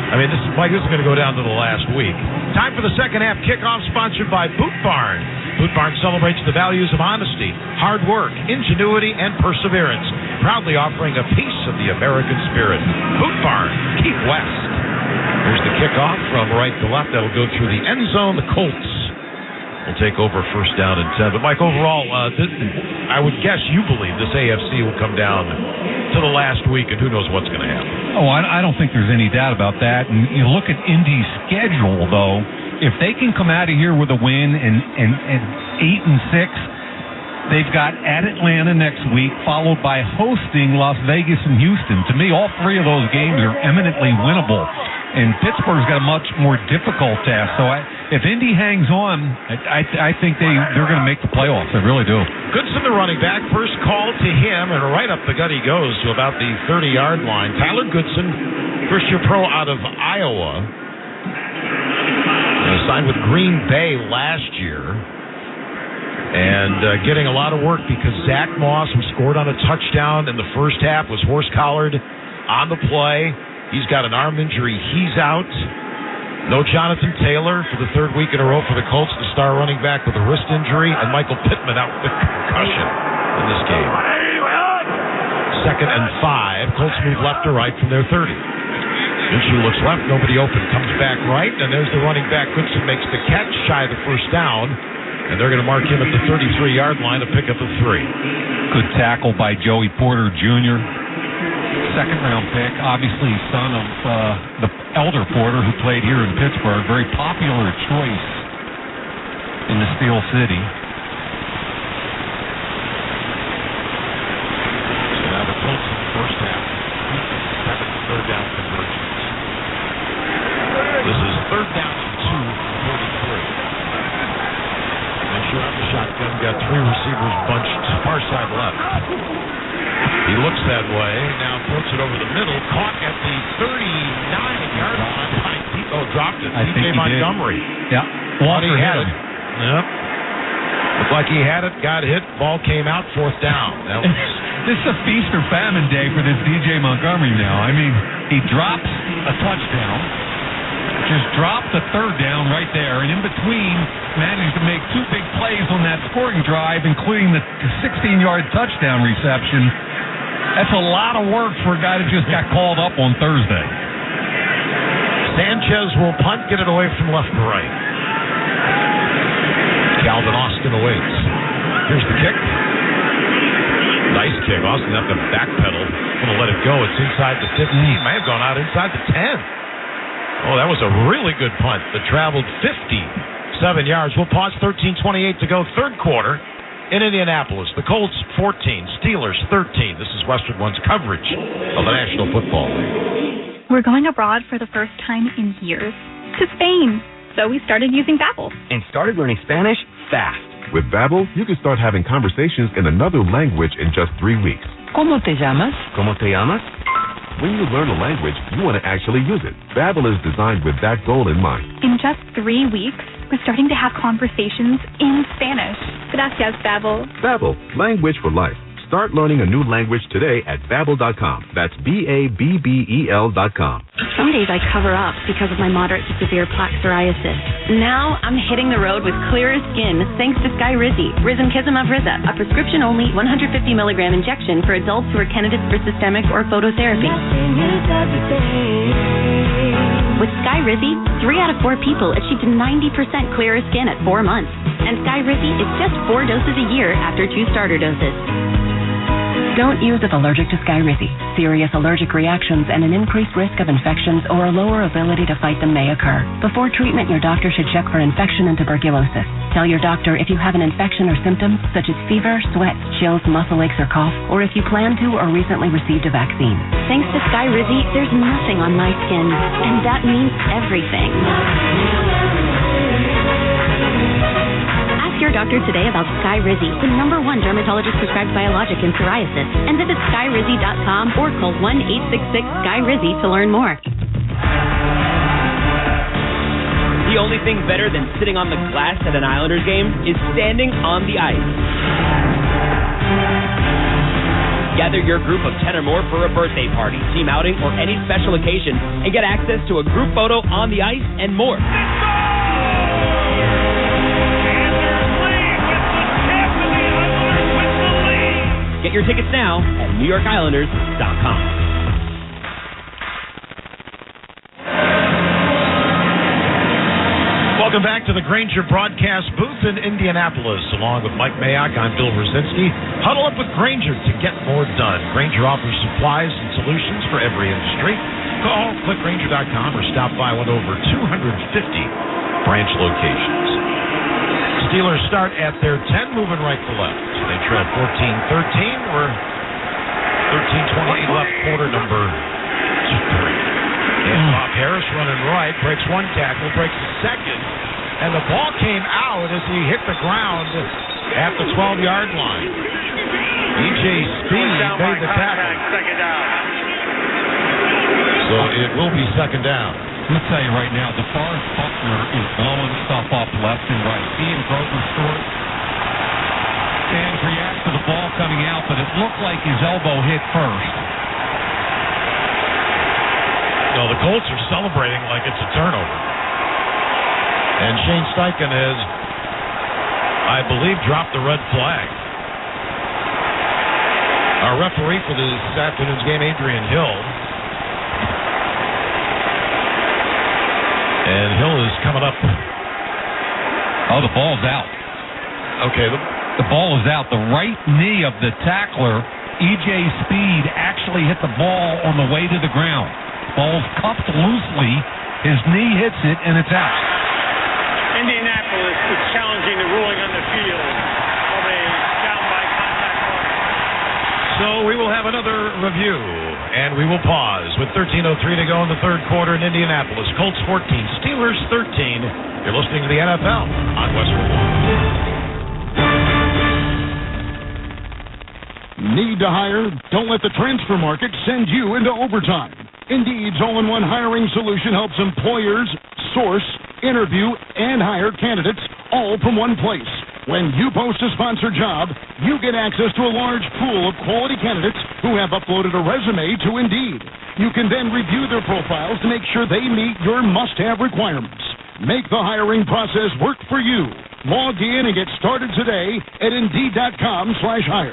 I mean, this is going to go down to the last week. Time for the second half kickoff, sponsored by Boot Barn. Boot Barn celebrates the values of honesty, hard work, ingenuity, and perseverance, proudly offering a piece of the American spirit. Boot Barn, Keith West. Here's the kickoff from right to left. That'll go through the end zone. The Colts will take over first down and 10. But, Mike, overall, I would guess you believe this AFC will come down to the last week, and who knows what's going to happen. Oh, I don't think there's any doubt about that. And you look at Indy's schedule, though, if they can come out of here with a win and 8-6, they've got at Atlanta next week, followed by hosting Las Vegas and Houston. To me, all 3 of those games are eminently winnable. And Pittsburgh's got a much more difficult task. So if Indy hangs on, I think they're going to make the playoffs. I really do. Goodson, the running back, first call to him, and right up the gut he goes to about the 30-yard line. Tyler Goodson, first-year pro out of Iowa. Signed with Green Bay last year. And getting a lot of work because Zach Moss, who scored on a touchdown in the first half, was horse-collared on the play. He's got an arm injury. He's out. No Jonathan Taylor for the 3rd week in a row for the Colts, the star running back with a wrist injury, and Michael Pittman out with a concussion in this game. 2nd and 5. Colts move left to right from their 30. Minshew looks left, nobody open. Comes back right, and there's the running back. Goodson makes the catch, shy of the first down, and they're going to mark him at the 33-yard line to pick up the 3. Good tackle by Joey Porter Jr., second-round pick, obviously son of the elder Porter, who played here in Pittsburgh. Very popular choice in the Steel City. So now the Colts in the first half. 3rd down conversions. This is 3rd down and 2, 33. And sure, the shotgun got 3 receivers bunched far side left. He looks that way, now floats it over the middle, caught at the 39-yard line by dropped it. DJ Montgomery. Yeah. Thought he had it. Yep. Looked like he had it, got hit, ball came out, 4th down. This is a feast or famine day for this DJ Montgomery now. I mean, he drops a touchdown, just dropped the 3rd down right there, and in between managed to make 2 big plays on that scoring drive, including the 16-yard touchdown reception. That's a lot of work for a guy that just got called up on Thursday. Sanchez will punt, get it away from left to right. Calvin Austin awaits. Here's the kick. Nice kick. Austin have to backpedal. Going to let it go. It's inside the 15. May have gone out inside the 10. Oh, that was a really good punt that traveled 57 yards. We'll pause. 13:28 to go. 3rd quarter in Indianapolis. The Colts 14, Steelers 13. This is Westwood One's coverage of the National Football League. We're going abroad for the first time in years to Spain. So we started using Babbel. And started learning Spanish fast. With Babbel, you can start having conversations in another language in just 3 weeks. ¿Cómo te llamas? ¿Cómo te llamas? When you learn a language, you want to actually use it. Babbel is designed with that goal in mind. In just 3 weeks, we're starting to have conversations in Spanish. Gracias, Babbel. Babbel, language for life. Start learning a new language today at Babbel.com. That's BABBEL.com. Some days I cover up because of my moderate to severe plaque psoriasis. Now I'm hitting the road with clearer skin thanks to Sky Rizzi, Risankizumab Rizza, a prescription-only 150 milligram injection for adults who are candidates for systemic or phototherapy. With Sky Rizzi, 3 out of 4 people achieved 90% clearer skin at 4 months. And Sky Rizzi is just 4 doses a year after 2 starter doses. Don't use if allergic to Skyrizi. Serious allergic reactions and an increased risk of infections or a lower ability to fight them may occur. Before treatment, your doctor should check for infection and tuberculosis. Tell your doctor if you have an infection or symptoms such as fever, sweat, chills, muscle aches, or cough, or if you plan to or recently received a vaccine. Thanks to Skyrizi, there's nothing on my skin, and that means everything. Ask your doctor today about Skyrizi, the #1 dermatologist-prescribed biologic in psoriasis, and visit skyrizi.com or call 1-866-SKY-RIZZI to learn more. The only thing better than sitting on the glass at an Islanders game is standing on the ice. Gather your group of 10 or more for a birthday party, team outing, or any special occasion, and get access to a group photo on the ice and more. Get your tickets now at NewYorkIslanders.com. Welcome back to the Grainger broadcast booth in Indianapolis. Along with Mike Mayock, I'm Bill Brzezinski. Huddle up with Grainger to get more done. Grainger offers supplies and solutions for every industry. Call clickgrainger.com or stop by one over 250 branch locations. Steelers start at their 10, moving right to left. They trail 14-13. We're 13:28 left, quarter number 3. And Bob Harris running right, breaks one tackle, breaks the second, and the ball came out as he hit the ground at the 12-yard line. E.J. Speed made the tackle. Second down. So it will be second down. Let me tell you right now, DeForest Buckner is blowing stuff up left and right. He and Grover Stewart stands react to the ball coming out, but it looked like his elbow hit first. No, the Colts are celebrating like it's a turnover. And Shane Steichen has, I believe, dropped the red flag. Our referee for this afternoon's game, Adrian Hill. And Hill is coming up. Oh, the ball's out. Okay. The ball is out. The right knee of the tackler, E.J. Speed, actually hit the ball on the way to the ground. Ball's cupped loosely. His knee hits it, and it's out. Indianapolis is challenging the ruling on the field of a down by contact run. So we will have another review, and we will pause with 13:03 to go in the third quarter in Indianapolis. Colts 14, Steelers 13. You're listening to the NFL on Westwood One. Need to hire? Don't let the transfer market send you into overtime. Indeed's all-in-one hiring solution helps employers source, interview, and hire candidates all from one place. When you post a sponsored job, you get access to a large pool of quality candidates who have uploaded a resume to Indeed. You can then review their profiles to make sure they meet your must-have requirements. Make the hiring process work for you. Log in and get started today at Indeed.com/hire.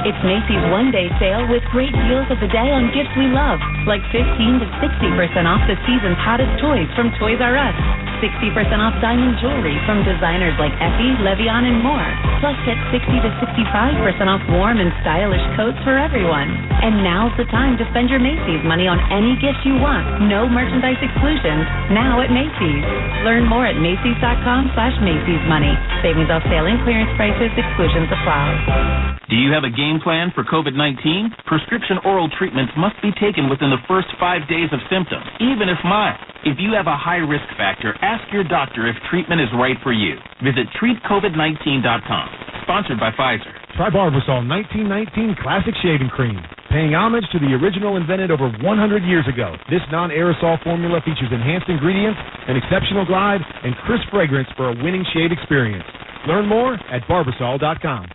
It's Macy's one-day sale with great deals of the day on gifts we love, like 15 to 60% off the season's hottest toys from Toys R Us, 60% off diamond jewelry from designers like Effie, Le'Veon, and more. Plus, get 60 to 65% off warm and stylish coats for everyone. And now's the time to spend your Macy's money on any gift you want. No merchandise exclusions. Now at Macy's. Learn more at Macy's.com/Macy's Money. Savings off sale and clearance prices. Exclusions apply. Do you have a game plan for COVID-19? Prescription oral treatments must be taken within the first 5 days of symptoms, even if mild. If you have a high risk factor, ask your doctor if treatment is right for you. Visit treatcovid19.com. Sponsored by Pfizer. Try Barbasol 1919 Classic Shaving Cream. Paying homage to the original invented over 100 years ago. This non-aerosol formula features enhanced ingredients, an exceptional glide, and crisp fragrance for a winning shave experience. Learn more at Barbasol.com.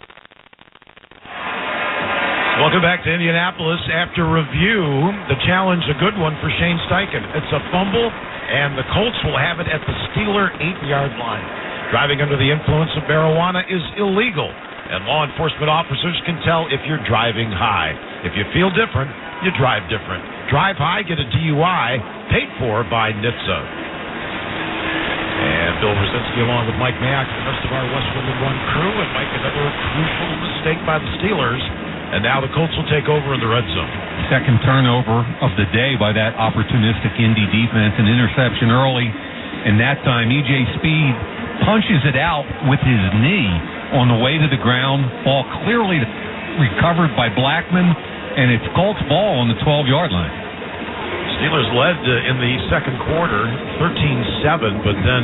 Welcome back to Indianapolis. After review, the challenge, a good one for Shane Steichen. It's a fumble, and the Colts will have it at the Steeler 8-yard line. Driving under the influence of marijuana is illegal, and law enforcement officers can tell if you're driving high. If you feel different, you drive different. Drive high, get a DUI, paid for by NHTSA. And Bill Brzezinski along with Mike Mayock and the rest of our Westwood One crew. And Mike, another crucial mistake by the Steelers. And now the Colts will take over in the red zone. Second turnover of the day by that opportunistic Indy defense. An interception early, and that time E.J. Speed punches it out with his knee on the way to the ground. Ball clearly recovered by Blackman, and it's Colts ball on the 12-yard line. Steelers led in the second quarter, 13-7, but then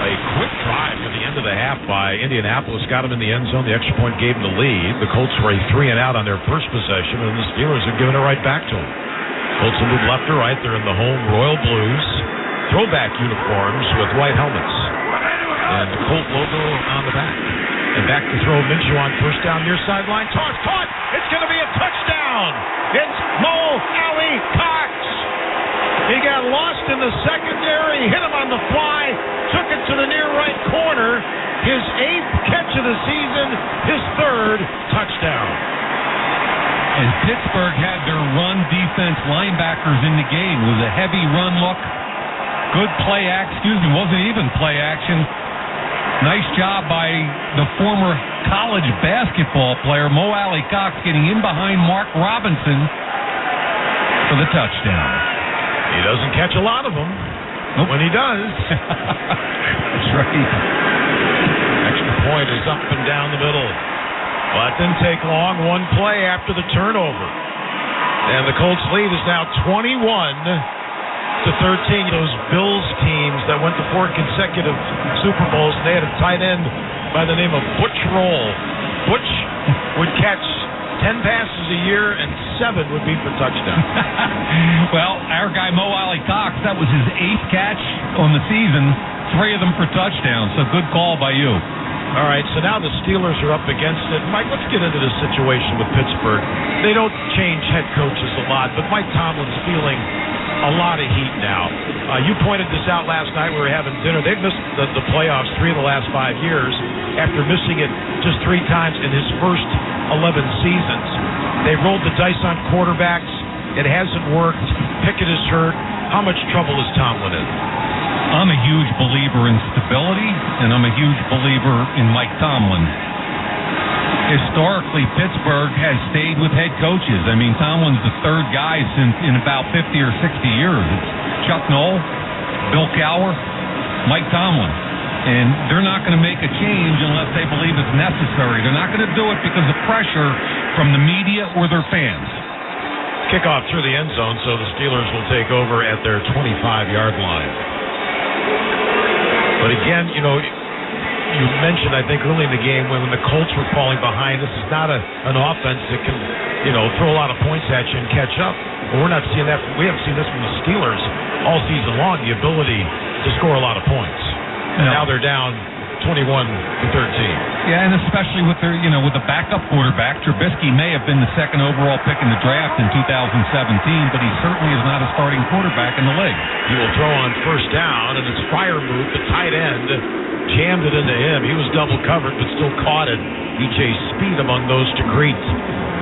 a quick drive to the end of the half by Indianapolis got them in the end zone. The extra point gave them the lead. The Colts were a 3-and-out on their first possession, and the Steelers have given it right back to them. Colts will move left to right. They're in the home royal blues, throwback uniforms with white helmets, and the Colt logo on the back. And back to throw Minshew on first down near sideline. Toss caught. It's going to be a touchdown. It's Mo Alley Cox. He got lost in the secondary, hit him on the fly, took it to the near right corner. His 8th catch of the season, his 3rd touchdown. And Pittsburgh had their run defense linebackers in the game. It was a heavy run look. Good play action. Wasn't even play action. Nice job by the former college basketball player, Mo Alley Cox, getting in behind Mark Robinson for the touchdown. He doesn't catch a lot of them. Nope. When he does. That's right. Extra point is up and down the middle. Well, it didn't take long. One play after the turnover. And the Colts lead is now 21-13. Those Bills teams that went to 4 consecutive Super Bowls, they had a tight end by the name of Butch Roll. Butch would catch 10 passes a year, and 7 would be for touchdowns. Well, our guy Mo Alley Cox, that was his 8th catch on the season, 3 of them for touchdowns, so good call by you. All right, so now the Steelers are up against it. Mike, let's get into this situation with Pittsburgh. They don't change head coaches a lot, but Mike Tomlin's feeling a lot of heat now. You pointed this out last night. We were having dinner. They've missed the playoffs 3 of the last 5 years after missing it just 3 times in his first 11 seasons. They rolled the dice on quarterbacks. It hasn't worked. Pickett is hurt. How much trouble is Tomlin in? I'm a huge believer in stability, and I'm a huge believer in Mike Tomlin. Historically, Pittsburgh has stayed with head coaches. I mean, Tomlin's the 3rd guy since in about 50 or 60 years. It's Chuck Noll, Bill Cowher, Mike Tomlin. And they're not going to make a change unless they believe it's necessary. They're not going to do it because of pressure from the media or their fans. Kickoff through the end zone, so the Steelers will take over at their 25-yard line. But again, you mentioned, I think, early in the game when the Colts were falling behind, this is not an offense that can, throw a lot of points at you and catch up. But we're not seeing that. We haven't seen this from the Steelers all season long, the ability to score a lot of points. And now they're down 21-13. Yeah, and especially with their, with the backup quarterback, Trubisky may have been the 2nd overall pick in the draft in 2017, but he certainly is not a starting quarterback in the league. He will throw on first down, and it's Freiermuth, the tight end, jammed it into him. He was double covered, but still caught it. E.J. Speed among those to greet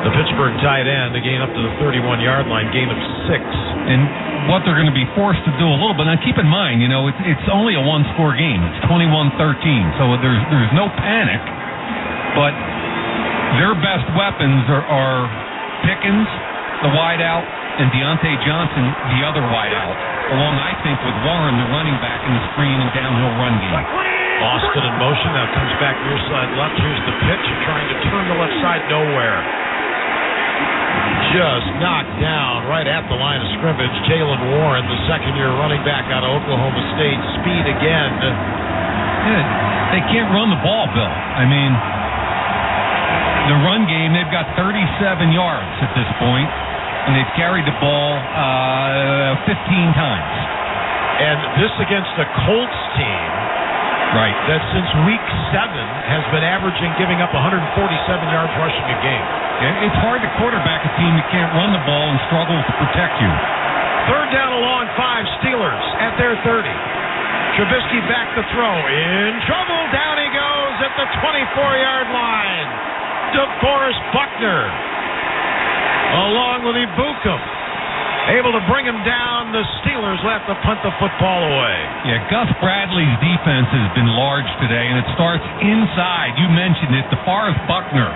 the Pittsburgh tight end. They gain up to the 31-yard line, gain of 6. And what they're going to be forced to do a little bit. Now, keep in mind, it's only a 1-score game. It's 21-13, so there's no panic. But their best weapons are Pickens, the wideout, and Deontay Johnson, the other wideout, along, I think, with Warren, the running back in the screen and downhill run game. Austin in motion, now comes back near side left. Here's the pitch, trying to turn the left side, nowhere. Just knocked down right at the line of scrimmage. Jaylen Warren, the 2nd-year running back out of Oklahoma State. Speed again. Yeah, they can't run the ball, Bill. I mean, the run game, they've got 37 yards at this point, and they've carried the ball 15 times. And this against the Colts team, right, that since week 7 has been averaging giving up 147 yards rushing a game. It's hard to quarterback a team that can't run the ball and struggles to protect you. 3rd down along 5, Steelers at their 30. Trubisky back to throw. In trouble. Down he goes at the 24-yard line. DeForest Buckner along with Ibukum. Able to bring him down. The Steelers will have to punt the football away. Yeah, Gus Bradley's defense has been large today, and it starts inside. You mentioned it, DeForest Buckner.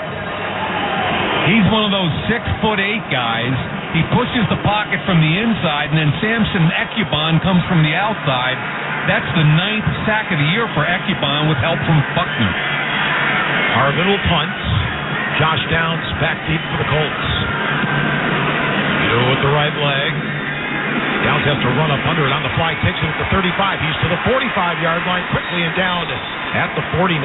He's one of those 6'8" guys. He pushes the pocket from the inside, and then Samson Ekubon comes from the outside. That's the 9th sack of the year for Ekubon with help from Buckner. Harvin will punt. Josh Downs back deep for the Colts. With the right leg. Downs has to run up under it on the fly. Takes it at the 35. He's to the 45-yard line quickly and down at the 49.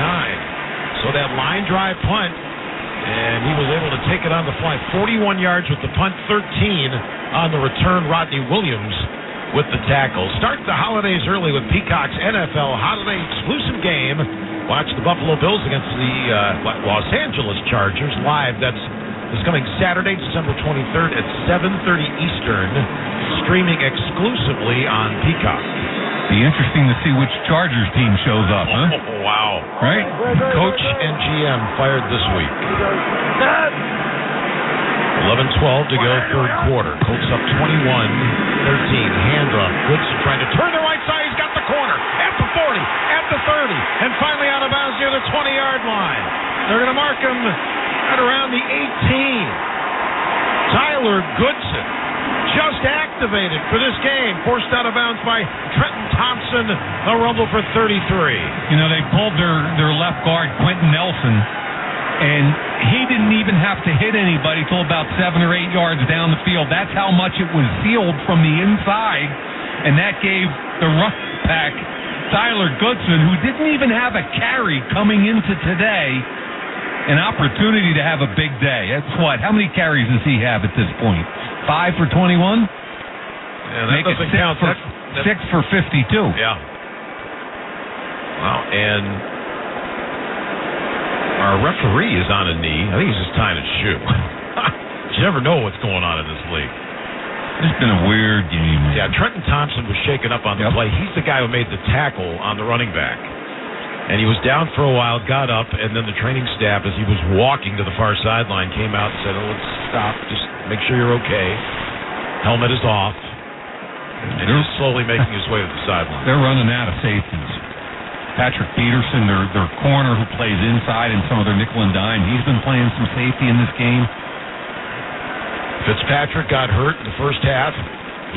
So that line drive punt, and he was able to take it on the fly. 41 yards with the punt, 13 on the return. Rodney Williams with the tackle. Start the holidays early with Peacock's NFL Holiday Exclusive Game. Watch the Buffalo Bills against the Los Angeles Chargers live. That's this coming Saturday, December 23rd at 7:30 Eastern, streaming exclusively on Peacock. Be interesting to see which Chargers team shows up, huh? Oh, wow. Right? Coach and GM fired this week. 11-12 to go, third quarter. Colts up 21-13. Handoff. Goodson trying to turn the right side. He's got the corner at the 40, at the 30, and finally out of bounds near the 20-yard line. They're going to mark him at around the 18. Tyler Goodson, just activated for this game, forced out of bounds by Trenton Thompson. A rumble for 33. You know, they pulled their left guard, Quentin Nelson, and he didn't even have to hit anybody till about 7 or 8 yards down the field. That's how much it was sealed from the inside, and that gave the running back, Tyler Goodson, who didn't even have a carry coming into today, an opportunity to have a big day. That's what? How many carries does he have at this point? 5 for 21? Yeah, that Make doesn't it 6 count. For, 6 for 52. Yeah. Wow, and our referee is on a knee. I think he's just tying his shoe. You never know what's going on in this league. It's been a weird game. Yeah, Trenton Thompson was shaken up on the play. He's the guy who made the tackle on the running back. And he was down for a while, got up, and then the training staff, as he was walking to the far sideline, came out and said, "Oh, let's stop. Just make sure you're okay. Helmet is off." And he's slowly making his way to the sideline. They're running out of safeties. Patrick Peterson, their corner who plays inside in some of their nickel and dime, he's been playing some safety in this game. Fitzpatrick got hurt in the first half.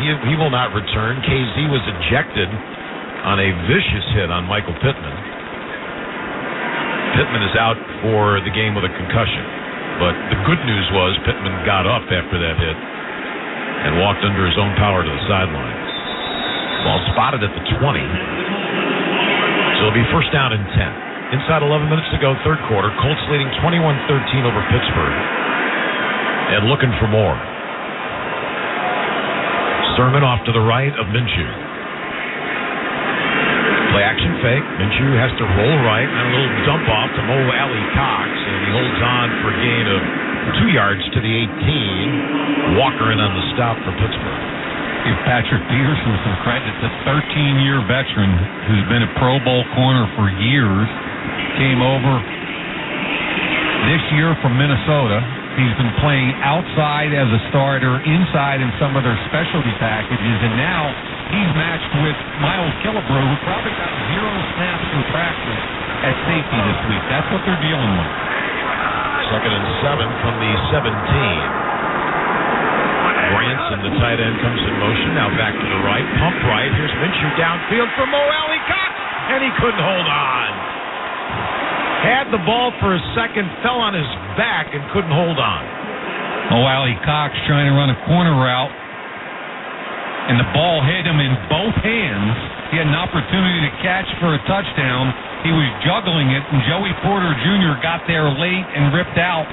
He will not return. KZ was ejected on a vicious hit on Michael Pittman. Pittman is out for the game with a concussion. But the good news was Pittman got up after that hit and walked under his own power to the sideline. Ball spotted at the 20. So it'll be first down and 10. Inside 11 minutes to go, third quarter. Colts leading 21-13 over Pittsburgh. And looking for more. Sermon off to the right of Minshew. Play action fake. Minshew has to roll right and a little dump off to Mo Alley Cox, and he holds on for a gain of 2 yards to the 18. Walker in on the stop for Pittsburgh. Give Patrick Peterson some credit. The 13-year veteran who's been a Pro Bowl corner for years came over this year from Minnesota. He's been playing outside as a starter, inside in some of their specialty packages, and now he's matched with Miles Killebrew, who probably got 0 snaps in practice at safety this week. That's what they're dealing with. Second and 7 from the 17. Branson, the tight end, comes in motion. Now back to the right. Pump right. Here's Minshew downfield for Mo Alley Cox, and he couldn't hold on. Had the ball for a second, fell on his back, and couldn't hold on. Mo Alley Cox trying to run a corner route, and the ball hit him in both hands. He had an opportunity to catch for a touchdown. He was juggling it, and Joey Porter Jr. got there late and ripped out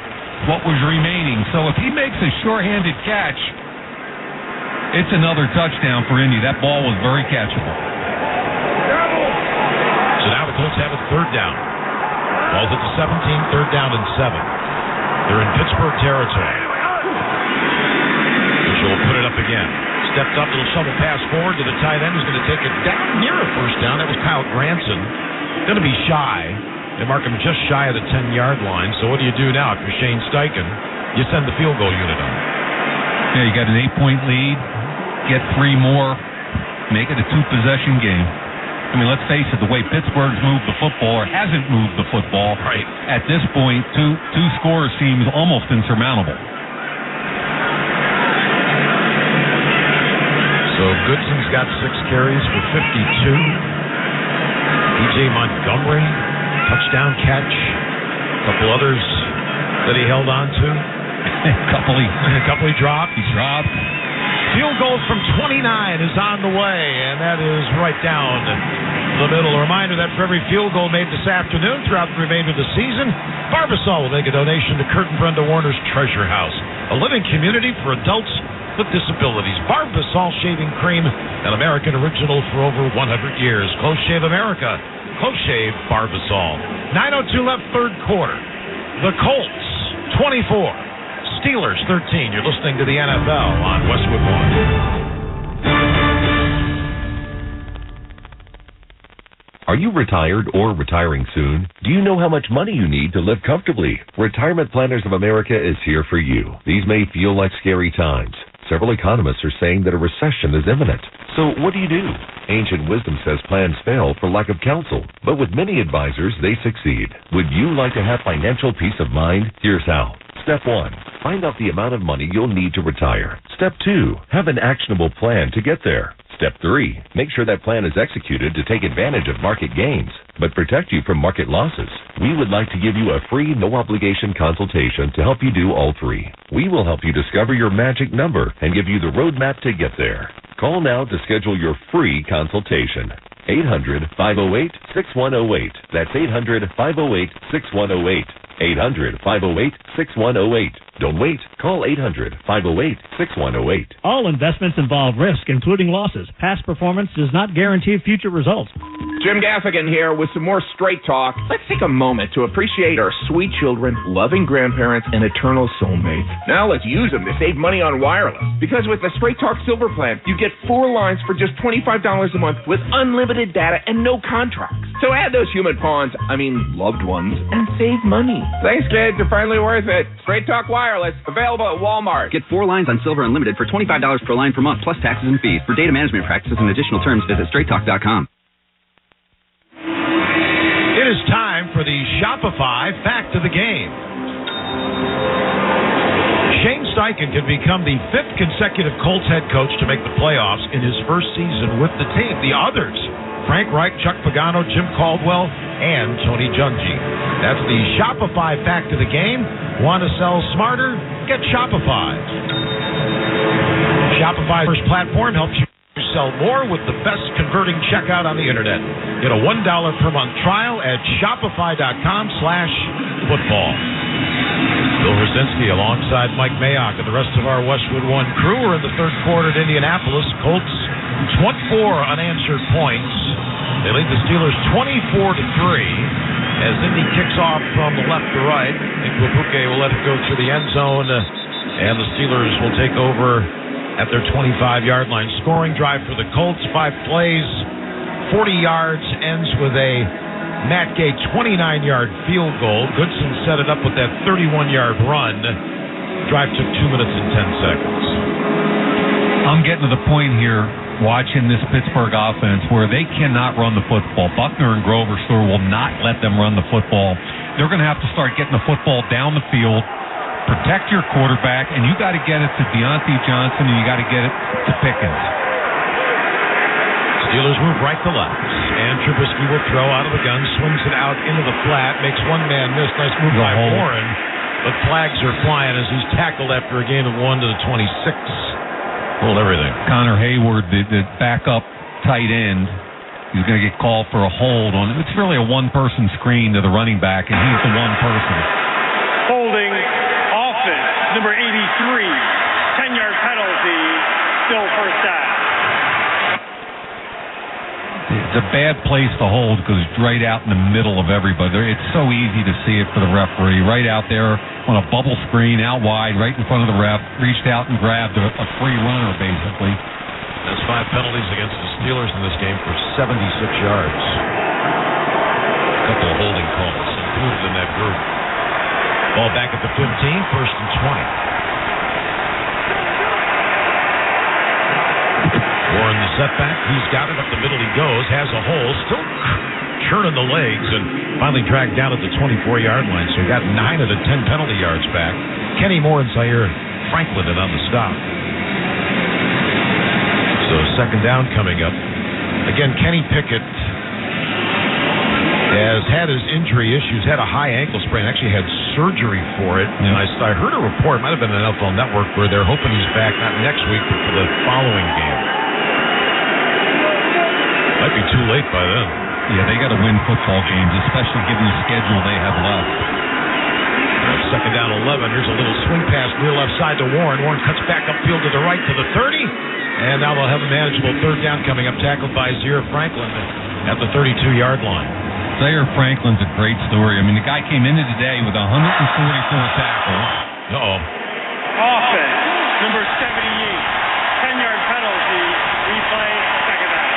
what was remaining. So if he makes a short-handed catch, it's another touchdown for Indy. That ball was very catchable. So now the Colts have a third down. Ball's at the 17, third down and 7. They're in Pittsburgh territory. Mitchell will put it up again. Stepped up, little shovel pass forward to the tight end who's going to take it down near a first down. That was Kyle Granson. Going to be shy. They mark him just shy of the 10-yard line. So what do you do now? If you're Shane Steichen, you send the field goal unit on. Yeah, you got an 8-point lead. Get 3 more. Make it a 2-possession game. I mean, let's face it, the way Pittsburgh's moved the football or hasn't moved the football, right, at this point, two scores seems almost insurmountable. So Goodson's got 6 carries for 52. DJ Montgomery, touchdown catch. A couple others that he held on to. A couple he dropped. Field goal from 29 is on the way, and that is right down the middle. A reminder that for every field goal made this afternoon throughout the remainder of the season, Barbasol will make a donation to Kurt and Brenda Warner's Treasure House, a living community for adults with disabilities. Barbasol shaving cream, an American original for over 100 years. Close Shave America. Close Shave Barbasol. 9:02 left, third quarter. The Colts 24. Steelers 13. You're listening to the NFL on Westwood One. Are you retired or retiring soon? Do you know how much money you need to live comfortably? Retirement Planners of America is here for you. These may feel like scary times. Several economists are saying that a recession is imminent. So what do? Ancient wisdom says plans fail for lack of counsel, but with many advisors, they succeed. Would you like to have financial peace of mind? Here's how. Step 1, find out the amount of money you'll need to retire. Step 2, have an actionable plan to get there. Step 3, make sure that plan is executed to take advantage of market gains, but protect you from market losses. We would like to give you a free, no-obligation consultation to help you do all three. We will help you discover your magic number and give you the roadmap to get there. Call now to schedule your free consultation. 800-508-6108. That's 800-508-6108. 800-508-6108. Don't wait. Call 800-508-6108. All investments involve risk, including losses. Past performance does not guarantee future results. Jim Gaffigan here with some more Straight Talk. Let's take a moment to appreciate our sweet children, loving grandparents, and eternal soulmates. Now let's use them to save money on wireless. Because with the Straight Talk Silver Plan, you get 4 lines for just $25 a month with unlimited data and no contracts. So add those human pawns, loved ones, and save money. Thanks, kids. They're finally worth it. Straight Talk Wireless, available at Walmart. Get 4 lines on Silver Unlimited for $25 per line per month, plus taxes and fees. For data management practices and additional terms, visit straighttalk.com. It is time for the Shopify Fact of the Game. Shane Steichen can become the 5th consecutive Colts head coach to make the playoffs in his first season with the team. The others, Frank Reich, Chuck Pagano, Jim Caldwell, and Tony Dungy. That's the Shopify Fact of the Game. Want to sell smarter? Get Shopify. Shopify's first platform helps you sell more with the best converting checkout on the internet. Get a $1 per month trial at shopify.com/football. Bill Rosinski alongside Mike Mayock and the rest of our Westwood One crew are in the third quarter at Indianapolis. Colts 24 unanswered points. They lead the Steelers 24-3 as Indy kicks off from the left to right. And Kwapuke will let it go through the end zone, and the Steelers will take over at their 25-yard line. Scoring drive for the Colts, 5 plays, 40 yards, ends with a Matt Gay 29-yard field goal. Goodson set it up with that 31-yard run. Drive took 2 minutes and 10 seconds. I'm getting to the point here watching this Pittsburgh offense where they cannot run the football. Buckner and Grover Stewart will not let them run the football. They're going to have to start getting the football down the field, protect your quarterback, and you got to get it to Deontay Johnson, and you got to get it to Pickens. Steelers move right to left, and Trubisky will throw out of the gun, swings it out into the flat, makes one man miss. Nice move by Warren, but flags are flying as he's tackled after a gain of 1 to the 26. Hold everything. Connor Hayward, the backup tight end, he's going to get called for a hold on. It's really a one-person screen to the running back, and he's the one person. Holding offense, number 83, 10-yard penalty, still first down. It's a bad place to hold because it's right out in the middle of everybody. It's so easy to see it for the referee. Right out there on a bubble screen, out wide, right in front of the ref. Reached out and grabbed a free runner, basically. There's 5 penalties against the Steelers in this game for 76 yards. A couple of holding calls included in that group. Ball back at the 15, first and 20. Warren the setback. He's got it. Up the middle he goes. Has a hole. Still churning the legs and finally dragged down at the 24-yard line. So he got 9 of the 10 penalty yards back. Kenny Moore and Zaire Franklin it on the stop. So second down coming up. Again, Kenny Pickett has had his injury issues, had a high ankle sprain, actually had surgery for it. And I heard a report, it might have been an NFL Network, where they're hoping he's back not next week, but for the following game. Might be too late by then. Yeah, they got to win football games, especially given the schedule they have left. Second down 11. Here's a little swing pass near left side to Warren. Warren cuts back upfield to the right to the 30. And now they'll have a manageable third down coming up, tackled by Zaire Franklin at the 32-yard line. Zaire Franklin's a great story. I mean, the guy came into today with 144 tackles. Uh-oh. Offense, number 78. 10-yard penalty. Replay, second down.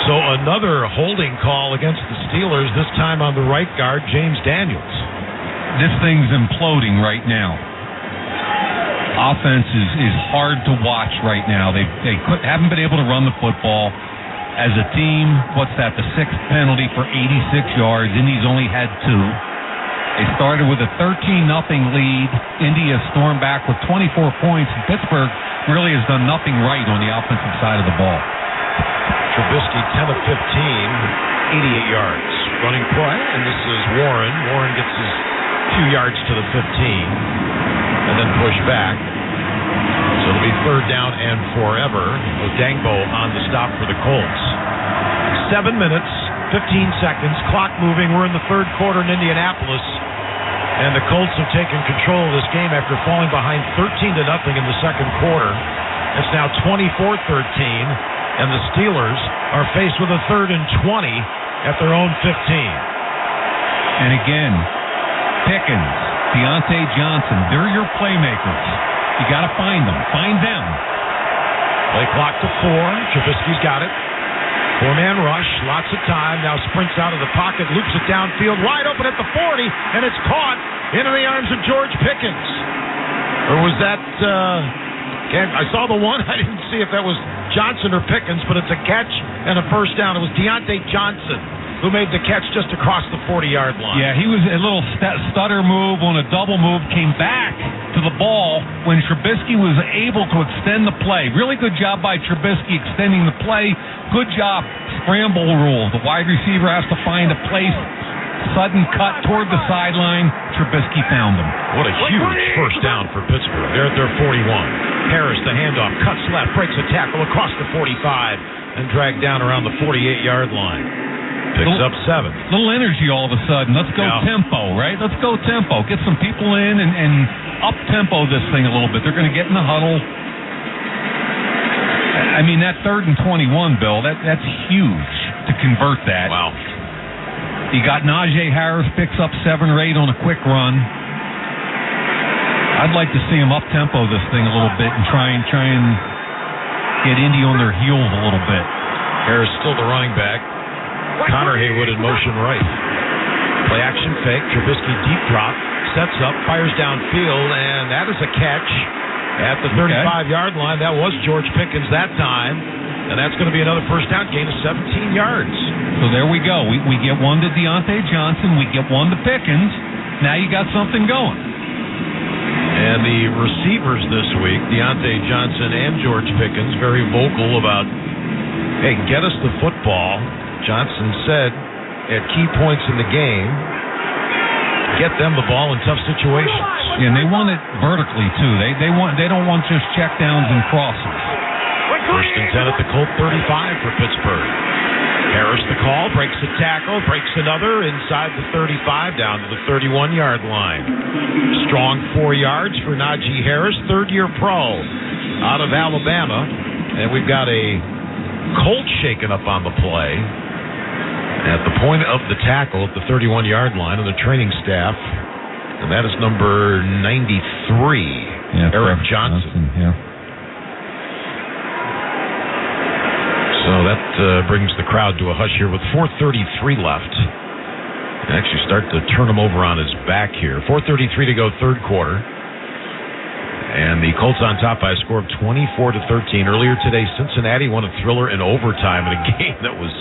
So another holding call against the Steelers, this time on the right guard, James Daniels. This thing's imploding right now. Offense is hard to watch right now. They haven't been able to run the football. As a team, what's that, the 6th penalty for 86 yards. Indy's only had 2. They started with a 13-0 lead. Indy has stormed back with 24 points. And Pittsburgh really has done nothing right on the offensive side of the ball. Trubisky, 10 of 15, 88 yards. Running play, and this is Warren. Warren gets his 2 yards to the 15, and then push back. So it'll be third down and forever with Dangbo on the stop for the Colts. 7 minutes, 15 seconds, clock moving. We're in the third quarter in Indianapolis, and the Colts have taken control of this game after falling behind 13-0 in the second quarter. It's now 24-13, and the Steelers are faced with a 3rd and 20 at their own 15. And again, Pickens, Deontay Johnson, they're your playmakers. You got to find them. Find them. Play clock to 4. Trubisky's got it. 4-man rush. Lots of time. Now sprints out of the pocket. Loops it downfield. Wide open at the 40. And it's caught into the arms of George Pickens. Or was that... I saw the one. I didn't see if that was Johnson or Pickens, but it's a catch and a first down. It was Deontay Johnson who made the catch just across the 40-yard line. Yeah, he was a little stutter move on a double move, came back to the ball when Trubisky was able to extend the play. Really good job by Trubisky extending the play. Good job. Scramble rule. The wide receiver has to find a place. Sudden cut toward the sideline. Trubisky found him. What a huge first down for Pittsburgh. They're at their 41. Harris, the handoff, cuts left, breaks a tackle across the 45, and dragged down around the 48-yard line. Picks up 7. Little energy all of a sudden. Let's go tempo, right? Let's go tempo. Get some people in and up-tempo this thing a little bit. They're going to get in the huddle. I mean, that 3rd and 21, Bill, that's huge to convert that. Wow. You got Najee Harris picks up 7 or 8 on a quick run. I'd like to see him up-tempo this thing a little bit and try and get Indy on their heels a little bit. Harris still the running back. Connor Haywood in motion right. Play action fake. Trubisky deep drop. Sets up. Fires downfield. And that is a catch at the 35-yard line. That was George Pickens that time. And that's going to be another first down gain of 17 yards. So there we go. We get one to Deontay Johnson. We get one to Pickens. Now you got something going. And the receivers this week, Deontay Johnson and George Pickens, very vocal about, hey, get us the football. Johnson said at key points in the game, get them the ball in tough situations. Yeah, and they want it vertically too. They don't want just checkdowns and crosses. First and 10 at the Colt 35 for Pittsburgh. Harris the call, breaks a tackle, breaks another inside the 35 down to the 31-yard line. Strong 4 yards for Najee Harris, third-year pro out of Alabama. And we've got a Colt shaken up on the play at the point of the tackle at the 31-yard line of the training staff, and that is number 93, Eric Johnson. Yeah. So that brings the crowd to a hush here with 4:33 left. Actually start to turn him over on his back here. 4:33 to go, third quarter. And the Colts on top by a score of 24-13. Earlier today, Cincinnati won a thriller in overtime in a game that was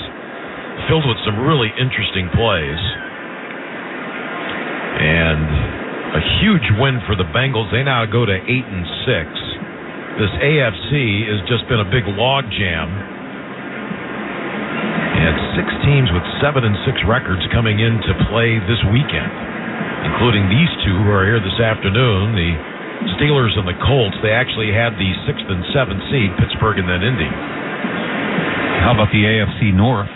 filled with some really interesting plays. And a huge win for the Bengals. They now go to 8-6. This AFC has just been a big log jam. And 6 teams with 7-6 records coming into play this weekend, including these two who are here this afternoon, the Steelers and the Colts. They actually had the 6th and 7th seed, Pittsburgh and then Indy. How about the AFC North?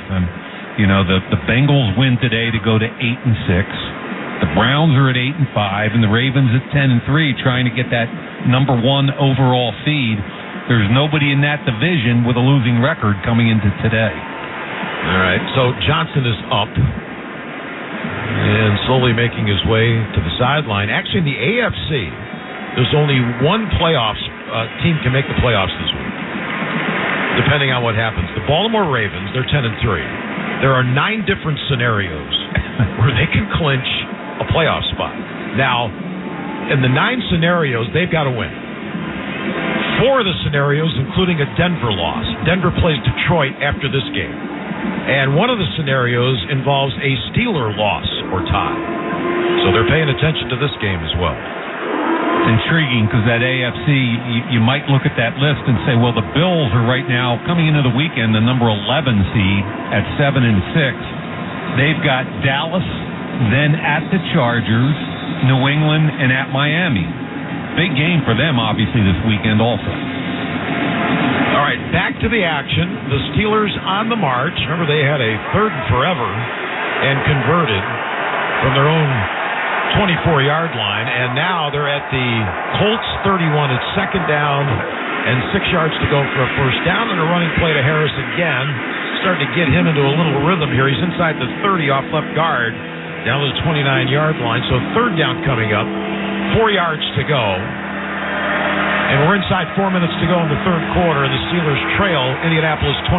The Bengals win today to go to 8-6. The Browns are at 8-5, and the Ravens at 10-3, trying to get that number 1 overall seed. There's nobody in that division with a losing record coming into today. All right, so Johnson is up and slowly making his way to the sideline. Actually, in the AFC, there's only one playoffs team can make the playoffs this week, depending on what happens. The Baltimore Ravens, they're 10-3. There are 9 different scenarios where they can clinch a playoff spot. Now, in the 9 scenarios, they've got to win. 4 of the scenarios, including a Denver loss. Denver plays Detroit after this game. And one of the scenarios involves a Steeler loss or tie. So they're paying attention to this game as well. It's intriguing because that AFC, you might look at that list and say, well, the Bills are right now, coming into the weekend, the number 11 seed at 7-6. They've got Dallas, then at the Chargers, New England, and at Miami. Big game for them, obviously, this weekend also. All right, back to the action. The Steelers on the march. Remember, they had a 3rd and forever and converted from their own 24-yard line, and now they're at the Colts 31. It's 2nd down and 6 yards to go for a first down, and a running play to Harris again. Starting to get him into a little rhythm here. He's inside the 30 off left guard, down to the 29-yard line. So 3rd down coming up, 4 yards to go. And we're inside 4 minutes to go in the 3rd quarter, and the Steelers trail Indianapolis 24-13.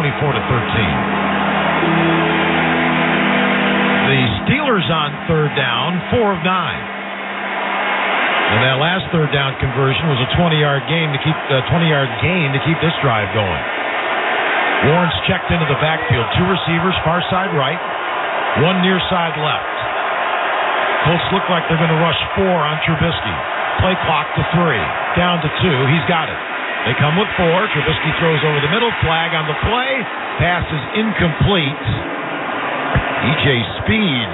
The Steelers on 3rd down, 4 of 9. And that last 3rd down conversion was a 20-yard gain to keep this drive going. Warren's checked into the backfield. 2 receivers, far side right, 1 near side left. Colts look like they're going to rush 4 on Trubisky. Play clock to 3. Down to 2. He's got it. They come with 4. Trubisky throws over the middle. Flag on the play. Pass is incomplete. E.J. Speed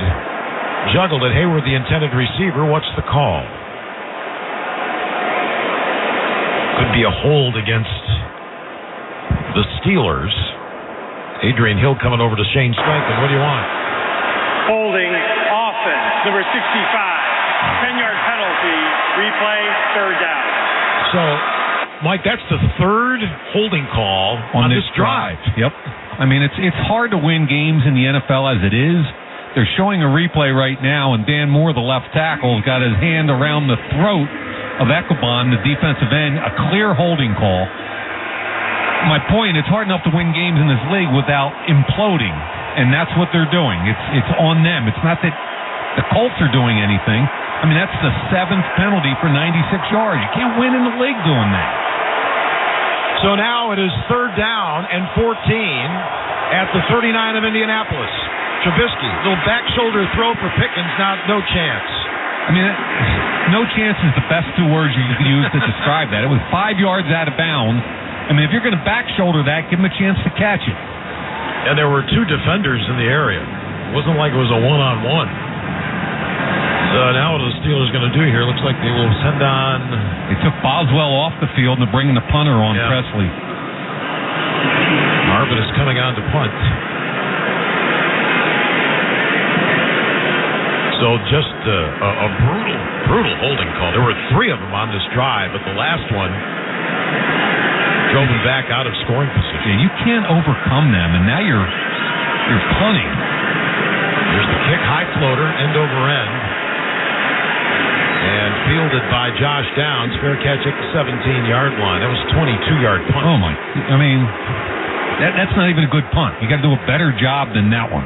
juggled it. Hayward, the intended receiver. What's the call? Could be a hold against the Steelers. Adrian Hill coming over to Shane Spankin. What do you want? Holding offense, number 65. 10-yard penalty, replay, 3rd down. So, Mike, that's the 3rd holding call on this drive. Yep. I mean, it's hard to win games in the NFL as it is. They're showing a replay right now, and Dan Moore, the left tackle, has got his hand around the throat of Ekobon, the defensive end, a clear holding call. My point, it's hard enough to win games in this league without imploding, and that's what they're doing. It's on them. It's not that the Colts are doing anything. I mean, that's the 7th penalty for 96 yards. You can't win in the league doing that. So now it is 3rd down and 14 at the 39 of Indianapolis. Trubisky, little back shoulder throw for Pickens, no chance. I mean, no chance is the best 2 words you can use to describe that. It was 5 yards out of bounds. I mean, if you're going to back shoulder that, give him a chance to catch it. And there were 2 defenders in the area. It wasn't like it was a one-on-one. So now what are the Steelers going to do here? Looks like they will send on... They took Boswell off the field and they're bringing the punter on, Presley. Marvin is coming on to punt. So just a brutal holding call. There were 3 of them on this drive, but the last one drove them back out of scoring position. Yeah, you can't overcome them, and now you're punting. There's the kick, high floater, end over end. And fielded by Josh Downs. Fair catch at the 17-yard line. That was a 22-yard punt. Oh, my. I mean, that's not even a good punt. You got to do a better job than that one.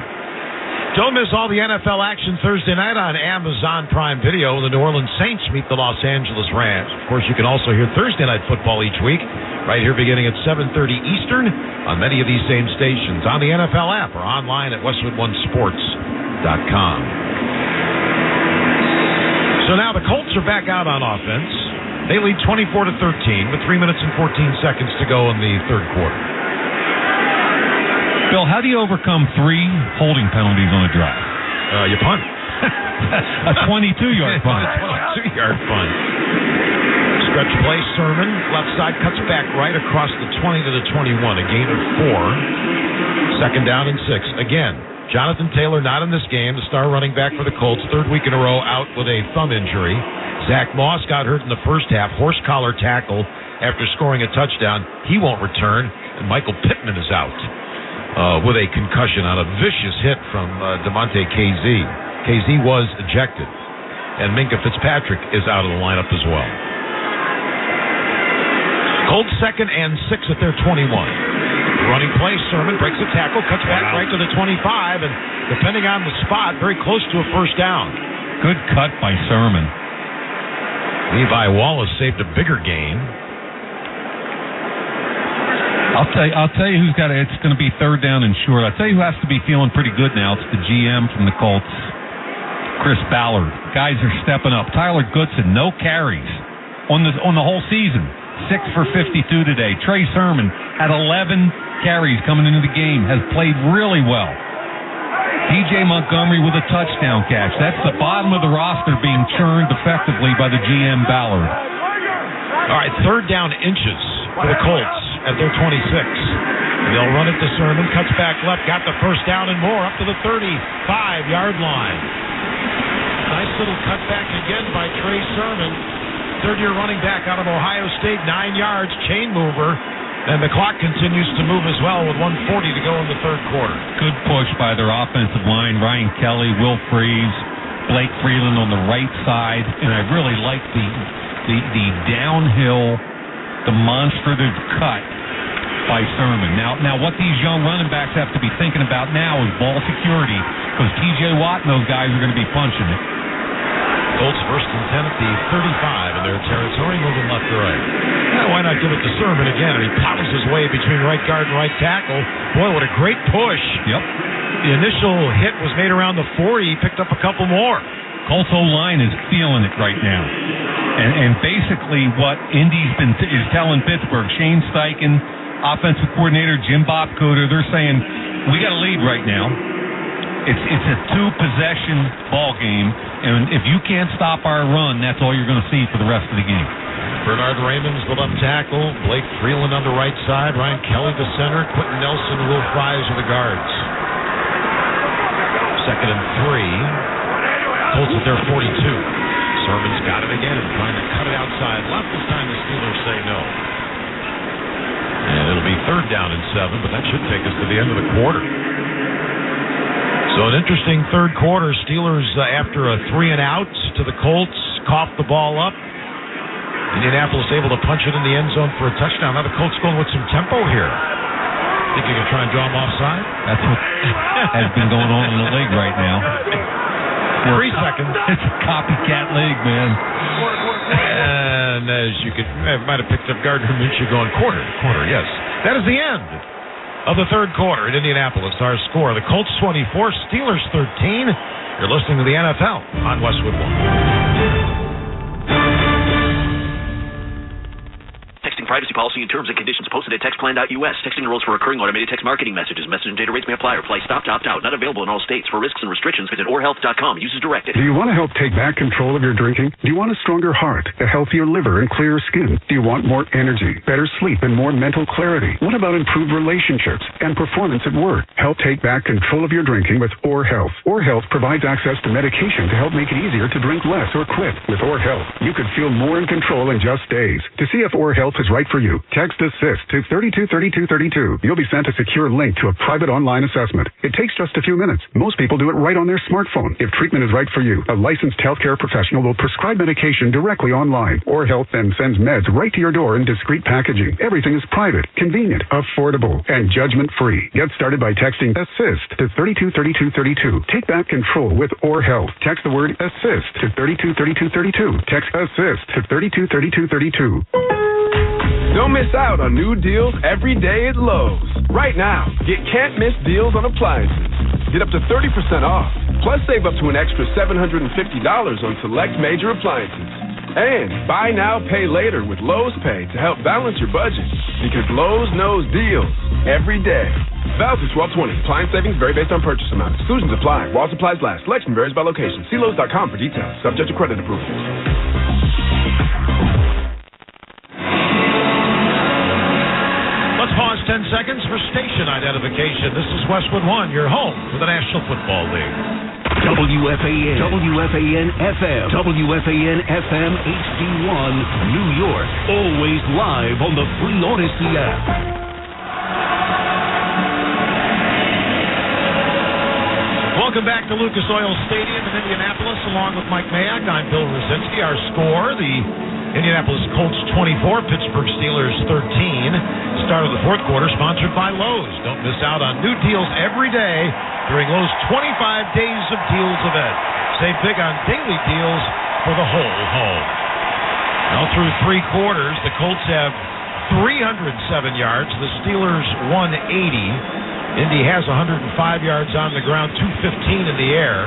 Don't miss all the NFL action Thursday night on Amazon Prime Video. The New Orleans Saints meet the Los Angeles Rams. Of course, you can also hear Thursday night football each week, right here beginning at 7:30 Eastern on many of these same stations, on the NFL app or online at WestwoodOneSports.com. So now the Colts are back out on offense. They lead 24-13 with 3 minutes and 14 seconds to go in the third quarter. Bill, how do you overcome 3 holding penalties on a drive? You punt. A 22-yard punt. A 22-yard punt. Stretch play, Sermon. Left side cuts back right across the 20 to the 21. A gain of 4. Second down and 6. Again, Jonathan Taylor not in this game. The star running back for the Colts. Third week in a row out with a thumb injury. Zach Moss got hurt in the first half. Horse collar tackle after scoring a touchdown. He won't return. And Michael Pittman is out with a concussion on a vicious hit from DeMonte KZ. KZ was ejected. And Minka Fitzpatrick is out of the lineup as well. Colts 2nd and 6 at their 21. Running play, Sermon breaks a tackle, cuts back right to the 25, and depending on the spot, very close to a first down. Good cut by Sermon. Levi Wallace saved a bigger gain. I'll tell you who's got it. It's going to be third down and short. I'll tell you who has to be feeling pretty good now. It's the GM from the Colts, Chris Ballard. Guys are stepping up. Tyler Goodson, no carries on the whole season. 6 for 52 today. Trey Sermon had 11 carries coming into the game. Has played really well. DJ Montgomery with a touchdown catch. That's the bottom of the roster being churned effectively by the GM Ballard. All right, third down inches for the Colts at their 26. They'll run it to Sermon, cuts back left, got the first down and more, up to the 35-yard line. Nice little cutback again by Trey Sermon. Third-year running back out of Ohio State, 9 yards, chain mover. And the clock continues to move as well with 1:40 to go in the third quarter. Good push by their offensive line. Ryan Kelly, Will Freeze, Blake Freeland on the right side. And I really like the downhill, demonstrative cut by Sermon. Now what these young running backs have to be thinking about now is ball security, because T.J. Watt and those guys are going to be punching it. Colts 1st and 10 at the 35 in their territory, moving left to right. Why not give it to Sermon again? And he plows his way between right guard and right tackle. Boy, what a great push. Yep. The initial hit was made around the 40. He picked up a couple more. Colts O-line is feeling it right now. And basically what Indy's is telling Pittsburgh, Shane Steichen, offensive coordinator Jim Bob Cooter, they're saying, we got a lead right now. It's a 2-possession ball game, and if you can't stop our run, that's all you're going to see for the rest of the game. Bernard Raymond's the left tackle, Blake Freeland on the right side, Ryan Kelly the center, Quentin Nelson, Will Fries are the guards. 2nd and 3. Colts at their 42. Sermon's got it again and trying to cut it outside left. This time the Steelers say no. And it'll be third down and 7, but that should take us to the end of the quarter. So an interesting third quarter. Steelers, after a 3-and-out to the Colts, coughed the ball up. Indianapolis able to punch it in the end zone for a touchdown. Now the Colts going with some tempo here. Think you can try and draw them offside? That's what has been going on in the league right now. 3 seconds. It's a copycat league, man. And as you could, might have picked up Gardner Minshew going quarter, yes. That is the end of the third quarter in Indianapolis. Our score, the Colts 24, Steelers 13. You're listening to the NFL on Westwood One. Texting privacy policy and terms and conditions posted at textplan.us. Texting enrolls for recurring automated text marketing messages. Message and data rates may apply. Reply stop to opt out. Not available in all states. For risks and restrictions, visit orhealth.com. Use as directed. Do you want to help take back control of your drinking? Do you want a stronger heart, a healthier liver, and clearer skin? Do you want more energy, better sleep, and more mental clarity? What about improved relationships and performance at work? Help take back control of your drinking with OrHealth. OrHealth provides access to medication to help make it easier to drink less or quit. With OrHealth, you could feel more in control in just days. To see if OrHealth is right right for you. Text ASSIST to 323232. You'll be sent a secure link to a private online assessment. It takes just a few minutes. Most people do it right on their smartphone. If treatment is right for you, a licensed healthcare professional will prescribe medication directly online. OrHealth then sends meds right to your door in discreet packaging. Everything is private, convenient, affordable, and judgment-free. Get started by texting ASSIST to 323232. Take back control with OrHealth. Text the word ASSIST to 323232. Text ASSIST to 323232. Don't miss out on new deals every day at Lowe's. Right now, get can't-miss deals on appliances. Get up to 30% off. Plus, save up to an extra $750 on select major appliances. And buy now, pay later with Lowe's Pay to help balance your budget. Because Lowe's knows deals every day. Valid through 12/20. Appliance savings vary based on purchase amount. Exclusions apply. While supplies last. Selection varies by location. See Lowe's.com for details. Subject to credit approval. Let's pause 10 seconds for station identification. This is Westwood One, your home for the National Football League. WFAN, WFAN FM, WFAN FM HD1, New York. Always live on the free Odyssey app. Welcome back to Lucas Oil Stadium in Indianapolis, along with Mike Mayock. I'm Bill Rosinski. Our score, the Indianapolis Colts 24, Pittsburgh Steelers 13. Start of the fourth quarter, sponsored by Lowe's. Don't miss out on new deals every day during Lowe's 25 Days of Deals event. Save big on daily deals for the whole home. Now through three quarters, the Colts have 307 yards. The Steelers 180. Indy has 105 yards on the ground, 215 in the air.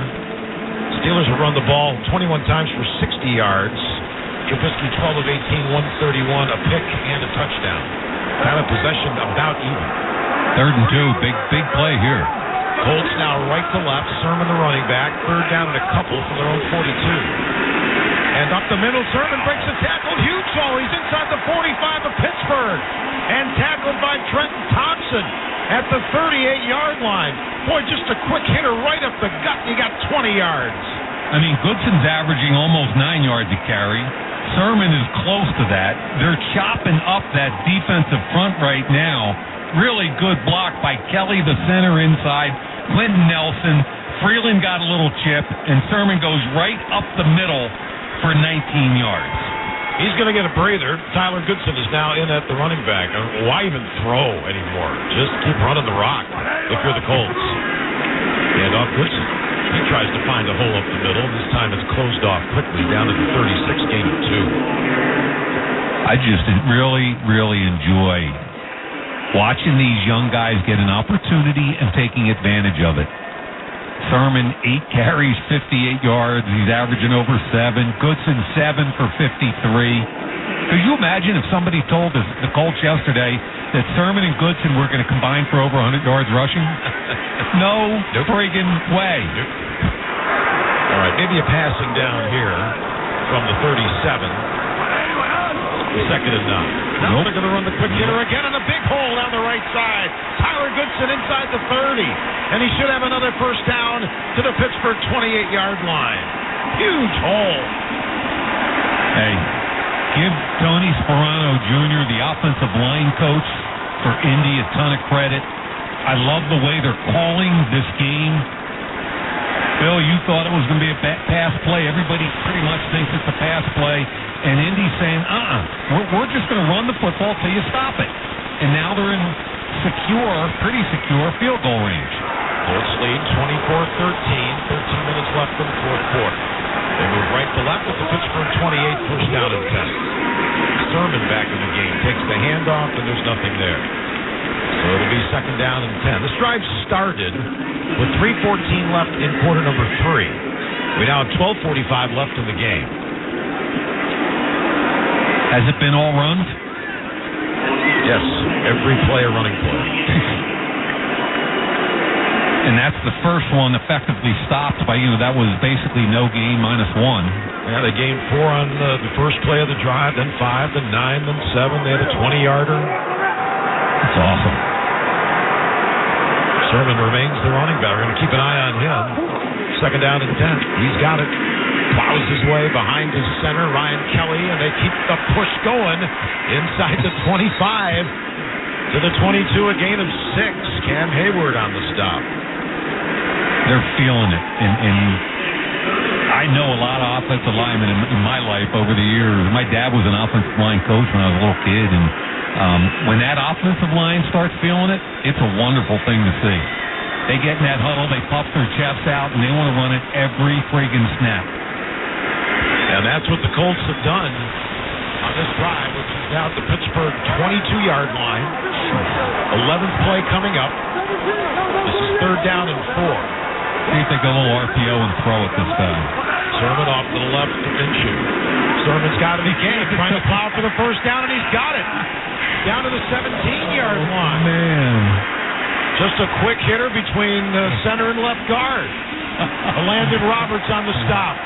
Steelers have run the ball 21 times for 60 yards. Trubisky 12 of 18, 131, a pick and a touchdown. Time of possession about even. 3rd and 2, big play here. Colts now right to left, Sermon the running back, 3rd down and a couple from their own 42. And up the middle, Sermon breaks a tackle, huge hole. He's inside the 45 of Pittsburgh. And tackled by Trenton Thompson at the 38-yard line. Boy, just a quick hitter right up the gut, and he got 20 yards. I mean, Goodson's averaging almost 9 yards a carry. Sermon is close to that. They're chopping up that defensive front right now. Really good block by Kelly, the center inside. Quentin Nelson. Freeland got a little chip, and Sermon goes right up the middle for 19 yards. He's going to get a breather. Tyler Goodson is now in at the running back. Why even throw anymore? Just keep running the rock if you're the Colts. And off Goodson. He tries to find a hole up the middle. This time it's closed off quickly down to the 36, gain of 2. I just really enjoy watching these young guys get an opportunity and taking advantage of it. Sermon, 8 carries, 58 yards. He's averaging over 7. Goodson, 7 for 53. Could you imagine if somebody told us, the Colts yesterday, that Sermon and Goodson were going to combine for over 100 yards rushing? No friggin' way. All right, maybe a passing down here from the 37. 2nd and 9. Now they're going to run the quick hitter again in a big hole down the right side. Tyler Goodson inside the 30. And he should have another first down to the Pittsburgh 28-yard line. Huge hole. Hey, give Tony Sperano Jr., the offensive line coach for Indy, a ton of credit. I love the way they're calling this game. Bill, you thought it was going to be a pass play. Everybody pretty much thinks it's a pass play. And Indy's saying, we're just going to run the football till you stop it. And now they're in pretty secure field goal range. Colts lead 24-13, 13 minutes left in the fourth quarter. They move right to left with the Pittsburgh 28, first down and 10. Sermon back in the game, takes the handoff, and there's nothing there. So it'll be 2nd down and 10. This drive started with 3:14 left in quarter number 3. We now have 12:45 left in the game. Has it been all runs? Yes, every play a running play. And that's the first one effectively stopped by, that was basically no gain, -1. Yeah, they gained 4 on the first play of the drive, then 5, then 9, then 7. They had a 20-yarder. That's awesome. Sermon remains the running back. We're going to keep an eye on him. 2nd down and 10. He's got it. plows his way behind his center, Ryan Kelly, and they keep the push going inside the 25 to the 22, a gain of 6. Cam Hayward on the stop. They're feeling it, and I know a lot of offensive linemen in my life over the years. My dad was an offensive line coach when I was a little kid, and when that offensive line starts feeling it, it's a wonderful thing to see. They get in that huddle, they puff their chests out, and they want to run it every friggin' snap. And that's what the Colts have done on this drive, which is now at the Pittsburgh 22-yard line. 11th play coming up. This is 3rd down and 4. See if they go a little RPO and throw it this time. Sermon off to the left to Minshew. Sermon's got it again, trying to plow for the first down, and he's got it. Down to the 17-yard line. Man. Just a quick hitter between center and left guard. Landon Roberts on the stop.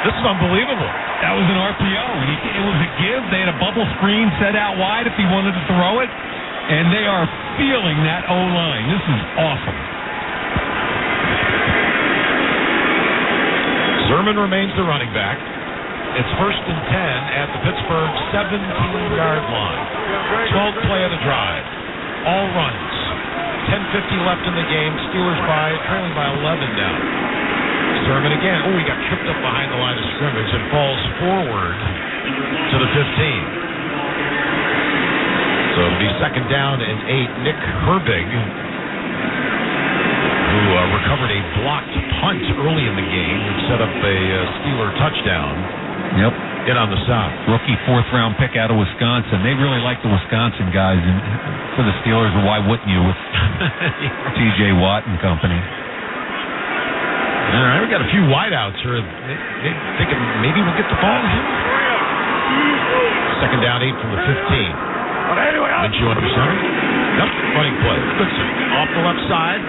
This is unbelievable. That was an RPO. It was a give. They had a bubble screen set out wide if he wanted to throw it, and they are feeling that O-line. This is awesome. Sermon remains the running back. It's 1st and 10 at the Pittsburgh 17-yard line. 12th play of the drive. All runs. 10:50 left in the game. Steelers trailing by 11 now. Sermon again. Oh, he got tripped up behind the line of scrimmage and falls forward to the 15. So it'll be 2nd down and 8. Nick Herbig, who recovered a blocked punt early in the game, which set up a Steeler touchdown. Yep. In on the stop. Rookie 4th-round pick out of Wisconsin. They really like the Wisconsin guys for the Steelers, or why wouldn't you with T.J. Watt and company? All right, we got a few wideouts here. Thinking maybe we'll get the ball here. 2nd down, 8 from the 15. Minshew under center. Yep, running play. Goodson off the left side,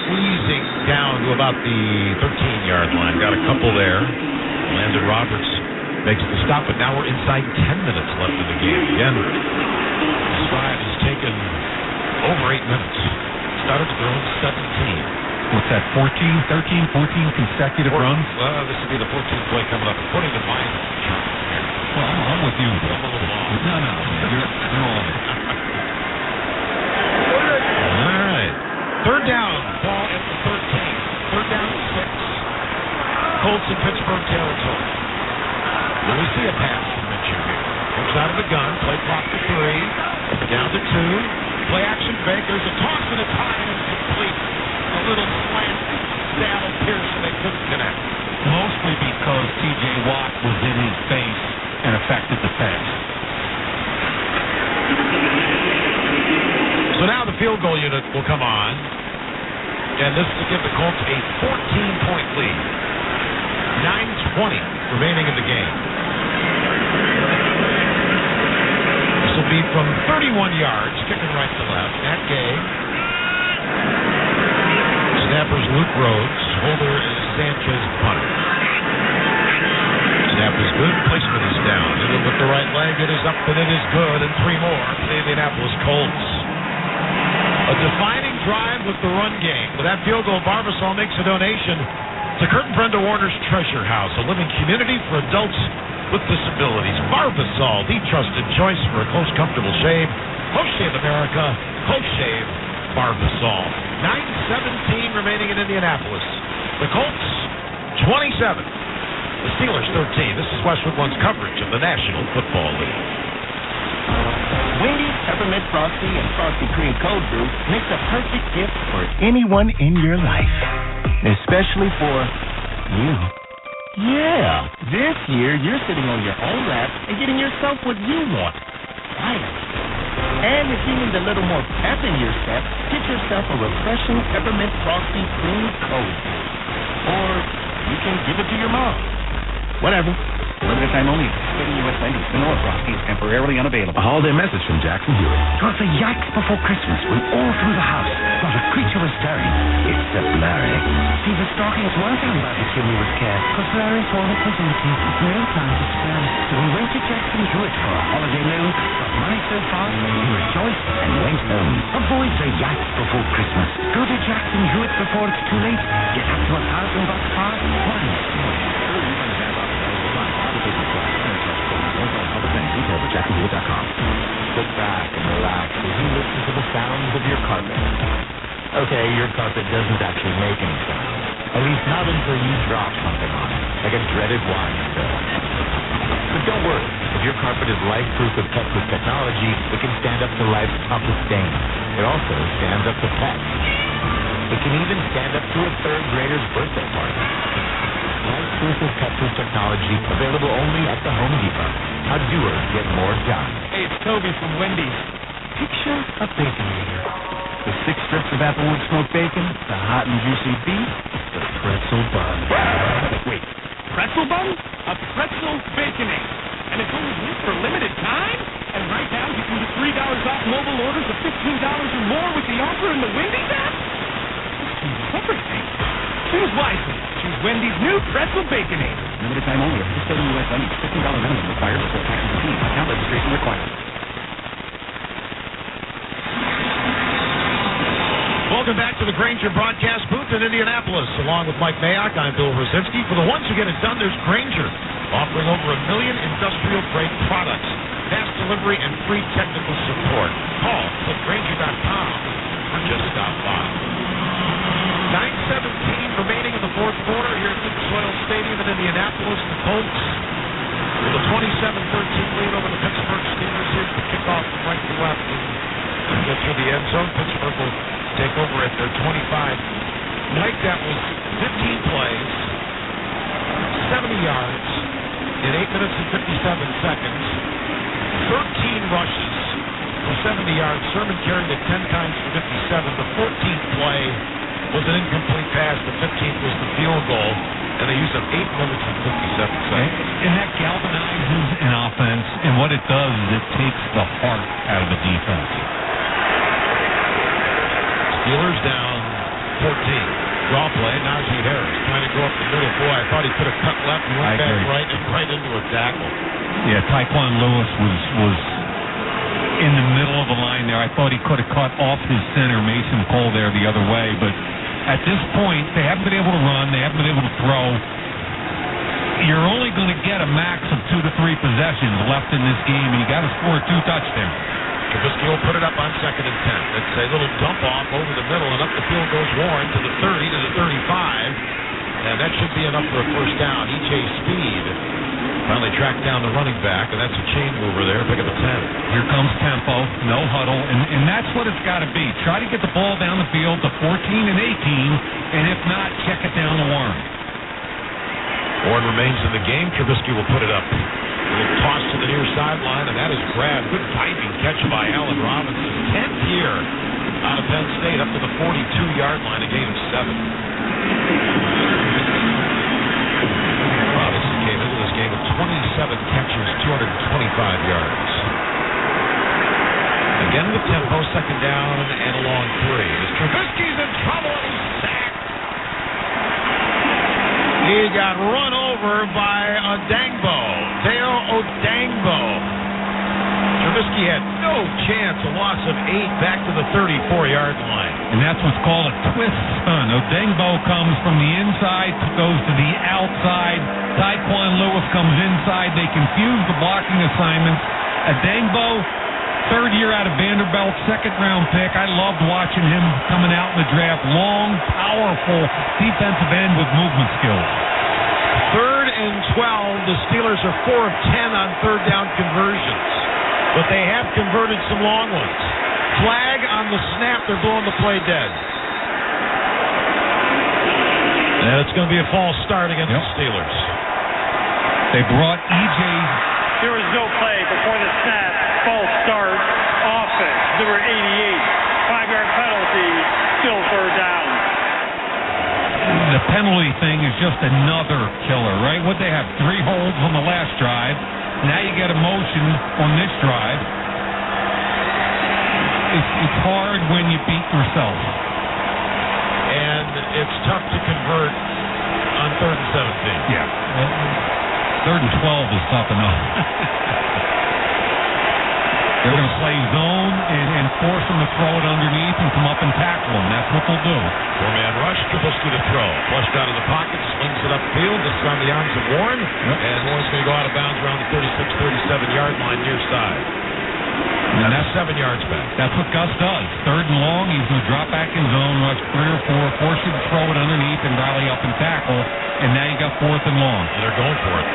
squeezing down to about the 13-yard line. Got a couple there. Landon Roberts makes the stop, but now we're inside 10 minutes left in the game. Again, this drive has taken over 8 minutes. Started to throw 17. What's that, 14 consecutive runs? Well, this will be the 14th play coming up. According to mine. Well, I'm with you. I'm a little off. No, you're wrong. All right. 3rd down. Ball at the 13. 3rd down and 6. Colts in Pittsburgh territory. Will we see a pass from Minshew here? Comes out of the gun. Play clock to 3. Down to 2. Play action fake. There's a toss and a tie and it's complete. A little slant. Stab of Pearson. They couldn't connect. Mostly because T.J. Watt was in his face and affected the pass. So now the field goal unit will come on. And this will give the Colts a 14-point lead. 9:20 remaining in the game. This will be from 31 yards, kicking right to left. Matt Gay. Snappers Luke Rhodes. Holder is Sanchez punter. Snap is good. Placement is down. Hit it with the right leg. It is up and it is good. And 3 more for the Indianapolis Colts. A defining drive with the run game. With that field goal, Barbasol makes a donation to Kurt and Brenda Warner's Treasure House, a living community for adults with disabilities. Barbasol, the trusted choice for a close, comfortable shave. Close Shave America. Close Shave Barbasol. 9:17 remaining in Indianapolis. The Colts, 27. The Steelers, 13. This is Westwood One's coverage of the National Football League. Wendy's Peppermint Frosty and Frosty Cream Cold Brew makes a perfect gift for anyone in your life. Especially for you. Yeah, this year you're sitting on your own lap and getting yourself what you want. Right. And if you need a little more pep in your step, get yourself a refreshing Peppermint Frosty Cream Cold Brew. Or you can give it to your mom. Whatever. Limited time only. Getting U.S. Wendy's vanilla frosty is temporarily unavailable. A holiday message from Jackson Hewitt. Twas the yikes before Christmas when all through the house not a creature was stirring except Larry. See, the stockings weren't hung by the chimney with care, because Larry saw the facility with no time to spare. So we went to Jackson Hewitt for a holiday loan, got money so fast, he rejoiced and went home. Avoid the yikes before Christmas. Go to Jackson Hewitt before it's too late. Get up to $1,000 fast. One. carpet. Okay, your carpet doesn't actually make any sound. At least not until you drop something on it, like a dreaded wine spill. But don't worry. If your carpet is life-proof with pet-proof technology, it can stand up to life's toughest stains. It also stands up to pets. It can even stand up to a third grader's birthday party. Life-proof with pet-proof technology, available only at the Home Depot. How doers get more done. Hey, it's Toby from Wendy's. Picture a Baconator. The 6 strips of applewood smoked bacon, the hot and juicy beef, the pretzel bun. Wait, pretzel bun? A pretzel Baconator. And it's only here for a limited time? And right now you can get $3 off mobile orders of $15 or more with the offer in the Wendy's app? This means everything. Choose wisely. Choose Wendy's new pretzel Baconator. Limited time only. Participating U.S. Wendy's. $15 minimum required before tax and fees. Account registration required. Welcome back to the Grainger broadcast booth in Indianapolis. Along with Mike Mayock, I'm Bill Rosinski. For the ones who get it done, there's Grainger, offering over 1 million industrial-grade products, fast delivery, and free technical support. Call Grainger.com or just stop by. 9:17 remaining in the fourth quarter here at Lucas Oil Stadium in Indianapolis. The Colts with a 27-13 lead over the Pittsburgh Steelers. Here's the kickoff from right to left. And get through the end zone. Pittsburgh will take over at their 25. Mike, that was 15 plays, 70 yards in 8 minutes and 57 seconds, 13 rushes for 70 yards. Sermon carried it 10 times for 57. The 14th play was an incomplete pass. The 15th was the field goal, and they used up 8 minutes and 57 seconds. And that galvanizes an offense, and what it does is it takes the heart out of the defense. Steelers down 14. Draw play, Najee Harris trying to go up the middle. Boy, I thought he could have cut left and went back right into a tackle. Yeah, Tyquan Lewis was in the middle of the line there. I thought he could have cut off his center, Mason Cole, there the other way. But at this point, they haven't been able to run. They haven't been able to throw. You're only going to get a max of 2 to 3 possessions left in this game, and you got to score 2 touchdowns. Trubisky will put it up on 2nd and 10. It's a little dump off over the middle, and up the field goes Warren to the 30, to the 35. And that should be enough for a first down. E.J. Speed finally tracked down the running back, and that's a chain mover there. Pick up a 10. Here comes tempo, no huddle, and that's what it's got to be. Try to get the ball down the field to 14 and 18, and if not, check it down to Warren. Warren remains in the game. Trubisky will put it up. A little toss to the near sideline, and that is grabbed. Good diving catch by Allen Robinson. 10th here out of Penn State, up to the 42-yard line, a gain of 7. Robinson came into this game with 27 catches, 225 yards. Again with tempo, 2nd down and a long 3. As Trubisky's in trouble, and he's sacked. He got run over by Teo Odangbo. Trubisky had no chance, a loss of 8 back to the 34-yard line. And that's what's called a twist stunt. Odangbo comes from the inside, goes to the outside. Tyquan Lewis comes inside. They confuse the blocking assignments. Odangbo, 3rd year out of Vanderbilt, 2nd-round pick. I loved watching him coming out in the draft. Long, powerful defensive end with movement skills. 3rd and 12. The Steelers are 4 of 10 on 3rd down conversions, but they have converted some long ones. Flag on the snap. They're blowing the play dead. And it's going to be a false start against the Steelers. They brought E.J. There was no play before the snap. False start. Offense. Number 88. 5-yard penalty. Still 3rd down. The penalty thing is just another killer, right? What they have 3 holds on the last drive. Now you get a motion on this drive. It's hard when you beat yourself. And it's tough to convert on 3rd and 17. Yeah. 3rd and 12 is tough enough. They're going to play zone and force them to throw it underneath and come up and tackle them. That's what they'll do. 4-man rush, Trubisky to throw. Flushed out of the pocket, slings it upfield. This is on the arms of Warren. And Warren's going to go out of bounds around the 36-37-yard line near side. And that's 7 yards back. That's what Gus does. 3rd and long, he's going to drop back in zone, rush 3 or 4, force you to throw it underneath and rally up and tackle, and now you got 4th and long. And they're going for it.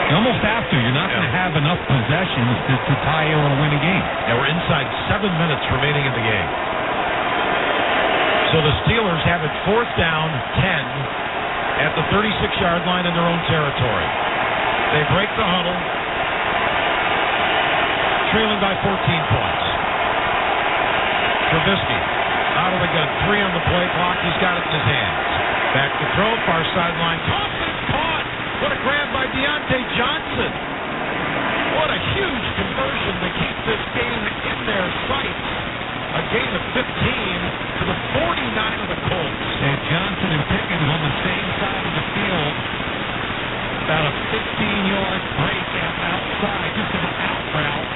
You almost have to. You're not going to have enough possessions to tie or win a game. Yeah, we're inside 7 minutes remaining in the game. So the Steelers have it 4th down, 10, at the 36-yard line in their own territory. They break the huddle, trailing by 14 points. Trubisky out of the gun, 3 on the play clock. He's got it in his hands. Back to throw, far sideline. Thompson caught. What a grab by Deontay Johnson. What a huge conversion to keep this game in their sights. A gain of 15 to the 49 of the Colts. And Johnson and Pickens on the same side of the field. About a 15-yard break outside, just an out route.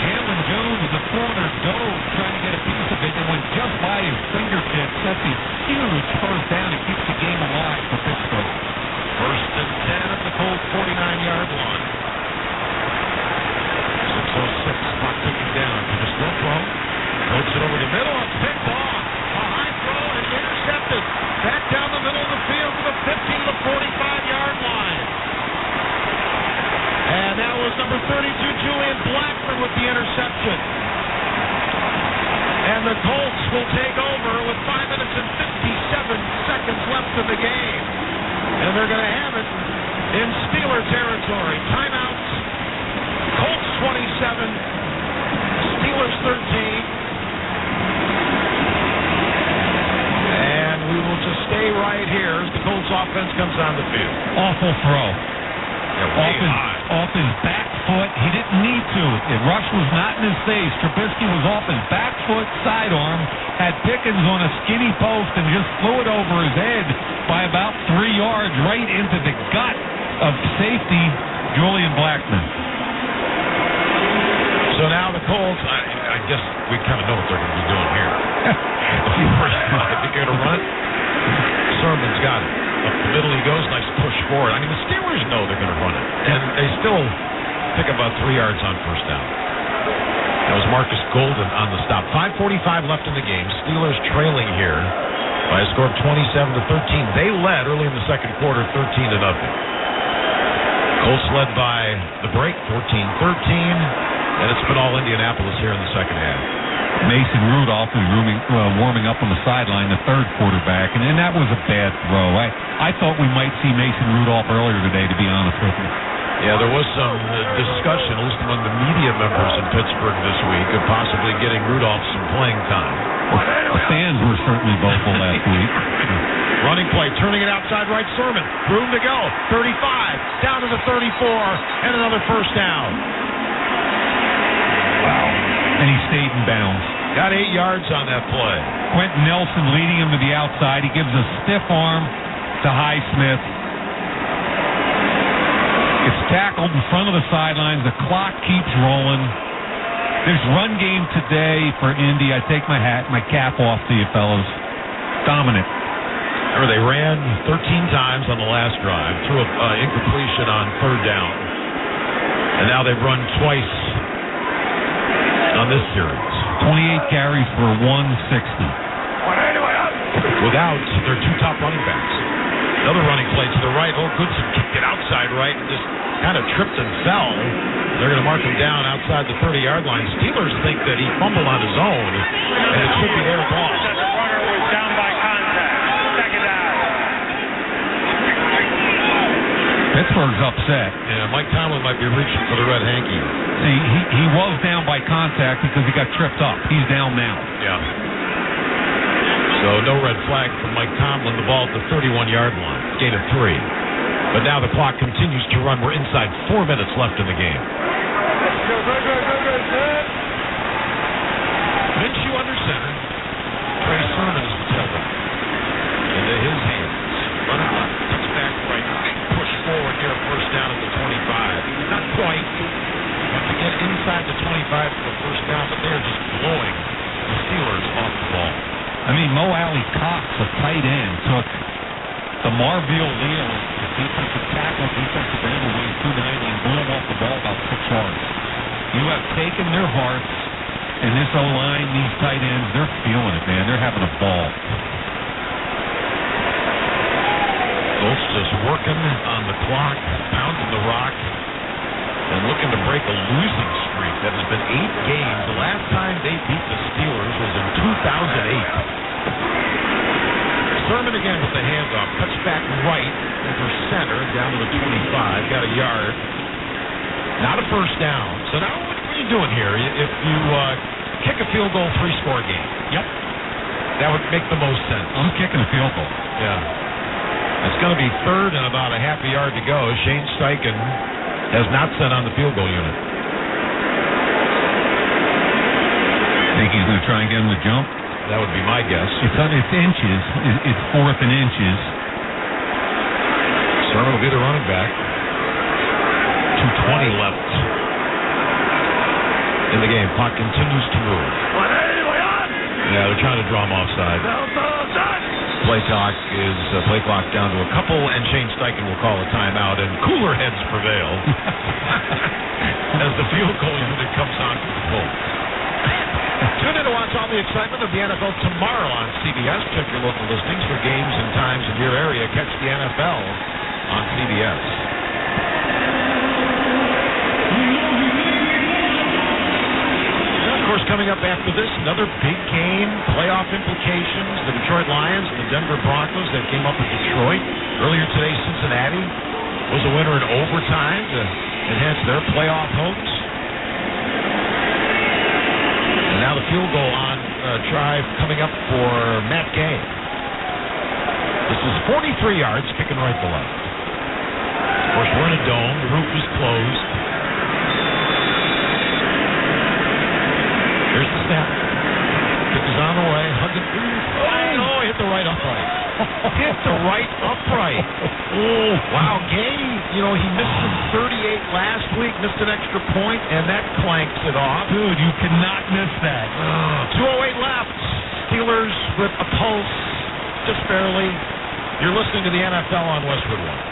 Jalen Jones, the corner, dove trying to get a piece of it and went just by his fingertips. That's a huge first down. It keeps the game alive for Pittsburgh. 1st and 10 at the Colts 49-yard line. 6:06, clock ticking down. Just no throw. Floats it over the middle and picked off. A high throw and intercepted. Back down the middle of the field to the 50 to the 45-yard line. And that was number 32, Julian Blackman, with the interception. And the Colts will take over with 5 minutes and 57 seconds left in the game. And they're going to have it in Steeler territory. Timeouts. Colts 27, Steelers 13. And we will just stay right here as the Colts offense comes on the field. Awful throw. Yeah, off his back foot. He didn't need to. The rush was not in his face. Trubisky was off his back foot, sidearm, had Pickens on a skinny post and just flew it over his head by about 3 yards right into the gut of safety Julian Blackman. So now the Colts, I guess we kind of know what they're going to be doing here. I think they're going to run it. Sermon's got it. Up the middle he goes, nice push forward. I mean, the Steelers know they're going to run it. And they still pick about 3 yards on first down. That was Marcus Golden on the stop. 5:45 left in the game. Steelers trailing here by a score of 27-13. They led early in the second quarter, 13-0. Colts led by the break, 14-13. And it's been all Indianapolis here in the second half. Mason Rudolph was warming up on the sideline, the 3rd quarterback, and that was a bad throw. I thought we might see Mason Rudolph earlier today, to be honest with you. Yeah, there was some discussion, at least among the media members in Pittsburgh this week, of possibly getting Rudolph some playing time. The fans were certainly vocal last week. Running play, turning it outside right, Sermon. Room to go. 35, down to the 34, and another first down. Wow. And he stayed in bounds. Got 8 yards on that play. Quentin Nelson leading him to the outside. He gives a stiff arm to Highsmith. Gets tackled in front of the sidelines. The clock keeps rolling. There's run game today for Indy. I take my cap off to you fellas. Dominant. Remember, they ran 13 times on the last drive, threw an incompletion on 3rd down. And now they've run twice on this series. 28 carries for 160. Without their 2 top running backs. Another running play to the right. Goodson kicked it outside right and just kind of tripped and fell. They're going to mark him down outside the 30-yard line. Steelers think that he fumbled on his own, and it should be their ball. The runner was down by contact. Second down. Pittsburgh's upset. Yeah, Mike Tomlin might be reaching for the red hanky. See, he was down by contact because he got tripped up. He's down now. Yeah. So no red flag from Mike Tomlin. The ball at the 31-yard line. Gain of 3. But now the clock continues to run. We're inside 4 minutes left in the game. Minshew under center. Trey Sermon is the tailback. Into his hands. Running left. Cuts back right. Push forward here. First down at the 25. Not quite. Have to get inside the 25 for the first down, but they're just blowing the Steelers off the ball. I mean, Mo Alley Cox, a tight end, took the Marville Leo, the defensive tackle, defensive end, who weighs 290, and blew him off the ball about 6 yards. You have taken their hearts, and this O-line, these tight ends, they're feeling it, man. They're having a ball. Colts just working on the clock, pounding the rock, and looking to break a losing streak that has been 8 games. The last time they beat the Steelers was in 2008. Sermon again with the handoff, cuts back right over center, down to the 25, got a yard. Not a first down. So now what are you doing here? If you kick a field goal, 3-score game. Yep. That would make the most sense. I'm kicking a field goal. Yeah. It's going to be third and about a half a yard to go. Shane Steichen has not sent on the field goal unit. Think he's going to try and get him to jump? That would be my guess. It's inches. It's 4th and inches. Sermon will be the running back. 2:20 left in the game. Clock continues to move. Yeah, they're trying to draw him offside. Play clock down to a couple, and Shane Steichen will call a timeout, and cooler heads prevail as the field goal unit comes on for the Colts. Tune in to watch all the excitement of the NFL tomorrow on CBS. Check your local listings for games and times in your area. Catch the NFL on CBS. Of course, coming up after this, another big game, playoff implications. The Detroit Lions and the Denver Broncos that came up in Detroit. Earlier today, Cincinnati was a winner in overtime to enhance their playoff hopes. And now the field goal on drive coming up for Matt Gay. This is 43 yards, kicking right to left. Of course, we're in a dome. The roof is closed. Here's the snap. Kick is on the way. Huggins. Oh, no, hit the right upright. Hit the right upright. Oh, wow. Gay, he missed from 38 last week, missed an extra point, and that clanks it off. Dude, you cannot miss that. 2:08 left. Steelers with a pulse, just barely. You're listening to the NFL on Westwood One.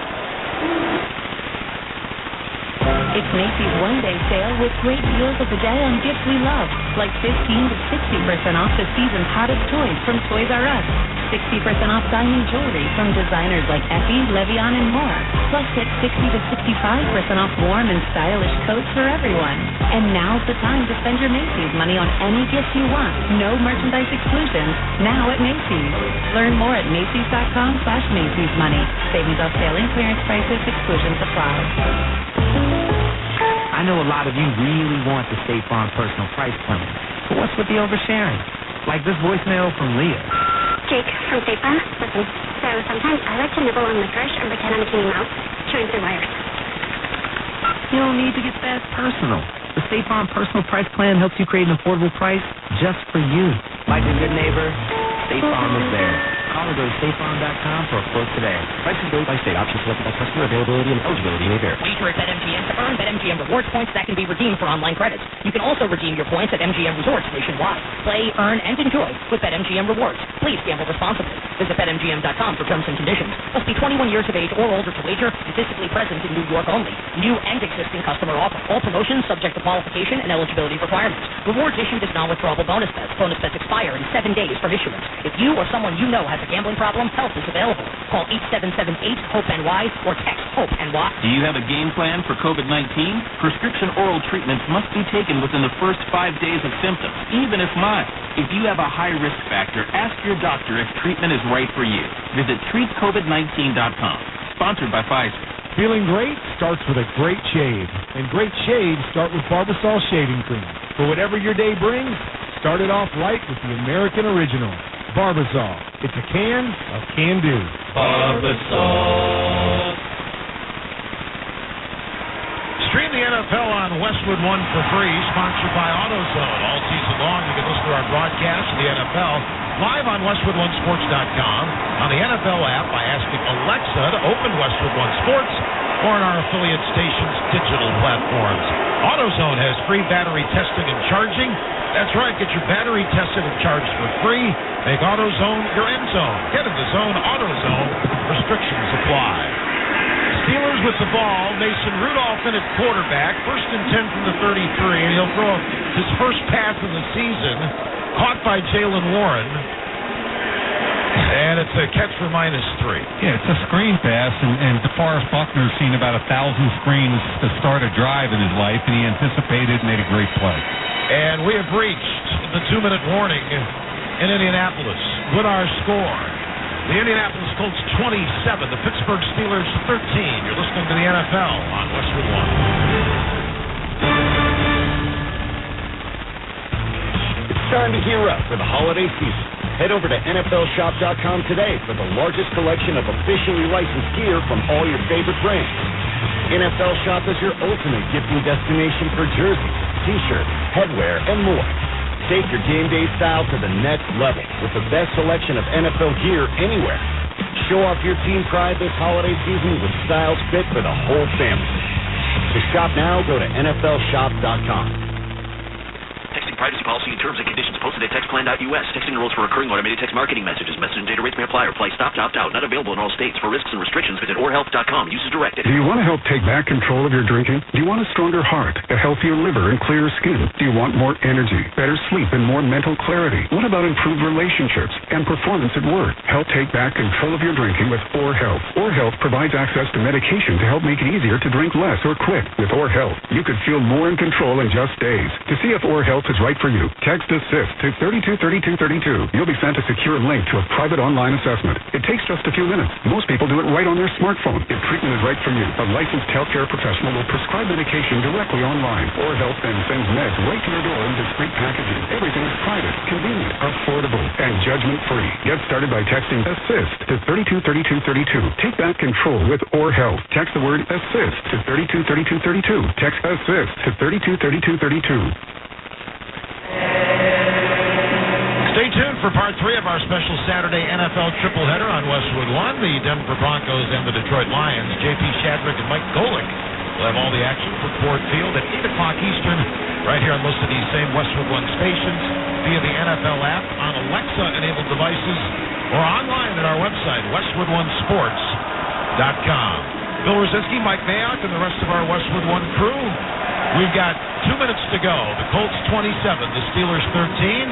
It's Macy's one-day sale with great deals of the day on gifts we love, like 15 to 60% off the season's hottest toys from Toys R Us, 60% off diamond jewelry from designers like Effie, Le'Veon, and more. Plus, get 60 to 65% off warm and stylish coats for everyone. And now's the time to spend your Macy's money on any gift you want. No merchandise exclusions. Now at Macy's. Learn more at Macy's.com/Macy's Money. Savings off sale and clearance prices. Exclusions apply. I know a lot of you really want the State Farm personal price plan. But what's with the oversharing? Like this voicemail from Leah. Jake from State Farm. Listen, so sometimes I like to nibble on licorice and pretend I'm a Mickey Mouse, chewing through wires. You don't need to get that personal. The State Farm personal price plan helps you create an affordable price just for you. Like a good neighbor, State Farm is there. Call or go to statefarm.com for a quote today. Prices vary by state. Options selected by customer. Availability and eligibility may vary. Wager at BetMGM to earn BetMGM rewards points that can be redeemed for online credits. You can also redeem your points at MGM Resorts nationwide. Play, earn, and enjoy with BetMGM Rewards. Please gamble responsibly. Visit BetMGM.com for terms and conditions. Must be 21 years of age or older to wager and physically present in New York only. New and existing customer offer. All promotions subject to qualification and eligibility requirements. Rewards issued as non-withdrawable bonus bets. Bonus bets expire in 7 days from issuance. If you or someone you know has a gambling problem, help is available. Call 8778-HOPE-NY or text HOPE-NY. Do you have a game plan for COVID-19? Prescription oral treatments must be taken within the first 5 days of symptoms, even if mild. If you have a high risk factor, ask your doctor if treatment is right for you. Visit treatcovid19.com. Sponsored by Pfizer. Feeling great starts with a great shave. And great shaves start with Barbasol shaving cream. For whatever your day brings, start it off right with the American original. Barbasol. It's a can of can-do. Barbasol. Stream the NFL on Westwood One for free, sponsored by AutoZone. All season long, you can listen to our broadcast of the NFL live on WestwoodOneSports.com, on the NFL app by asking Alexa to open Westwood One Sports, or on our affiliate stations' digital platforms. AutoZone has free battery testing and charging. That's right, get your battery tested and charged for free. Make AutoZone your end zone. Get in the zone, AutoZone. Restrictions apply. Steelers Steelers with the ball. Mason Rudolph in at quarterback. 1st and 10 from the 33, and he'll throw his first pass of the season. Caught by Jalen Warren. And it's a catch for -3. Yeah, it's a screen pass, and DeForest Buckner's seen about 1,000 screens to start a drive in his life, and he anticipated and made a great play. And we have reached the 2-minute warning in Indianapolis with our score. The Indianapolis Colts 27, the Pittsburgh Steelers 13. You're listening to the NFL on Westwood One. It's time to gear up for the holiday season. Head over to NFLShop.com today for the largest collection of officially licensed gear from all your favorite brands. NFL Shop is your ultimate gifting destination for jerseys, t-shirts, headwear, and more. Take your game day style to the next level with the best selection of NFL gear anywhere. Show off your team pride this holiday season with styles fit for the whole family. To shop now, go to NFLShop.com. Texting privacy policy and terms and conditions posted at textplan.us. Texting rules for recurring automated text marketing messages. Message and data rates may apply or apply stop to opt out. Not available in all states. For risks and restrictions, visit orhealth.com. Use as directed. Do you want to help take back control of your drinking? Do you want a stronger heart, a healthier liver, and clearer skin? Do you want more energy, better sleep, and more mental clarity? What about improved relationships and performance at work? Help take back control of your drinking with ORHealth. ORHealth provides access to medication to help make it easier to drink less or quit. With ORHealth, you could feel more in control in just days. To see if ORHealth is right for you, text ASSIST to 323232. You'll be sent a secure link to a private online assessment. It takes just a few minutes. Most people do it right on their smartphone. If treatment is right for you, a licensed healthcare professional will prescribe medication directly online. ORHealth then sends meds right to your door in discreet packaging. Everything is private, convenient, affordable, and judgment-free. Get started by texting ASSIST to 323232. Take back control with ORHealth. Text the word ASSIST to 323232. Text ASSIST to 323232. Stay tuned for part 3 of our special Saturday NFL triple header on Westwood One. The Denver Broncos and the Detroit Lions. J.P. Shadrick and Mike Golick will have all the action from Ford Field at 8 o'clock Eastern, right here on most of these same Westwood One stations, via the NFL app, on Alexa-enabled devices, or online at our website, westwood1sports.com. Bill Rosinski, Mike Mayock, and the rest of our Westwood One crew. We've got 2 minutes to go. The Colts 27, the Steelers 13.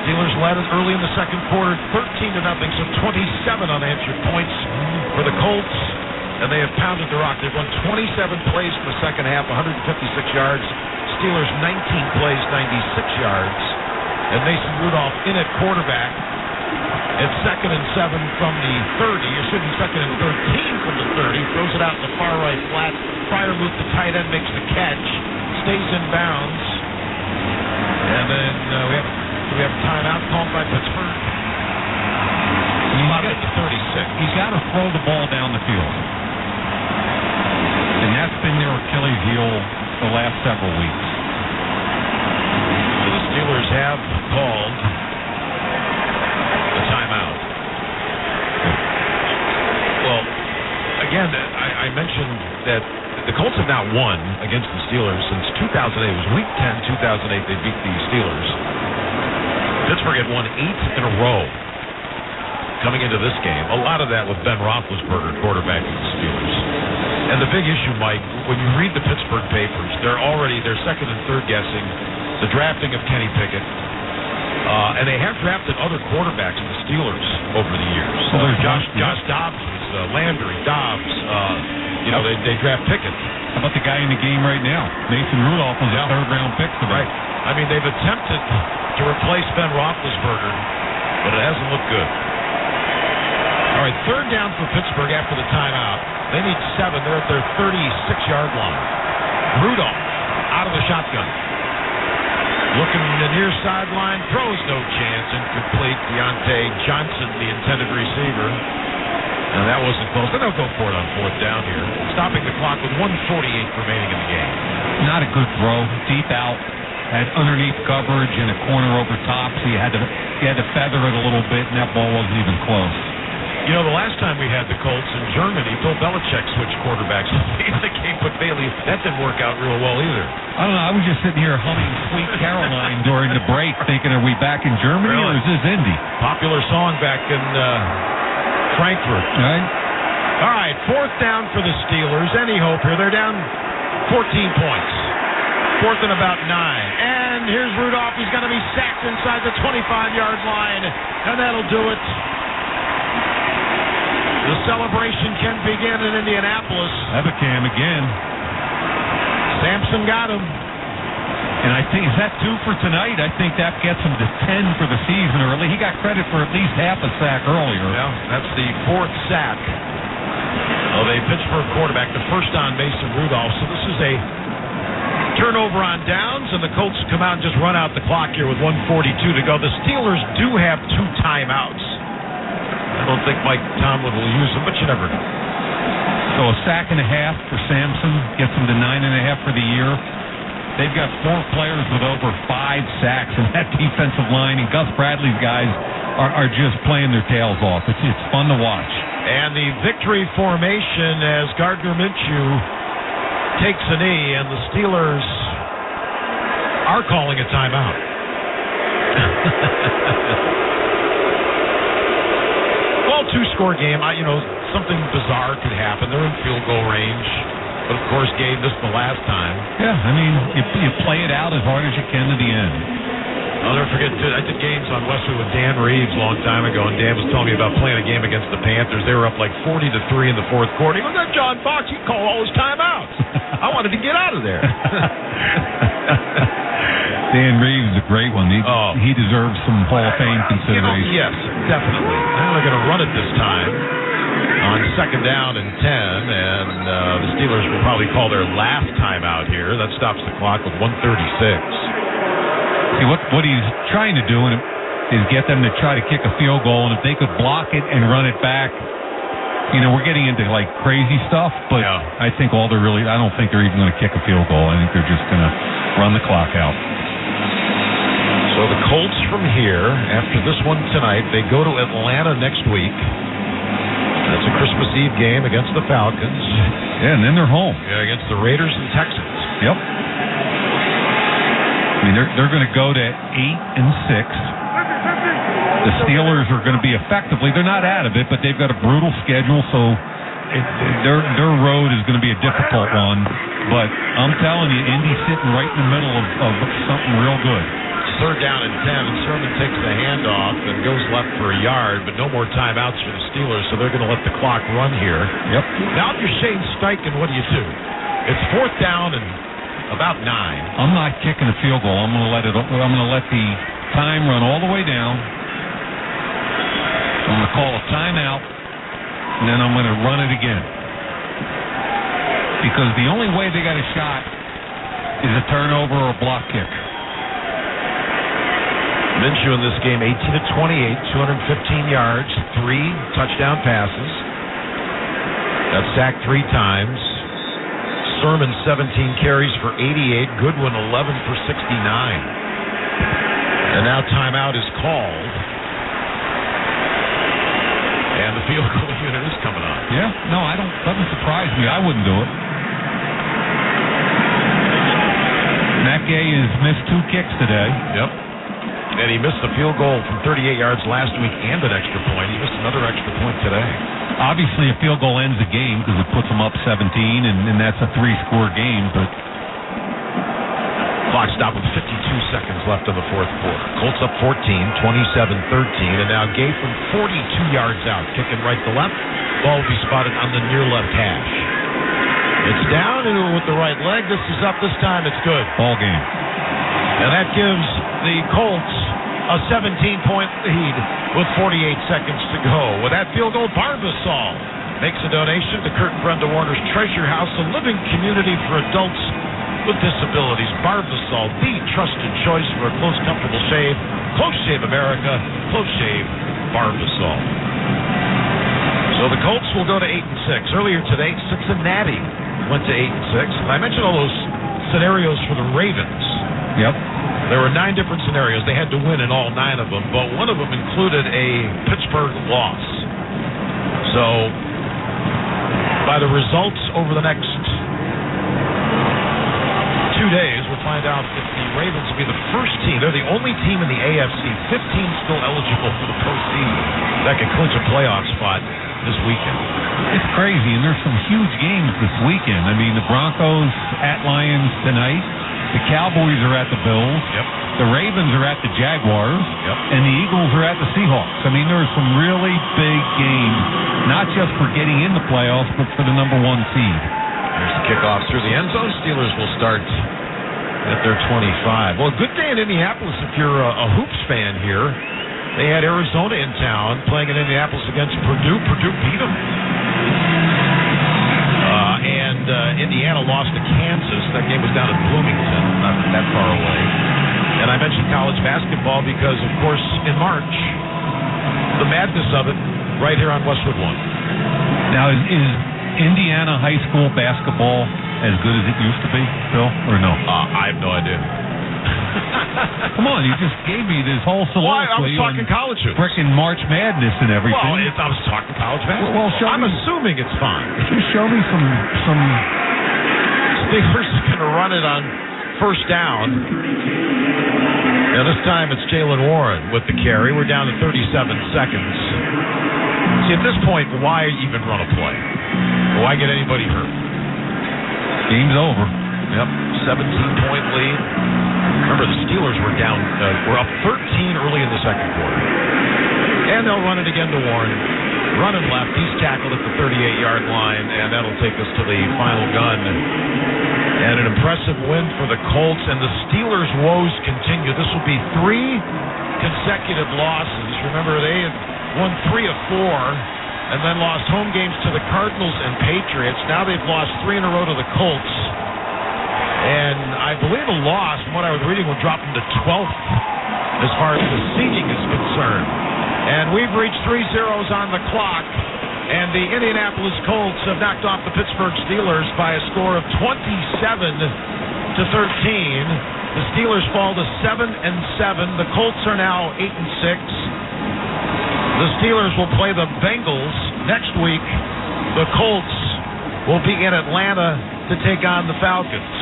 Steelers led early in the second quarter, 13-0, so 27 unanswered points for the Colts, and they have pounded the rock. They've won 27 plays in the second half, 156 yards. Steelers 19 plays, 96 yards. And Mason Rudolph in at quarterback. It's 2nd and 7 from the 30. It should be 2nd and 13 from the 30. Throws it out in the far right flat. Freiermuth, the tight end, makes the catch. Stays in bounds. And then we have a timeout called by Pittsburgh. About at the 36. He's got to throw the ball down the field. And that's been their Achilles heel the last several weeks. So the Steelers have called the timeout. Well, again, I mentioned that the Colts have not won against the Steelers since 2008. It was Week 10, 2008, they beat the Steelers. Pittsburgh had won 8 in a row coming into this game. A lot of that with Ben Roethlisberger quarterbacking the Steelers. And the big issue, Mike, when you read the Pittsburgh papers, they're second and third guessing the drafting of Kenny Pickett. And they have drafted other quarterbacks in the Steelers over the years. Josh Dobbs, Landry, Dobbs. They draft Pickett. How about the guy in the game right now? Mason Rudolph was a third-round pick today. Right. I mean, they've attempted to replace Ben Roethlisberger, but it hasn't looked good. All right, 3rd down for Pittsburgh after the timeout. They need 7. They're at their 36-yard line. Rudolph out of the shotgun. Looking the near sideline, throws no chance, incomplete. Deontay Johnson, the intended receiver. And that wasn't close. Then they'll go for it on 4th down here. Stopping the clock with 1:48 remaining in the game. Not a good throw. Deep out. Had underneath coverage and a corner over top, so you had to feather it a little bit, and that ball wasn't even close. You know, the last time we had the Colts in Germany, Bill Belichick switched quarterbacks in the game with Bailey. That didn't work out real well either. I don't know. I was just sitting here humming Sweet Caroline during the break, thinking, are we back in Germany or is this Indy? Popular song back in Frankfurt. Right. All right, 4th down for the Steelers. Any hope here? They're down 14 points. 4th and about 9. And here's Rudolph. He's going to be sacked inside the 25-yard line. And that'll do it. The celebration can begin in Indianapolis. Ebicam again. Sampson got him. And I think, is that 2 for tonight? I think that gets him to 10 for the season early. He got credit for at least half a sack earlier. Yeah, that's the 4th sack of a Pittsburgh quarterback, the first on Mason Rudolph. So this is a turnover on downs, and the Colts come out and just run out the clock here with 1:42 to go. The Steelers do have 2 timeouts. I don't think Mike Tomlin will use them, but you never know. So a sack and a half for Sampson gets him to 9.5 for the year. They've got 4 players with over 5 sacks in that defensive line, and Gus Bradley's guys are just playing their tails off. It's fun to watch. And the victory formation as Gardner Minshew takes a knee, and the Steelers are calling a timeout. Well, 2-score game. Something bizarre could happen. They're in field goal range. But, of course, Gabe missed the last time. Yeah, I mean, you play it out as hard as you can to the end. I'll never forget, I did games on Westwood with Dan Reeves a long time ago, and Dan was telling me about playing a game against the Panthers. They were up like 40-3 in the 4th quarter. He goes, that John Fox, he called all his timeouts. I wanted to get out of there. Dan Reeves is a great one. He deserves some Hall of Fame consideration. Yes, definitely. Now they're going to run it this time on 2nd down and 10, and the Steelers will probably call their last timeout here. That stops the clock with 1:36. See, what he's trying to do is get them to try to kick a field goal, and if they could block it and run it back, we're getting into like crazy stuff, but yeah. I don't think they're even going to kick a field goal. I think they're just going to run the clock out. So the Colts from here, after this one tonight, they go to Atlanta next week. That's a Christmas Eve game against the Falcons. Yeah, and then they're home. Yeah, against the Raiders and Texans. Yep. I mean, they're going to go to 8-6. The Steelers are going to be they're not out of it, but they've got a brutal schedule, so their road is going to be a difficult one. But I'm telling you, Indy's sitting right in the middle of something real good. 3rd down and 10, and Sermon takes the handoff and goes left for a yard, but no more timeouts for the Steelers, so they're going to let the clock run here. Yep. Now if you're Shane Steichen, what do you do? It's 4th down and about 9. I'm not kicking a field goal. I'm going to let the time run all the way down. I'm going to call a timeout, and then I'm going to run it again. Because the only way they got a shot is a turnover or a block kick. Minshew in this game, 18-28, 215 yards, 3 touchdown passes. Got sacked 3 times. Sermon, 17 carries for 88. Goodwin, 11 for 69. And now timeout is called. And the field goal unit is coming on. Yeah, no, doesn't surprise me. I wouldn't do it. Matt Gay has missed 2 kicks today. Yep. And he missed a field goal from 38 yards last week and an extra point. He missed another extra point today. Obviously, a field goal ends the game because it puts them up 17, and that's a 3-score game. But clock stopped with 52 seconds left in the 4th quarter. Colts up 14, 27-13, and now Gay from 42 yards out, kicking right to left. Ball will be spotted on the near left hash. It's down with the right leg. This is up. This time it's good. Ball game. And that gives the Colts a 17-point lead with 48 seconds to go. With that field goal, Barbasol makes a donation to Kurt and Brenda Warner's Treasure House, a living community for adults with disabilities. Barbasol, the trusted choice for a close, comfortable shave. Close Shave America, Close Shave Barbasol. So the Colts will go to 8-6. Earlier today, Cincinnati went to 8-6. And I mentioned all those scenarios for the Ravens. Yep. There were 9 different scenarios. They had to win in all 9 of them, but one of them included a Pittsburgh loss. So, by the results over the next 2 days, we'll find out if the Ravens will be the first team. They're the only team in the AFC, 15 still eligible for the postseason, that can clinch a playoff spot this weekend. It's crazy, and there's some huge games this weekend. I mean, the Broncos at Lions tonight. The Cowboys are at the Bills. Yep. The Ravens are at the Jaguars. Yep. And the Eagles are at the Seahawks. I mean, there's some really big games, not just for getting in the playoffs, but for the number one seed. There's the kickoff through the end zone. Steelers will start at their 25. Well, a good day in Indianapolis if you're a Hoops fan here. They had Arizona in town playing in Indianapolis against Purdue. Purdue beat them. Indiana lost to Kansas. That game was down in Bloomington, not that far away. And I mentioned college basketball because, of course, in March, the madness of it right here on Westwood One. Now, is Indiana high school basketball as good as it used to be, Phil, or no? I have no idea. Come on, you just gave me this whole soliloquy. I was talking college hoops. Frickin' March Madness and everything. Well, I was talking college basketball. Well, I'm assuming it's fine. Just show me some. Steelers is going to run it on first down. Now this time it's Jalen Warren with the carry. We're down to 37 seconds. See, at this point, why even run a play? Why get anybody hurt? Game's over. Yep, 17-point lead. Remember, the Steelers were down. Were up 13 early in the second quarter. And they'll run it again to Warren. Running left. He's tackled at the 38-yard line, and that'll take us to the final gun. And an impressive win for the Colts, and the Steelers' woes continue. This will be 3 consecutive losses. Remember, they had won 3 of 4 and then lost home games to the Cardinals and Patriots. Now they've lost 3 in a row to the Colts. And I believe a loss, from what I was reading, will drop them to 12th as far as the seeding is concerned. And we've reached 3 zeros on the clock. And the Indianapolis Colts have knocked off the Pittsburgh Steelers by a score of 27-13. The Steelers fall to 7-7. The Colts are now 8-6. The Steelers will play the Bengals next week. The Colts will be in Atlanta to take on the Falcons.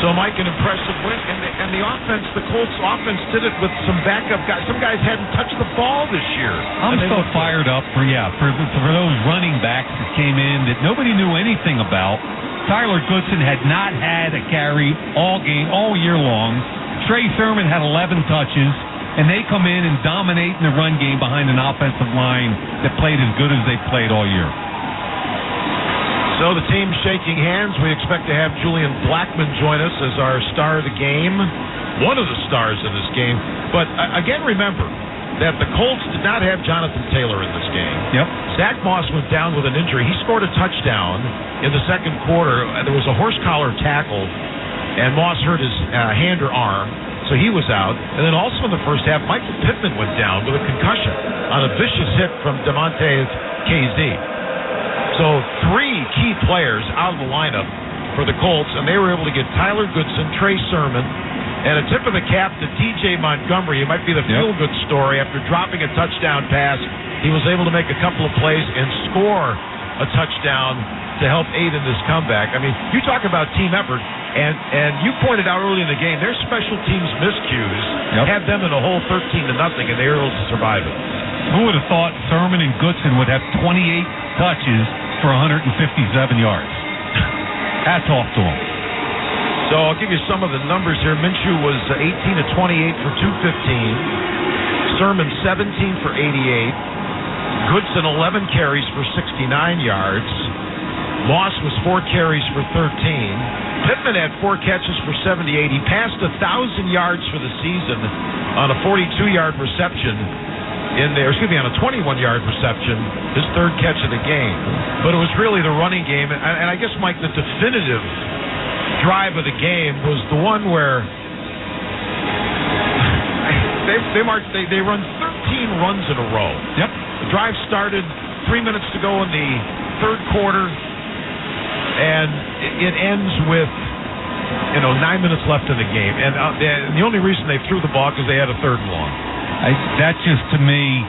So, Mike, an impressive win. And the offense, the Colts offense did it with some backup guys. Some guys hadn't touched the ball this year. I'm so fired up for those running backs that came in that nobody knew anything about. Tyler Goodson had not had a carry all year long. Trey Sermon had 11 touches, and they come in and dominate in the run game behind an offensive line that played as good as they played all year. So the team's shaking hands. We expect to have Julian Blackmon join us as our star of the game, one of the stars of this game. But again, remember that the Colts did not have Jonathan Taylor in this game. Yep. Zach Moss went down with an injury. He scored a touchdown in the second quarter. There was a horse collar tackle, and Moss hurt his hand or arm, so he was out. And then also in the first half, Michael Pittman went down with a concussion on a vicious hit from DeMonte KZ. So 3 key players out of the lineup for the Colts, and they were able to get Tyler Goodson, Trey Sermon, and a tip of the cap to DJ Montgomery. It might be the feel-good story. After dropping a touchdown pass, he was able to make a couple of plays and score a touchdown to help aid in this comeback. I mean, you talk about team effort, and you pointed out early in the game, their special teams miscues had them in a hole 13-0, and they were able to survive it. Who would have thought Sermon and Goodson would have 28 touches for 157 yards? Hats off to him. So I'll give you some of the numbers here. Minshew was 18 of 28 for 215. Sermon 17 for 88. Goodson 11 carries for 69 yards. Moss was 4 carries for 13. Pittman had 4 catches for 78. He passed 1,000 yards for the season on a 42-yard reception. On a 21-yard reception, his 3rd catch of the game. But it was really the running game. And I guess, Mike, the definitive drive of the game was the one where they run 13 runs in a row. Yep. The drive started 3 minutes to go in the 3rd quarter, and it ends with 9 minutes left in the game. And the only reason they threw the ball because they had a 3rd and long. That just, to me,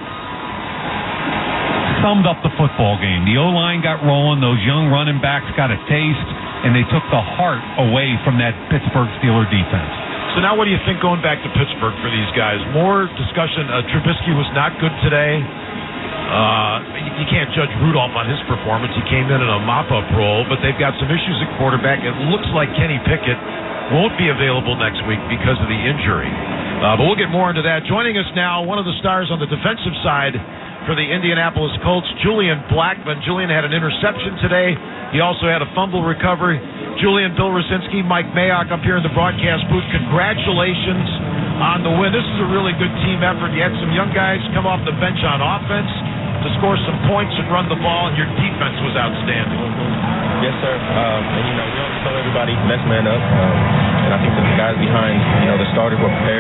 summed up the football game. The O-line got rolling. Those young running backs got a taste, and they took the heart away from that Pittsburgh Steelers defense. So now what do you think going back to Pittsburgh for these guys? More discussion. Trubisky was not good today. You can't judge Rudolph on his performance. He came in a mop-up role, but they've got some issues at quarterback. It looks like Kenny Pickett won't be available next week because of the injury. But we'll get more into that. Joining us now, one of the stars on the defensive side for the Indianapolis Colts, Julian Blackmon. Julian had an interception today. He also had a fumble recovery. Julian, Bill Rosinski, Mike Mayock up here in the broadcast booth. Congratulations on the win. This is a really good team effort. You had some young guys come off the bench on offense to score some points and run the ball, and your defense was outstanding. Yes, sir. And, we always tell everybody, next man up. And I think that the guys behind, the starters were prepared